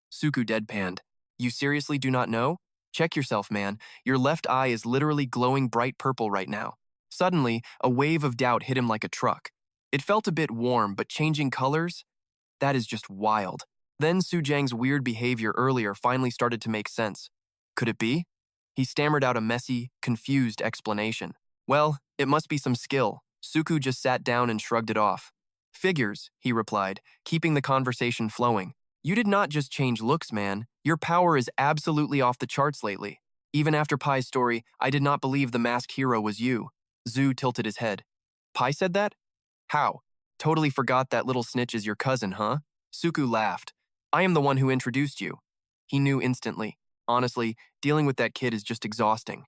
Suku deadpanned. You seriously do not know? Check yourself, man. Your left eye is literally glowing bright purple right now. Suddenly, a wave of doubt hit him like a truck. It felt a bit warm, but changing colors? That is just wild. Then Sujang's weird behavior earlier finally started to make sense. Could it be? He stammered out a messy, confused explanation. Well, it must be some skill. Suku just sat down and shrugged it off. Figures, he replied, keeping the conversation flowing. You did not just change looks, man. Your power is absolutely off the charts lately. Even after Pai's story, I did not believe the masked hero was you. Zu tilted his head. Pai said that? How? Totally forgot that little snitch is your cousin, huh? Suku laughed. I am the one who introduced you. He knew instantly. Honestly, dealing with that kid is just exhausting.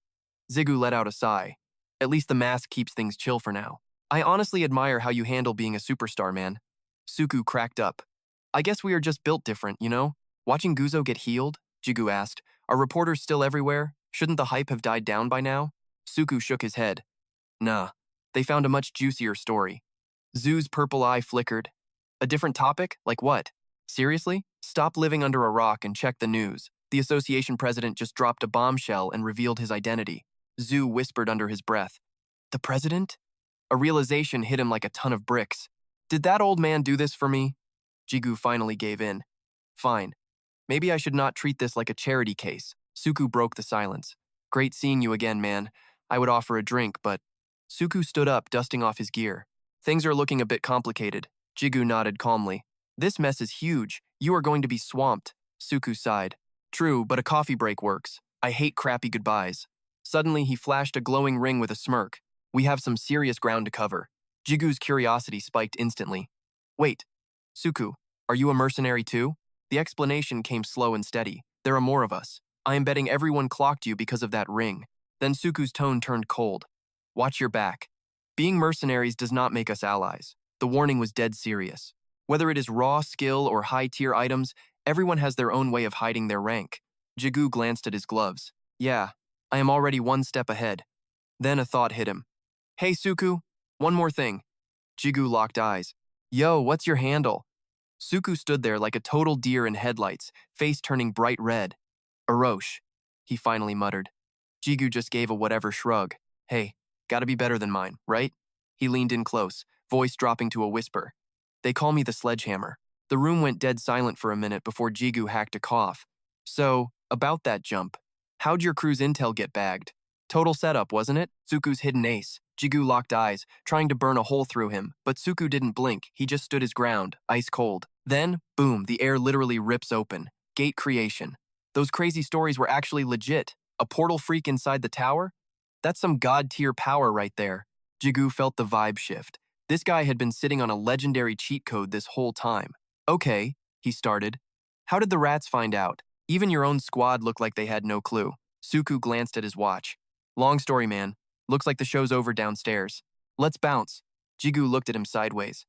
Jigu let out a sigh. At least the mask keeps things chill for now. I honestly admire how you handle being a superstar, man. Suku cracked up. I guess we are just built different, you know? Watching Guzo get healed? Jigu asked. Are reporters still everywhere? Shouldn't the hype have died down by now? Suku shook his head. Nah, they found a much juicier story. Zu's purple eye flickered. A different topic? Like what? Seriously? Stop living under a rock and check the news. The association president just dropped a bombshell and revealed his identity. Zu whispered under his breath. The president? A realization hit him like a ton of bricks. Did that old man do this for me? Jigu finally gave in. Fine. Maybe I should not treat this like a charity case. Suku broke the silence. Great seeing you again, man. I would offer a drink, but... Suku stood up, dusting off his gear. Things are looking a bit complicated. Jigu nodded calmly. This mess is huge. You are going to be swamped. Suku sighed. True, but a coffee break works. I hate crappy goodbyes. Suddenly, he flashed a glowing ring with a smirk. We have some serious ground to cover. Jigu's curiosity spiked instantly. Wait, Suku, are you a mercenary too? The explanation came slow and steady. There are more of us. I am betting everyone clocked you because of that ring. Then Suku's tone turned cold. Watch your back. Being mercenaries does not make us allies. The warning was dead serious. Whether it is raw skill or high-tier items, everyone has their own way of hiding their rank. Jigu glanced at his gloves. Yeah, I am already one step ahead. Then a thought hit him. Hey Suku, one more thing. Jigu locked eyes. Yo, what's your handle? Suku stood there like a total deer in headlights, face turning bright red. Orosh, he finally muttered. Jigu just gave a whatever shrug. Hey, gotta be better than mine, right? He leaned in close, voice dropping to a whisper. They call me the sledgehammer. The room went dead silent for a minute before Jigu hacked a cough. So, about that jump. How'd your crew's intel get bagged? Total setup, wasn't it? Suku's hidden ace. Jigu locked eyes, trying to burn a hole through him, but Suku didn't blink. He just stood his ground, ice cold. Then, boom, the air literally rips open. Gate creation. Those crazy stories were actually legit. A portal freak inside the tower? That's some god-tier power right there. Jigu felt the vibe shift. This guy had been sitting on a legendary cheat code this whole time. Okay, he started. How did the rats find out? Even your own squad looked like they had no clue. Suku glanced at his watch. Long story, man. Looks like the show's over downstairs. Let's bounce. Jigu looked at him sideways.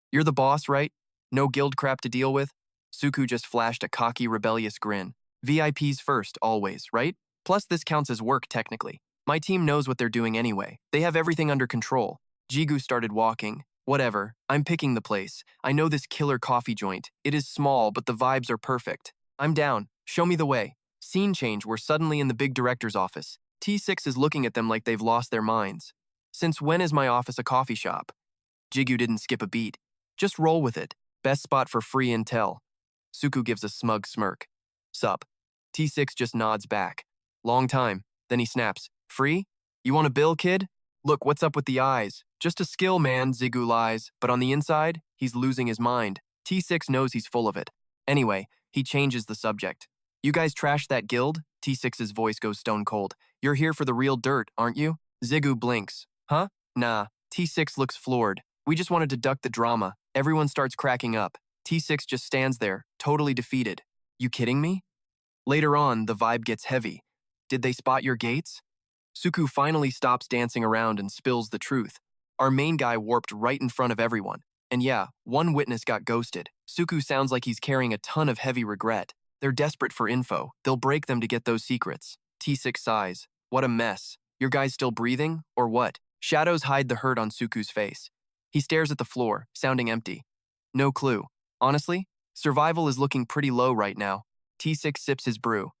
You're the boss, right? No guild crap to deal with? Suku just flashed a cocky, rebellious grin. VIPs first, always, right? Plus, this counts as work, technically. My team knows what they're doing anyway. They have everything under control. Jigu started walking. Whatever, I'm picking the place. I know this killer coffee joint. It is small, but the vibes are perfect. I'm down. Show me the way. Scene change, we're suddenly in the big director's office. T6 is looking at them like they've lost their minds. Since when is my office a coffee shop? Jigu didn't skip a beat. Just roll with it. Best spot for free intel. Suku gives a smug smirk. Sup. T6 just nods back. Long time. Then he snaps. Free? You want a bill, kid? Look, what's up with the eyes? Just a skill, man, Jigu lies. But on the inside, he's losing his mind. T6 knows he's full of it. Anyway, he changes the subject. You guys trashed that guild? T6's voice goes stone cold. You're here for the real dirt, aren't you? Jigu blinks. Huh? Nah. T6 looks floored. We just wanted to duck the drama. Everyone starts cracking up. T6 just stands there, totally defeated. You kidding me? Later on, the vibe gets heavy. Did they spot your gates? Suku finally stops dancing around and spills the truth. Our main guy warped right in front of everyone. And yeah, one witness got ghosted. Suku sounds like he's carrying a ton of heavy regret. They're desperate for info. They'll break them to get those secrets. T6 sighs. What a mess. Your guy's still breathing, or what? Shadows hide the hurt on Suku's face. He stares at the floor, sounding empty. No clue. Honestly, survival is looking pretty low right now. T6 sips his brew.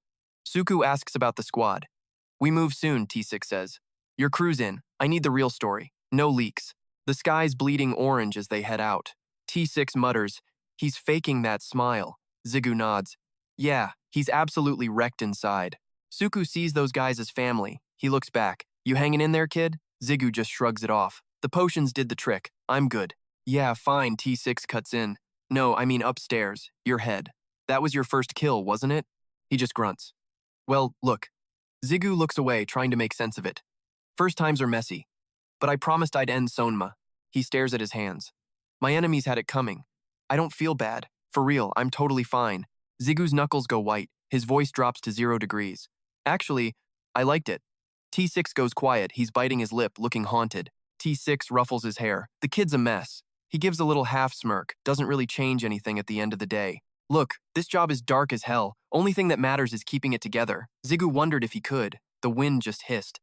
Suku asks about the squad. We move soon, T6 says. Your crew's in. I need the real story. No leaks. The sky's bleeding orange as they head out. T6 mutters, he's faking that smile. Jigu nods. Yeah, he's absolutely wrecked inside. Suku sees those guys as family. He looks back. You hanging in there, kid? Jigu just shrugs it off. The potions did the trick. I'm good. Yeah, fine, T6 cuts in. No, I mean upstairs. Your head. That was your first kill, wasn't it? He just grunts. Well, look. Jigu looks away, trying to make sense of it. First times are messy. But I promised I'd end Sonma. He stares at his hands. My enemies had it coming. I don't feel bad. For real, I'm totally fine. Zigu's knuckles go white. His voice drops to 0 degrees. Actually, I liked it. T6 goes quiet. He's biting his lip, looking haunted. T6 ruffles his hair. The kid's a mess. He gives a little half smirk. Doesn't really change anything at the end of the day. Look, this job is dark as hell. Only thing that matters is keeping it together. Jigu wondered if he could. The wind just hissed.